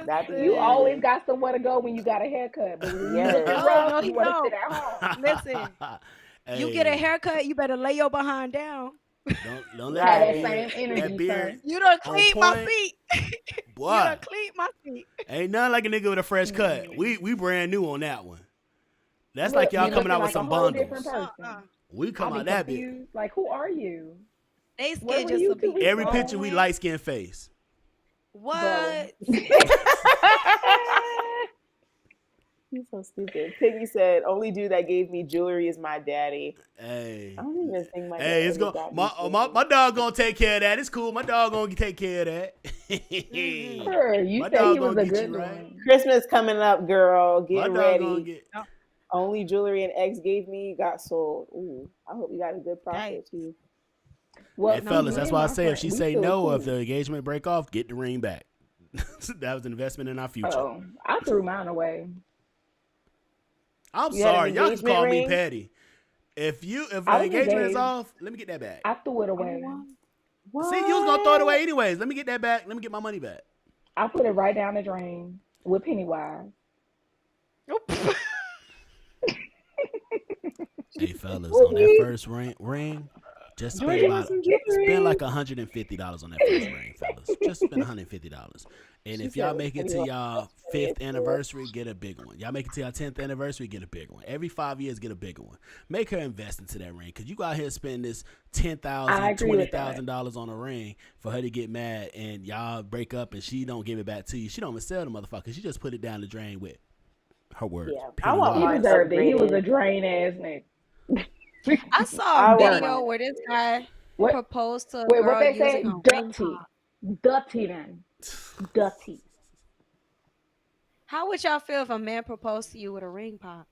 S6: That be
S5: You always
S6: me.
S5: got somewhere to go when you got a haircut, but when you
S6: Yes.
S5: looking
S3: No,
S5: rough,
S3: no,
S5: you
S3: he
S5: want to
S3: don't.
S5: sit at home.
S3: Listen, you get a
S2: Hey,
S3: haircut, you better lay your behind down.
S2: don't let
S5: Have
S2: that
S5: that
S6: Right.
S5: same
S2: beard
S5: energy, sir.
S3: You done
S2: on
S3: cleaned my
S2: point,
S3: feet. You
S2: boy.
S3: done cleaned my feet.
S2: Ain't nothing like a nigga with a fresh cut.
S5: Mm-mm.
S2: We brand new on that one. That's
S5: Look,
S2: like y'all
S5: be
S2: coming
S5: looking
S2: out with
S5: like a
S2: some
S5: whole different
S2: bundles.
S5: person.
S2: We come
S5: I
S2: out
S5: be
S2: that bit.
S5: confused. Like, who are you?
S3: They
S5: Where
S3: skin
S5: were
S3: just
S5: you
S3: to
S5: 2
S3: be
S5: weeks
S2: Every
S5: ago?
S2: picture we
S3: glowing.
S2: light skin face.
S5: Bro.
S3: What?
S6: He's so stupid. Piggy said, "Only dude that gave me jewelry is my daddy."
S2: Hey.
S6: I don't even think my
S2: Hey,
S6: dad
S2: it's
S6: ever
S2: going
S6: got me
S2: my
S6: jewelry.
S2: dog gonna take care of that. It's cool. My dog gonna take care of that.
S3: Mhm.
S5: Sure, you
S2: My
S5: said
S2: dog
S5: he was
S2: gonna
S5: a
S2: get you
S5: good
S2: right.
S5: one.
S6: Christmas coming up, girl.
S2: My
S6: Get
S2: dog gonna
S6: ready.
S2: get.
S6: Only jewelry an ex gave me got sold. Ooh, I hope you got a good
S3: Hey,
S6: profit too.
S5: Well,
S2: Hey,
S5: see,
S2: fellas,
S5: me
S2: that's
S5: and
S2: why I
S5: my
S2: say if
S5: friend,
S2: she
S5: we
S2: say
S5: still
S2: no, or if
S5: cool.
S2: the engagement break off, get the ring back. That was an investment in our future.
S5: Oh, I threw mine away.
S2: I'm
S6: You had an
S2: sorry, y'all can
S6: engagement
S2: call me
S6: ring?
S2: petty. If the
S5: I was
S2: engagement is
S5: engaged.
S2: off, let me get that back.
S5: I threw it
S6: Oh,
S5: away.
S6: what?
S2: See, you was gonna throw it away anyways. Let me get that back. Let me get my money back.
S5: I put it right down the drain with Pennywise.
S2: Hey fellas, on that first ring, just spend
S4: Georgie wants
S2: about
S4: some
S2: spend
S4: jewelry.
S2: like $150 on that first ring, fellas. Just spend $150. And
S6: She
S2: if
S6: said
S2: y'all
S6: it was
S2: make it
S6: pretty
S2: to
S6: like
S2: y'all
S6: that's
S2: 5th anniversary, get a bigger one. Y'all make it to y'all 10th anniversary, get a bigger one. Every 5 years, get a bigger one. Make her invest into that ring, cause you got here spend this
S5: I
S2: $10,000,
S5: agree with that.
S2: $20,000 on a ring for her to get mad, and y'all break up, and she don't give it back to you. She don't even sell the motherfucker. She just put it down the drain with her words.
S6: Yeah, I
S2: Penny
S6: want
S5: He
S6: mine
S2: wise.
S5: deserved it. He was a
S6: upgraded.
S5: drain ass nigga.
S3: I saw
S6: I
S3: a
S6: want
S3: video
S6: mine
S3: where this
S6: upgraded.
S3: guy
S5: What?
S3: proposed to a
S5: Wait, what
S3: girl
S5: they
S3: using
S5: say?
S3: a ring
S5: Dirty.
S3: pop.
S5: Dirty then. Dirty.
S3: How would y'all feel if a man proposed to you with a ring pop?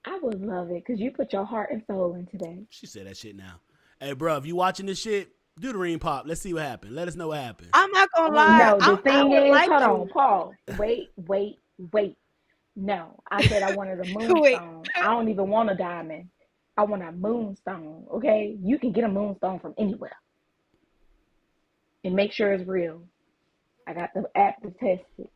S5: I would love it because you put your heart and soul into that.
S2: She said that shit now. Hey, bro, if you watching this shit, do the ring pop. Let's see what happened. Let us know what happened.
S3: I'm not gonna
S6: Oh,
S3: lie.
S5: No, the
S3: I
S5: thing
S3: would
S5: is,
S3: like
S5: hold on,
S3: it.
S5: Paul. Wait. No, I said I wanted a
S3: Wait.
S5: moonstone. I don't even want a diamond. I want a moonstone. Okay, you can get a moonstone from anywhere, and make sure it's real. I got the app to test it.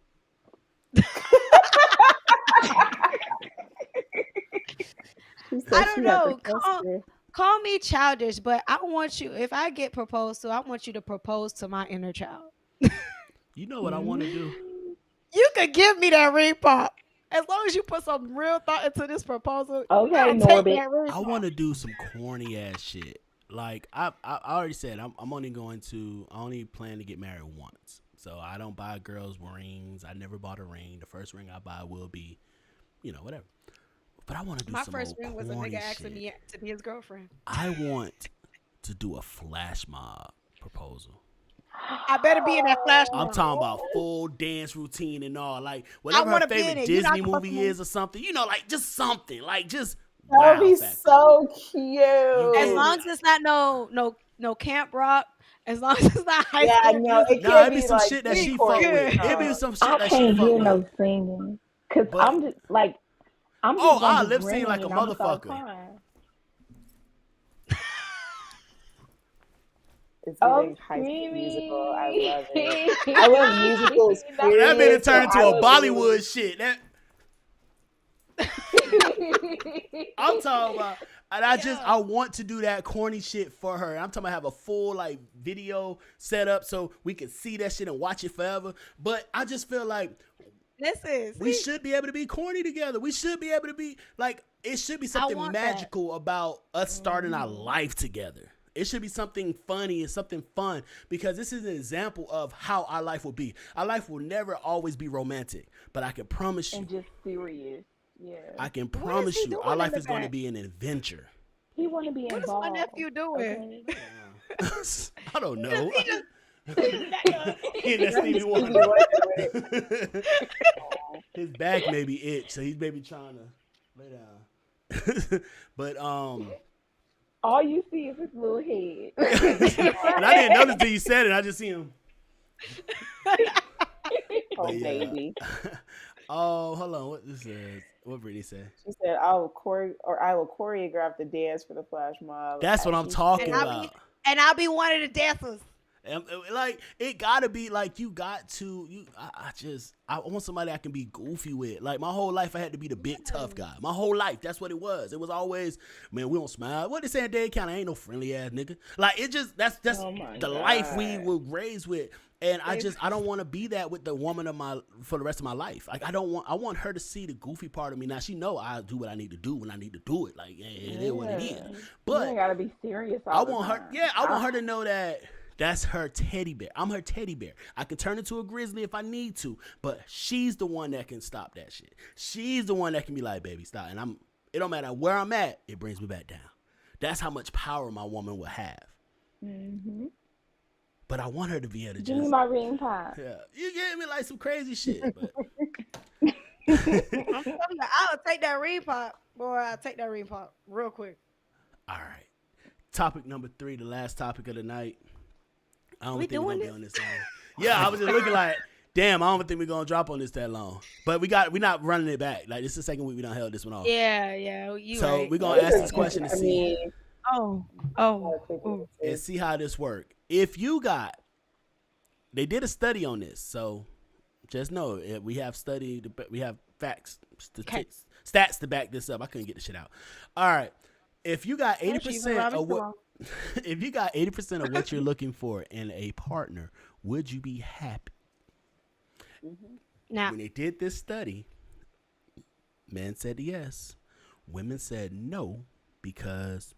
S6: She
S3: I
S6: said
S3: don't
S6: she got the
S3: know.
S6: tester.
S3: Call me childish, but I want you. If I get proposed to, I want you to propose to my inner child.
S2: You know what I want to do?
S3: You could give me that ring pop. As long as you put some real thought into this proposal,
S5: Okay,
S3: I'll take
S5: Norbit.
S3: that ring
S2: I
S3: pop.
S2: want to do some corny ass shit. Like I already said, I'm only I only plan to get married once. So I don't buy girls rings. I never bought a ring. The first ring I buy will be, whatever. But I want to do
S3: My
S2: some
S3: first
S2: old
S3: ring was a
S2: corny
S3: nigga asking
S2: shit.
S3: me to be his girlfriend.
S2: I want to do a flash mob proposal.
S3: I better be in that flash
S2: I'm
S3: mob.
S2: talking about full dance routine and all. Like
S3: I
S2: whatever her
S3: want to be in
S2: favorite
S3: it. You know, I
S2: Disney
S3: can put
S2: movie
S3: some.
S2: is or something. Like just something. Like just
S6: That would
S2: wow
S6: be
S2: factor.
S6: so
S2: You
S3: As
S2: get
S6: cute.
S3: long
S2: me?
S3: as it's not no Camp Rock. As long as it's not High
S6: Yeah,
S3: School
S6: no, it
S3: Music.
S2: Nah,
S6: can't
S2: it'd be
S6: be
S2: some
S6: like
S2: shit that
S6: too
S2: she fuck
S6: corny.
S2: with.
S3: Good.
S2: It'd be
S6: No.
S2: some shit
S5: I
S2: that she
S5: can't
S2: fuck
S5: hear
S2: with.
S5: no singing because
S2: But
S5: I'm just like I'm
S2: oh,
S5: just gonna
S2: I
S5: be
S2: lip sync
S5: grinning
S2: like a
S5: and I'm gonna start
S2: motherfucker.
S5: crying.
S6: It's
S5: Oh,
S6: giving High School Musical. I
S5: screaming!
S6: love it. I love musicals,
S5: Not
S2: That made
S6: period.
S2: it
S6: So
S2: turn into
S6: I
S2: a
S6: would really.
S2: Bollywood shit. I'm talking about, and I want to do that corny shit for her. I'm talking about have a full like video set up so we can see that shit and watch it forever. But I just feel like we should be able to be corny together. We should be able to be like, it should be something
S3: want
S2: magical about us starting our life together. It should be something funny and something fun because this is an example of how our life will be. Our life will never always be romantic, but I can promise you,
S5: and just serious. Yeah,
S2: I can
S3: What is
S2: promise
S3: he
S2: you,
S3: doing
S2: our
S3: in
S2: life
S3: the
S2: is going to
S3: back?
S2: be an adventure.
S5: he want to be
S3: What is my
S5: involved.
S3: nephew doing?
S5: Okay.
S2: I don't know.
S3: He just-
S2: He let Stevie
S6: Stevie
S2: Wonder.
S6: Wonder with it.
S2: His back may be itch, so he's maybe trying to lay down. But
S5: All you see is his little head.
S2: and I didn't notice till you said it. I just see him.
S6: Oh,
S2: But yeah.
S6: baby.
S2: Oh, hold on. What this is? What Brittany said?
S6: She said, I will choreograph the dance for the flash mob.
S2: That's what
S6: as
S2: I'm
S6: she
S2: talking
S6: should."
S2: about.
S3: I'll be one of the dancers.
S2: Like it gotta be like you got to I want somebody I can be goofy with. Like my whole life I had to be the big tough guy. My whole life that's what it was. It was always, man, we don't smile. What they say in Dade County? I ain't no friendly ass nigga. Like it just that's
S5: Oh my
S2: the
S5: God.
S2: life we were raised with. And I don't want to be that with the woman for the rest of my life. Like I want her to see the goofy part of me. Now she know I do what I need to do when I need to do it. Like it is what it is.
S5: You
S2: But
S5: ain't gotta be serious.
S2: I
S5: All the
S2: want her.
S5: time.
S2: Yeah, I want her to know that that's her teddy bear. I'm her teddy bear. I can turn into a grizzly if I need to, but she's the one that can stop that shit. She's the one that can be like, baby, stop. And it don't matter where I'm at, it brings me back down. That's how much power my woman will have.
S5: Mm-hmm.
S2: But I want her to be able to
S5: Give me
S2: just,
S5: my ring pop.
S2: yeah, you gave me like some crazy shit. But
S3: I'm telling you, I'll take that ring pop. Boy, I'll take that ring pop real quick.
S2: all right. Topic number 3, the last topic of the night. I don't
S3: We
S2: think we're
S3: doing
S2: gonna be
S3: this?
S2: on this long. Yeah, I was just looking like, damn, I don't think we're gonna drop on this that long. But we're not running it back. Like this is the second week we done held this one off.
S3: Yeah, you
S2: So
S3: right.
S2: we're gonna ask this question to
S6: I
S2: see
S6: mean,
S3: Oh.
S2: and see how this work. If you they did a study on this, so just know we have facts,
S3: Okay.
S2: statistics, stats to back this up. I couldn't get the shit out. All right. If you got
S3: Told you,
S2: 80%
S3: Robbie,
S2: of
S3: come
S2: what
S3: on.
S2: if you got 80% of what you're looking for in a partner, would you be happy?
S6: Mm-hmm.
S3: Now,
S2: When they did this study, men said yes, women said no because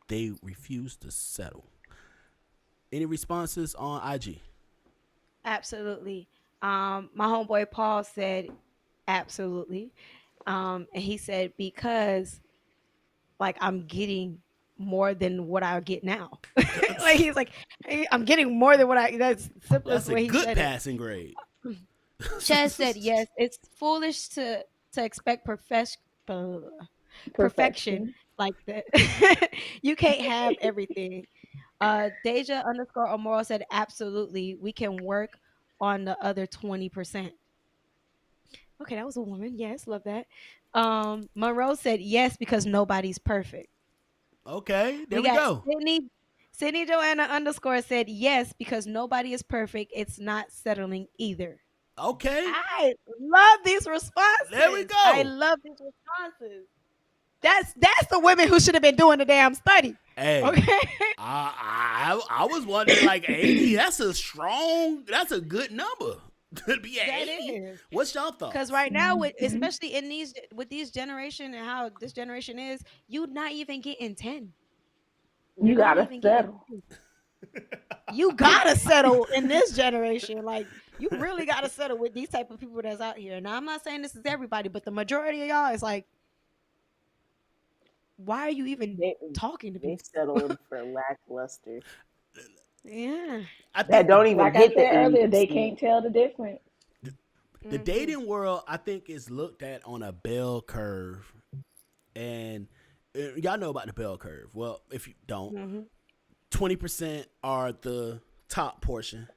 S2: they refused to settle. Any responses on IG?
S3: absolutely. My homeboy Paul said absolutely. And he said because like I'm getting more than what I get now. Like he's like, "Hey, I'm getting more than what I. That's the simplest
S2: That's a
S3: way he
S2: good
S3: said it.
S2: passing grade.
S3: Chaz said yes. It's foolish to expect perfection
S5: Perfection.
S3: like that. You can't have everything. Deja underscore Amoro said absolutely. We can work on the other 20%. Okay, that was a woman. Yes, love that. Monroe said yes because nobody's perfect.
S2: Okay, there
S3: We
S2: we
S3: got
S2: go.
S3: Sydney Joanna underscore said yes because nobody is perfect. It's not settling either.
S2: Okay,
S3: I love these
S2: there we
S3: responses. I
S2: go.
S3: love these responses. That's the women who should have been doing the damn study.
S2: Hey,
S3: Okay.
S2: I was wondering like 80. That's a good number to be at
S3: That
S2: 80.
S3: is.
S2: What's your
S3: Because
S2: thoughts?
S3: right now, with
S5: Hmm.
S3: especially in these with these generation and how this generation is, you not even getting 10. You're
S5: You
S3: not
S5: gotta
S3: even getting
S5: settle.
S3: you gotta settle in this generation. Like you really gotta settle with these type of people that's out here. Now I'm not saying this is everybody, but the majority of y'all is like, why are you even
S6: They
S3: talking to
S6: they
S3: people?
S6: settled for lackluster.
S3: Yeah.
S2: I
S6: That
S2: think
S6: don't even
S5: Like I
S6: hit the
S5: said
S6: eighty
S5: earlier, they
S6: percent.
S5: can't tell the difference.
S2: the
S3: Hmm.
S2: dating world, I think, is looked at on a bell curve, and y'all know about the bell curve. Well, if you don't,
S3: Hmm.
S2: 20% are the top portion,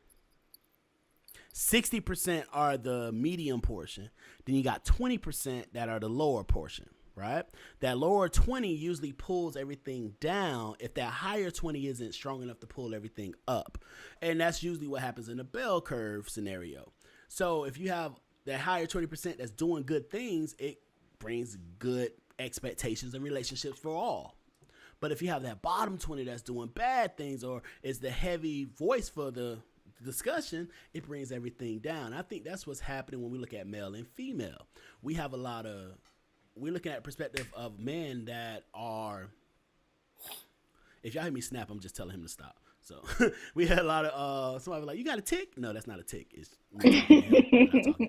S2: 60% are the medium portion. Then you got 20% that are the lower portion, right? That lower 20 usually pulls everything down if that higher 20 isn't strong enough to pull everything up. And that's usually what happens in a bell curve scenario. So if you have that higher 20% that's doing good things, it brings good expectations and relationships for all. But if you have that bottom 20 that's doing bad things or is the heavy voice for the discussion, it brings everything down. I think that's what's happening when we look at male and female. We have a lot of, we're looking at perspective of men that are, if y'all hear me snap, I'm just telling him to stop. So we had a lot of somebody was like, "You got a tick?" No, that's not a tick. It's me talking to him. We're not talking.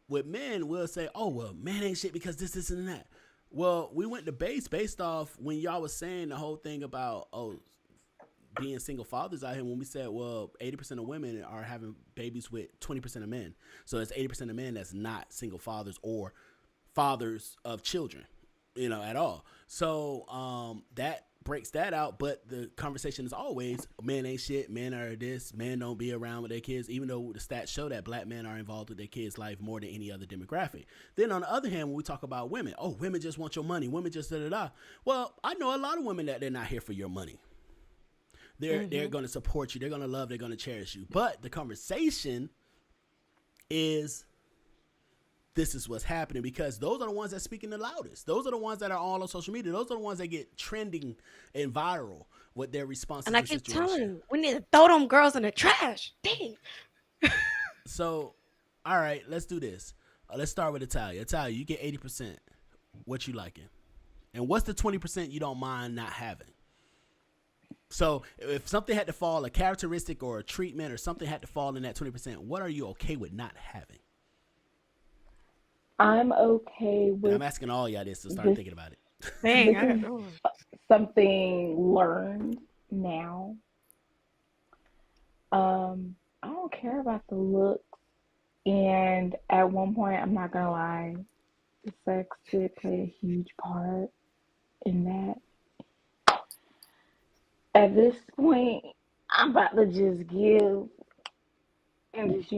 S2: With men, we'll say, "Oh well, man ain't shit because this, and that." Well, we went to based off when y'all was saying the whole thing about being single fathers out here. When we said, well, 80% of women are having babies with 20% of men, so it's 80% of men that's not single fathers or fathers of children, at all. So that breaks that out. But the conversation is always men ain't shit, men are this, men don't be around with their kids, even though the stats show that black men are involved with their kids' life more than any other demographic. Then on the other hand, when we talk about women, oh, women just want your money, women just da da da. Well, I know a lot of women that they're not here for your money. They're
S3: Hmm.
S2: going to support you, they're going to love, they're going to cherish you. But the conversation is this is what's happening because those are the ones that speaking the loudest. Those are the ones that are all on social media. Those are the ones that get trending and viral with their responses
S3: And I
S2: to
S3: keep telling
S2: situation.
S3: you, we need to throw them girls in the trash. Dang.
S2: So, all right, let's do this. Let's start with Italia. Italia, you get 80%. What you liking? And what's the 20% you don't mind not having? So, if something had to fall, a characteristic or a treatment or something had to fall in that 20%, what are you okay with not having?
S5: I'm okay
S2: And
S5: with
S2: I'm asking all y'all this, so start
S5: this.
S2: thinking about it.
S3: Dang,
S5: This
S3: I got
S5: is
S3: no.
S5: something learned now. I don't care about the looks, and at one point, I'm not gonna lie, the sex did play a huge part in that. At this point, I'm about to just give and just,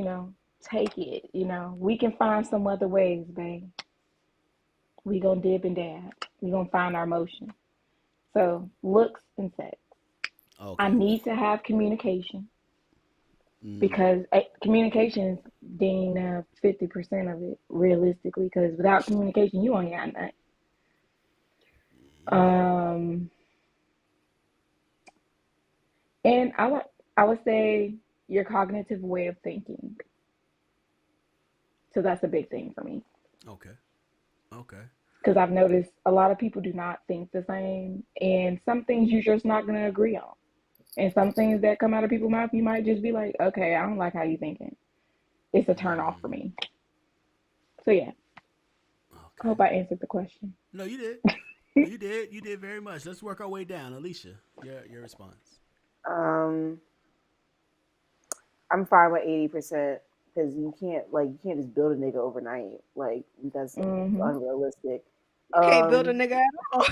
S5: take it. We can find some other ways, babe. We gonna dib and dab. We gonna find our motion. So, looks and sex. I
S2: Okay.
S5: need to have communication
S2: Mm-hmm.
S5: because communication is deem 50% of it realistically, because without communication, you ain't got nothing. Um, and I would say your cognitive way of thinking. So that's a big thing for me.
S2: Okay. Okay.
S5: Because I've noticed a lot of people do not think the same, and some things you're just not going to agree on. And some things that come out of people's mouth, you might just be like, okay, I don't like how you thinking. It's a turn off for me. So yeah, I
S2: Okay.
S5: hope I answered the question.
S2: No, you did. You did. You did very much. Let's work our way down. Alicia, your response.
S6: Um, I'm fine with 80% because you can't just build a nigga overnight. Like that's
S5: Mm-hmm.
S6: unrealistic.
S3: You can't build a
S6: Um,
S3: nigga at all.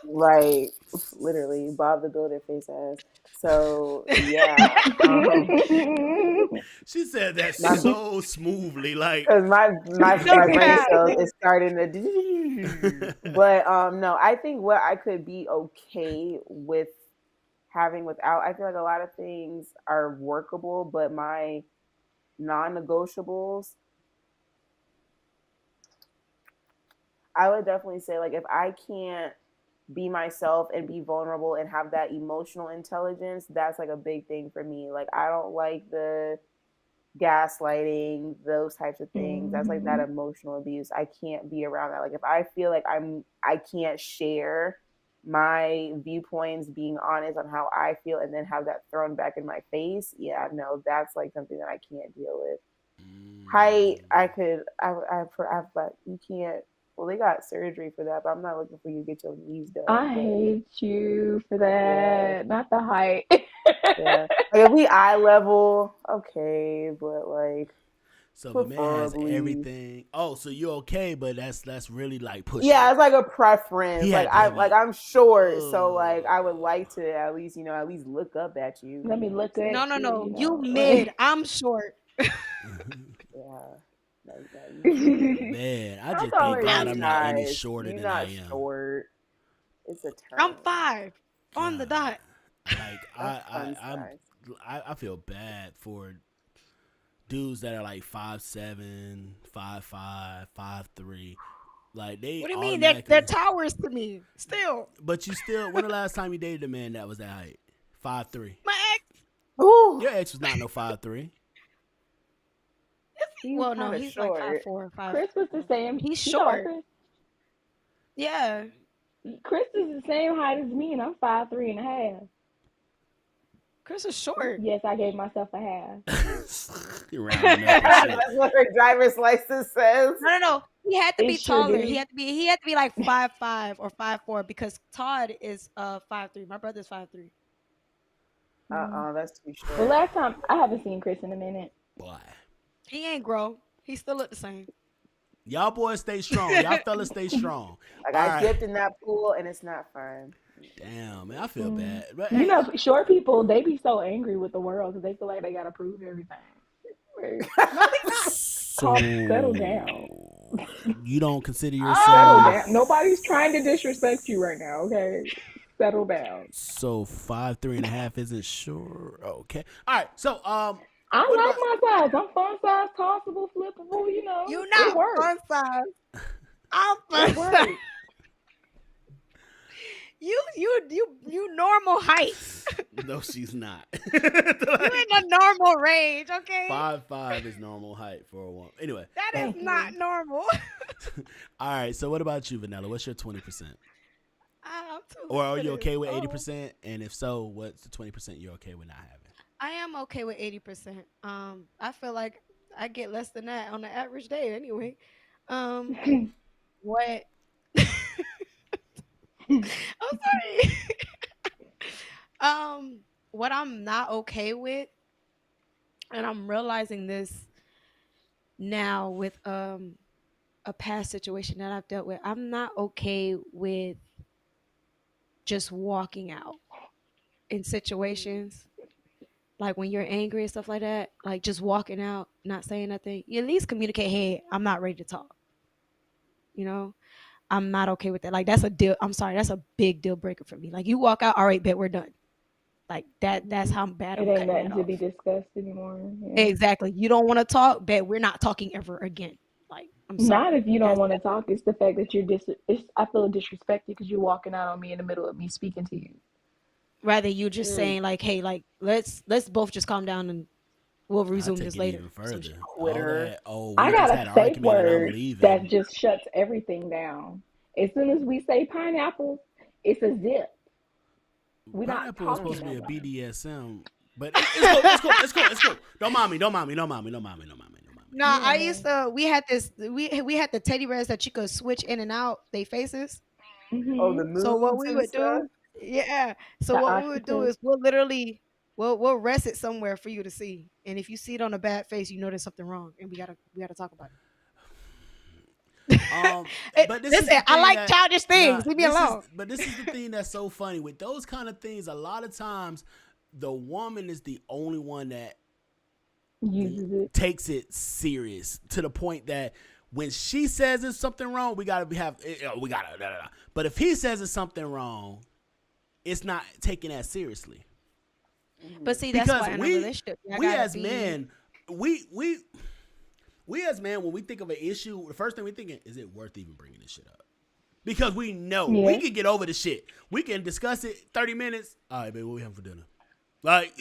S6: like literally Bob the Builder face ass. So yeah, um,
S2: She said that
S6: my
S2: so smoothly, like.
S6: because
S3: No
S6: my brain
S3: cap.
S6: cells is starting to. But no, I think what I could be okay with having without. I feel like a lot of things are workable, but my non-negotiables, I would definitely say like if I can't be myself and be vulnerable and have that emotional intelligence, that's like a big thing for me. Like I don't like the gaslighting, those types of things. That's like that
S5: Mm-hmm.
S6: emotional abuse. I can't be around that. Like if I feel like I can't share my viewpoints, being honest on how I feel and then have that thrown back in my face, yeah, no, that's like something that I can't deal with. Height, I could but you can't, well they got surgery for that, but I'm not looking for you to get your knees done.
S5: I
S6: But
S5: hate you for
S6: yeah,
S5: that. Not the height.
S6: yeah. Like if we eye level, okay, but like
S2: So if a man has
S6: preferably.
S2: everything, oh, so you're okay, but that's really like pushing
S6: Yeah,
S2: it.
S6: it's like a preference.
S2: He
S6: Like
S2: had to have it.
S6: I'm short, so like I would
S2: Oh,
S6: like to at least at least look up at you.
S5: Let me look
S6: So
S3: No,
S5: at
S3: no,
S5: you,
S3: no.
S5: you
S3: You
S5: know.
S3: mid.
S5: Like
S3: I'm short.
S6: yeah, like that. You can't.
S2: man, I
S5: I'm
S2: just thank
S5: taller
S2: God
S5: than
S6: I'm
S2: I'm
S5: you.
S2: not any
S6: size.
S2: shorter
S6: You're
S2: than I
S6: not
S2: am.
S6: short. It's a
S3: I'm
S6: term.
S3: 5 on the
S2: God,
S3: dot.
S2: like
S6: That's fun
S2: I'm
S6: size.
S2: I feel bad for dudes that are like 5'7", 5'5", 5'3". Like they
S3: What do you mean? They're
S2: automatically.
S3: towers to me. Still.
S2: But you still. When the last time you dated a man that was that height? 5'3".
S3: My ex,
S6: Ooh,
S2: Your ex was not no 5'3".
S6: he's
S3: well, no,
S6: kind of
S3: he's like five
S6: short.
S3: four, five.
S5: Chris was the same.
S3: He's
S5: You know
S3: short.
S5: Chris.
S3: Yeah.
S5: Chris is the same height as me, and I'm 5'3.5".
S3: Chris is short.
S5: Yes, I gave myself a half.
S2: You rounding up and
S3: No,
S2: shit.
S6: That's what her driver's license says.
S3: no, no. He had to
S5: It
S3: be
S5: sure
S3: taller. He
S5: do.
S3: had to be. He had to be like 5'5" or 5'4" because Todd is 5'3". My brother's 5'3".
S5: Mm.
S6: That's too
S5: Well,
S6: short.
S5: last time I haven't seen Chris in a minute.
S2: Boy.
S3: He ain't grow. He still look the same.
S2: Y'all boys stay strong. Y'all fellas stay strong.
S6: Like
S2: All
S6: I
S2: right.
S6: dipped in that pool and it's not fun.
S2: Damn, man, I feel
S5: Mm.
S2: bad. But
S5: You
S2: hey,
S5: know, short people they be so angry with the world because they feel like they gotta prove everything. Like, calm, settle down.
S2: so you don't consider
S5: Settle
S2: yourself
S6: Ah,
S5: down. Nobody's trying to disrespect you right now. Okay, settle down.
S2: so 5'3.5" isn't sure. Okay. All right. So
S5: I
S2: what about
S5: like my size. I'm fun size, tossable, flippable. You know,
S3: You
S5: it
S3: not
S5: works.
S3: fun size. I'm
S5: It
S3: fun size.
S5: works.
S3: You normal height.
S2: no, she's not.
S3: You
S2: Like,
S3: in the normal range, okay?
S2: 5'5" is normal height for a woman. Anyway,
S3: That is
S5: Thank
S3: not
S5: you.
S3: normal.
S2: all right. So what about you, Vanilla? What's your 20%?
S3: I'm too
S2: Or
S3: late
S2: are
S3: for
S2: you
S3: this.
S2: okay with eighty
S3: Oh,
S2: percent? And if so, what's the 20% you're okay with not
S3: I am okay with 80%. I feel like I get less than that on the average day anyway. Um, what? I'm sorry. What I'm not okay with, and I'm realizing this now with a past situation that I've dealt with. I'm not okay with just walking out in situations like when you're angry and stuff like that. Like just walking out, not saying nothing. You at least communicate, hey, I'm not ready to talk. You know, I'm not okay with that. Like that's a deal. I'm sorry, that's a big deal breaker for me. Like you walk out, all right, bet we're done. Like that's how bad
S5: It
S3: I'm
S5: ain't
S3: cutting it
S5: nothing to
S3: off.
S5: be discussed anymore. Yeah.
S3: Exactly. You don't want to talk, bet we're not talking ever again. Like, I'm
S5: Not
S3: sorry.
S5: if you don't want to talk. It's the fact that I feel disrespected because you're walking out on me in the middle of me speaking to you.
S3: Rather you just
S6: Mm,
S3: saying like, hey, like let's both just calm down and we'll
S2: I
S3: resume
S2: take
S3: this
S2: it
S3: later
S2: even
S3: or some shit.
S2: further. All
S6: quitter.
S2: that, oh,
S5: I
S2: we
S5: got
S2: just
S5: a
S2: had an
S5: safe
S2: argument and I'm
S5: word that
S2: leaving.
S5: just shuts everything down. As soon as we say pineapple, it's a zip. We're not
S2: Pineapple is
S5: talking
S2: supposed to
S5: no
S2: be a
S5: more.
S2: BDSM, but it's cool. It's cool. It's cool. It's cool. Don't mind me. Don't mind me. Don't mind me. Don't mind me. Don't mind me. Don't mind me.
S3: No, I
S5: Yeah.
S3: used to. We had this. We had the teddy bears that you could switch in and out they faces.
S6: Oh, the
S5: Hmm.
S3: So what
S6: moods
S3: we
S6: and
S3: would
S6: stuff.
S3: do, yeah. So
S5: The
S3: what we would do
S5: octopus.
S3: is we'll literally we'll rest it somewhere for you to see, and if you see it on a bad face, you know there's something wrong, and we gotta talk about it.
S2: Um, but this is
S3: Listen,
S2: the
S3: I
S2: thing
S3: like
S2: that
S3: childish
S2: nah,
S3: things. Leave me alone.
S2: this is the thing that's so funny with those kind of things. A lot of times, the woman is the only one that
S5: Uses it.
S2: takes it serious to the point that when she says it's something wrong, we gotta we gotta. Da, da, da. But if he says it's something wrong, it's not taken as seriously
S3: But see, that's
S2: because
S3: why in a relationship, I
S2: we
S3: gotta
S2: as
S3: be
S2: men we as men when we think of an issue, the first thing we thinking is it worth even bringing this shit up. Because we know we
S5: Yeah.
S2: can get over the shit. We can discuss it 30 minutes. All right, baby, what we having for dinner? Like,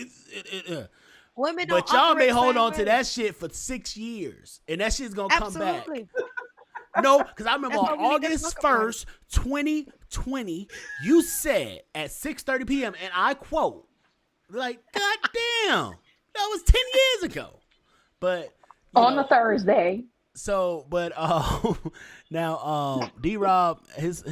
S3: women don't
S2: but y'all
S3: operate
S2: may
S3: the
S2: hold
S3: same
S2: on to
S3: way.
S2: that shit for 6 years, and that shit's gonna come back.
S3: Absolutely.
S2: No, because I remember
S3: That's
S2: on
S3: why we need to
S2: August
S3: talk about it.
S2: 1st, 2020, you said at 6:30 p.m., and I quote, like, God damn, that was 10 years ago. But, you
S5: On a
S2: know,
S5: Thursday.
S2: so, but now, D Rob, his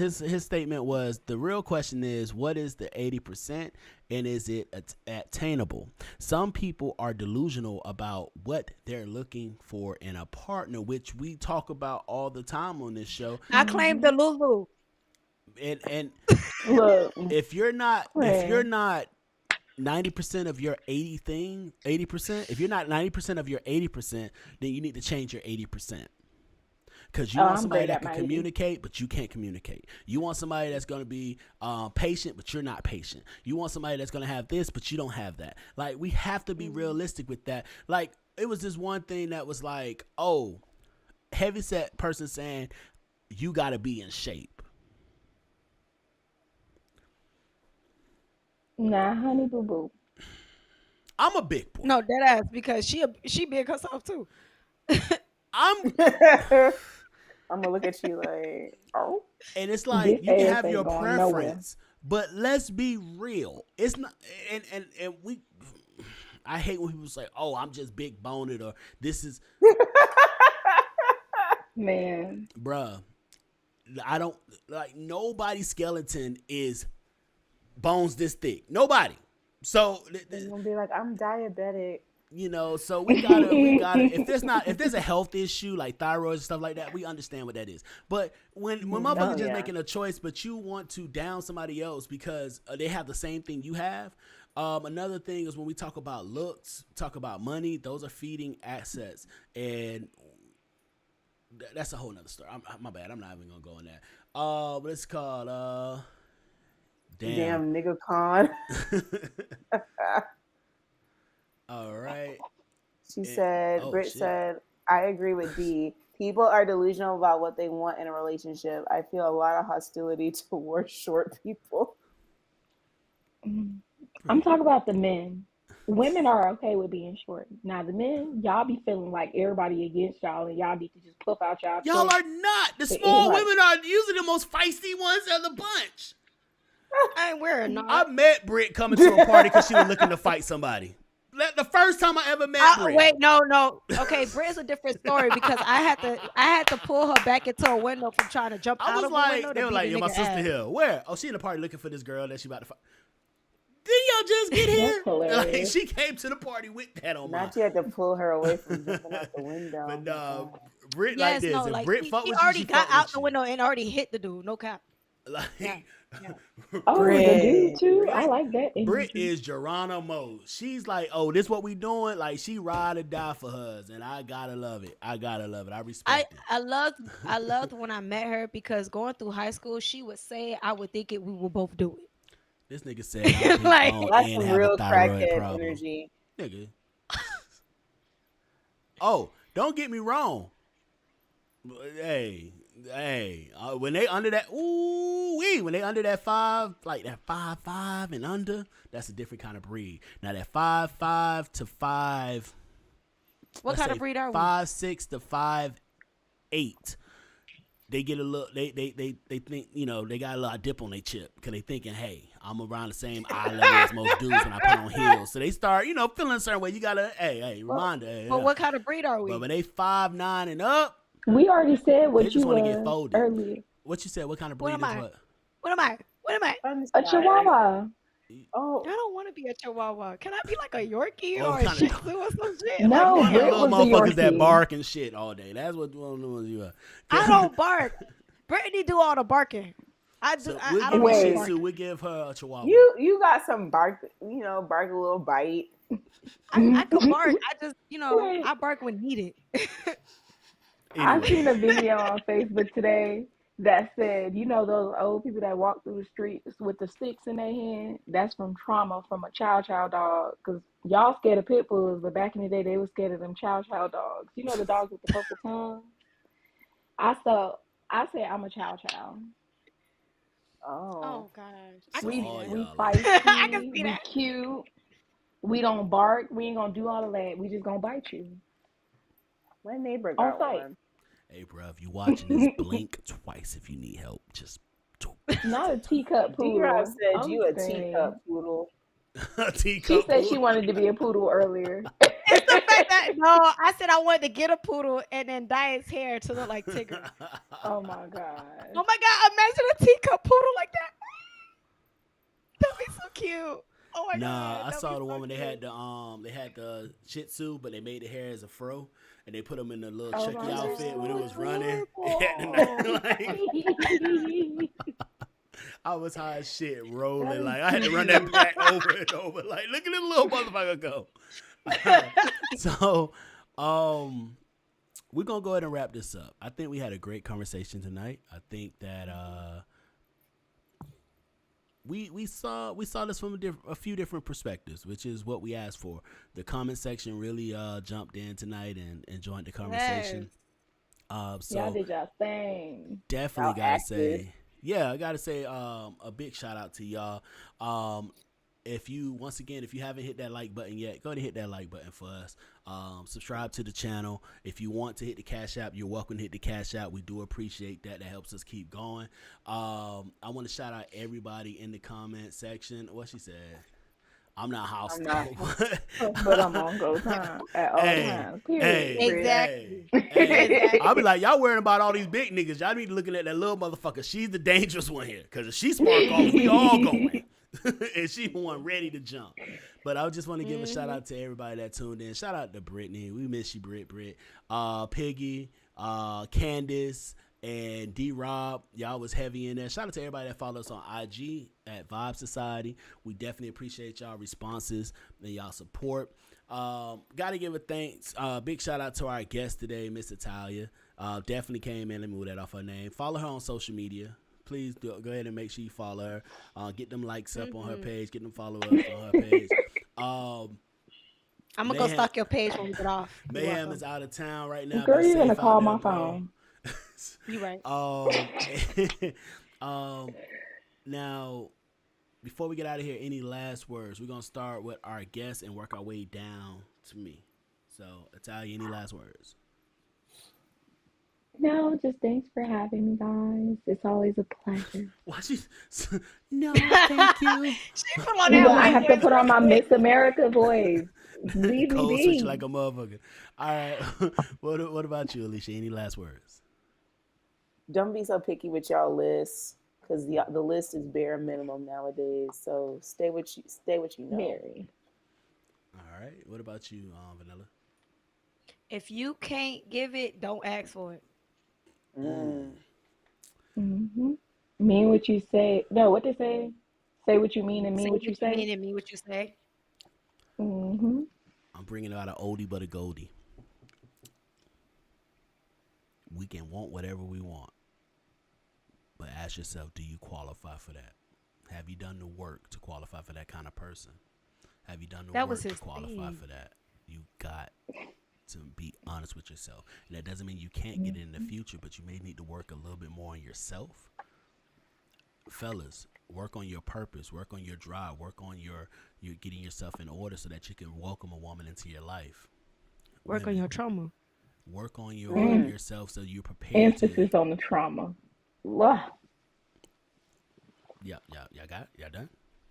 S2: statement was the real question is what is the 80% and is it attainable? Some people are delusional about what they're looking for in a partner, which we talk about all the time on this show.
S3: I claim the
S5: Hmm.
S3: Lulu.
S2: And
S5: Look,
S2: if you're
S5: man.
S2: not 90% of your 80%, if you're not 90% of your 80%, then you need to change your 80%. Because you
S5: Oh,
S2: want
S5: I'm
S2: somebody
S5: great
S2: that
S5: at
S2: can
S5: my 80.
S2: communicate, but you can't communicate. You want somebody that's going to be patient, but you're not patient. You want somebody that's going to have this, but you don't have that. Like, we have to be realistic with that. Like, it was this one thing that was like, oh, heavyset person saying, you got to be in shape.
S5: Nah, honey boo boo.
S2: I'm a big boy.
S3: No, dead ass because she big herself too.
S2: I'm,
S6: I'm gonna look at you like, oh,
S2: and it's like
S5: This
S2: you can
S5: ass
S2: have
S5: ain't
S2: your
S5: going nowhere.
S2: preference, but let's be real. It's not, and we. I hate when people say, "Oh, I'm just big boned," or "This is,
S5: Man.
S2: bruh." I don't like nobody's skeleton is bones this thick. Nobody. So
S6: they're gonna be like, I'm diabetic.
S2: so we gotta if there's a health issue like thyroid and stuff like that, we understand what that is. But when
S6: Oh
S2: motherfuckers just
S6: yeah.
S2: making a choice, but you want to down somebody else because they have the same thing you have. Another thing is when we talk about looks, talk about money, those are feeding assets, and that's a whole nother story. My bad. I'm not even gonna go in that. What it's called? Damn.
S6: Damn nigga con.
S2: All right.
S6: She said,
S2: Oh
S6: Britt
S2: shit.
S6: said, I agree with D. People are delusional about what they want in a relationship. I feel a lot of hostility towards short people.
S5: I'm talking about the men. Women are okay with being short. Now the men, y'all be feeling like everybody against y'all, and y'all need to just puff out y'all
S2: Y'all
S5: chest
S2: are not. The
S5: for
S2: small
S5: anybody.
S2: women are usually the most feisty ones of the bunch.
S3: I ain't wearing
S2: I
S3: not.
S2: met Britt coming to a party because she was looking to fight somebody. The first time I ever met Britt.
S3: Wait, no. Okay, Britt's a different story because I had to pull her back into a window from trying to jump
S2: I
S3: out
S2: was
S3: of a window
S2: like, they
S3: to
S2: were
S3: beat
S2: like,
S3: a
S2: yo, my
S3: nigga
S2: sister
S3: ass.
S2: here. Where? Oh, she in the party looking for this girl that she about to fight. Did y'all just get
S5: That's
S2: here? Like,
S5: hilarious.
S2: she came to the party with that on mine.
S6: Not you had to pull her away from jumping out the window.
S2: But
S6: Oh my
S2: Britt like
S3: Yes,
S2: this.
S3: no,
S2: If
S3: like
S2: Britt
S3: she,
S2: fuck
S3: she
S2: with you,
S3: already
S2: she
S3: got
S2: fuck
S3: out
S2: with
S3: the
S2: you.
S3: window and already hit the dude. No cap. Yeah,
S2: Like,
S3: yeah.
S5: Oh, the dude
S6: Britt.
S5: too. I
S2: Britt,
S5: like that
S2: Britt
S5: energy.
S2: is Geronimo. She's like, oh, this what we doing? Like, she ride or die for hers, and I gotta love it. I gotta love it. I
S3: I
S2: respect it.
S3: I loved I loved when I met her because going through high school, she would say I would think it we would both do it.
S2: This nigga said I'm big
S3: Like,
S2: bone
S6: That's
S2: and
S6: some
S2: have a
S6: real
S2: thyroid
S6: crackhead
S2: problem.
S6: energy.
S2: Nigga. Oh, don't get me wrong. Hey, when they under that, when they under that 5, like that 5'5" and under, that's a different kind of breed. Now that 5'5" to 5,
S3: what kind of breed are we?
S2: 5'6" to 5'8", they get a little. They think, you know, they got a little dip on their chip because they thinking, hey, I'm around the same eye level as most dudes when I put on heels. So they start, you know, feeling a certain way. You gotta, reminder. Hey,
S3: But what kind of breed are we?
S2: But when they 5'9" and up,
S5: We already said
S2: they
S5: what
S2: just
S5: you
S2: want to get
S5: were
S2: folded.
S5: earlier.
S2: What you said? What kind of
S3: What
S2: breed
S3: am
S2: is
S3: I?
S2: what?
S3: What am I? What am I?
S5: A Chihuahua.
S6: Oh,
S3: I don't want to be a Chihuahua. Can I be like a Yorkie
S2: Oh,
S3: or a
S2: kinda
S3: Shih
S2: dog.
S3: Tzu or some shit?
S5: No,
S3: like,
S5: Britt
S3: damn.
S2: Little
S5: was the
S2: motherfuckers that
S5: Yorkie.
S2: bark and shit all day. That's what one of the ones you are.
S3: I don't bark. Brittany do all the barking. I do.
S2: So
S3: I
S2: we'll
S3: don't
S2: give
S3: know
S2: you
S3: the
S2: Shih
S3: bark.
S2: Tzu. We'll give her a Chihuahua.
S6: you got some bark, bark a little bite.
S3: I can bark. I just,
S5: Wait.
S3: I bark when needed.
S5: I
S2: Anyway.
S5: seen a video on Facebook today that said, you know, those old people that walk through the streets with the sticks in their hand? That's from trauma from a chow chow dog. Because y'all scared of pit bulls, but back in the day, they were scared of them chow chow dogs. You know, the dogs with the purple tongue? I said I'm a chow chow.
S6: Oh,
S3: Oh gosh, I
S2: So
S3: can see
S2: all
S3: that.
S5: We
S2: y'all
S3: I can
S5: feisty,
S3: see
S5: we
S3: that.
S5: cute, we don't bark, we ain't gonna do all of that. We just gonna bite you
S6: my neighbor
S5: on
S6: got
S5: sight.
S6: one.
S2: Hey, bro, if you watching this, blink twice if you need help. Just
S5: Not a teacup
S6: D-Rob
S5: poodle.
S6: said
S5: I'm
S6: you a
S5: saying.
S6: teacup poodle.
S5: She
S2: teacup.
S5: said she wanted to be a poodle earlier.
S3: It's the fact that no, I said I wanted to get a poodle and then dye its hair to look like Tigger.
S5: Oh my god.
S3: Oh my god, imagine a teacup poodle like that. That'd be so cute. Oh my
S2: Nah,
S3: god.
S2: I
S3: that'd
S2: saw
S3: be
S2: the
S3: so
S2: one when they
S3: cute.
S2: had the Shih Tzu, but they made the hair as a fro, and they put them in the little
S5: Oh
S2: Chucky
S5: my
S2: outfit when it
S5: god.
S2: was running.
S3: adorable.
S2: Like, I was high as shit
S5: That
S2: rolling.
S5: is
S2: Like I had to run
S5: cute.
S2: that back over and over. Like, look at this little motherfucker go. So, we're gonna go ahead and wrap this up. I think we had a great conversation tonight. I think that we saw this from a few different perspectives, which is what we asked for. The comment section really jumped in tonight and joined the conversation.
S5: Y'all
S2: So
S5: did y'all thing.
S2: definitely
S6: Y'all
S2: gotta
S6: active.
S2: say, yeah, I gotta say a big shout out to y'all. If you haven't hit that like button yet, go ahead and hit that like button for us. Subscribe to the channel. If you want to hit the Cash App, you're welcome to hit the Cash App. We do appreciate that. That helps us keep going. I want to shout out everybody in the comment section. What she said. I'm not hostile.
S5: But I'm on go time at all times. Period.
S3: Exactly.
S2: Hey. I'll be like, y'all worrying about all these big niggas. Y'all need to looking at that little motherfucker. She's the dangerous one here. Because if she spark off, we all going. And she the one ready to jump. But I just want to give a shout out to everybody that tuned in. Shout out to Brittany. We miss you, Britt. Piggy, Candace, and D-Rob. Y'all was heavy in there. Shout out to everybody that follows us on IG at Vibe Society. We definitely appreciate y'all responses and y'all support. Gotta give a thanks. Big shout out to our guest today, Miss Italia. Definitely came in. Let me move that off her name. Follow her on social media. Please go ahead and make sure you follow her. Get them likes up on her page. Get them follow-ups on her page.
S3: I'm gonna go stalk your page when we get off. You're
S2: Mayhem
S3: welcome.
S2: is out of town right now.
S5: Girl,
S2: Be
S5: you're gonna
S2: safe
S5: call
S2: out
S5: my
S2: there, bro.
S5: phone.
S3: You right.
S2: Now, before we get out of here, any last words? We're gonna start with our guest and work our way down to me. So, Italia, any last words?
S5: No, just thanks for having me, guys. It's always a pleasure.
S2: Why she? No, thank you.
S3: She put on
S5: You
S3: that
S5: know, I
S3: white
S5: have to
S3: voice
S5: put on
S3: real
S5: my
S3: quick.
S5: Miss America voice. Leave me
S2: Code switch
S5: be.
S2: like a motherfucker. All right. What about you, Alicia? Any last words?
S6: Don't be so picky with y'all lists, because the list is bare minimum nowadays. So stay what you know.
S5: Mary.
S2: All right. What about you, Vanilla?
S3: If you can't give it, don't ask for it.
S5: Mm-hmm. Mean what you say. No, what they say? Say what you mean and
S3: Say
S5: mean what
S3: what
S5: you
S3: you
S5: say.
S3: mean and mean what you say.
S5: Mm-hmm.
S2: I'm bringing out an oldie but a goldie. We can want whatever we want, but ask yourself, do you qualify for that? Have you done the work to qualify for that kind of person? Have you done the
S3: That was
S2: work to
S3: his
S2: qualify
S3: thing.
S2: for that? You got to be honest with yourself. And that doesn't mean you can't get it in the future, but you may need to work a little bit more on yourself. Fellas, work on your purpose, work on your drive, work on your getting yourself in order so that you can welcome a woman into your life.
S3: Work on
S2: Women,
S3: your trauma.
S2: work on
S5: Mm.
S2: yourself so you're prepared to.
S5: Emphasis on the trauma. Ugh.
S2: Yeah, y'all done?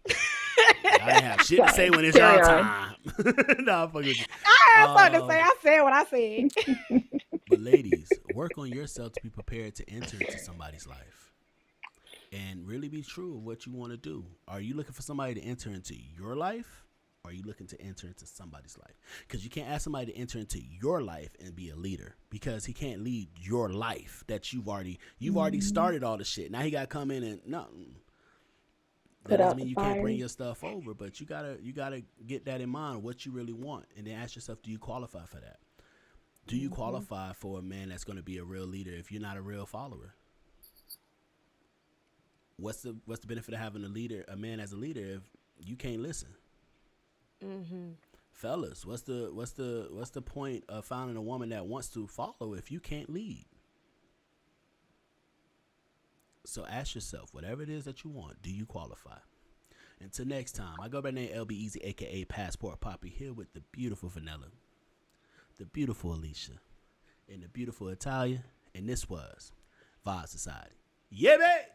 S2: I didn't have shit to say
S5: Sorry.
S2: when it's
S5: Carry
S2: y'all
S5: on.
S2: time. Nah, I'm fucking with you.
S3: I had something to say. I said what I said.
S2: But ladies, work on yourself to be prepared to enter into somebody's life. And really be true of what you want to do. Are you looking for somebody to enter into your life? Or are you looking to enter into somebody's life? Because you can't ask somebody to enter into your life and be a leader, because he can't lead your life that you've already started all the shit. Now he got to come in and no. That
S5: Put
S2: doesn't
S5: out
S2: mean
S5: the
S2: you can't bring
S5: fire.
S2: your stuff over, but you gotta get that in mind, what you really want, and then ask yourself, do you qualify for that? Do you qualify for a man that's going to be a real leader if you're not a real follower? What's the benefit of having a man as a leader if you can't listen? Fellas, what's the point of finding a woman that wants to follow if you can't lead? So ask yourself, whatever it is that you want, do you qualify? Until next time, I go by the name LB Easy, aka Passport Poppy, here with the beautiful Vanilla, the beautiful Alicia, and the beautiful Italia, and this was Vibe Society. Yeah, babe!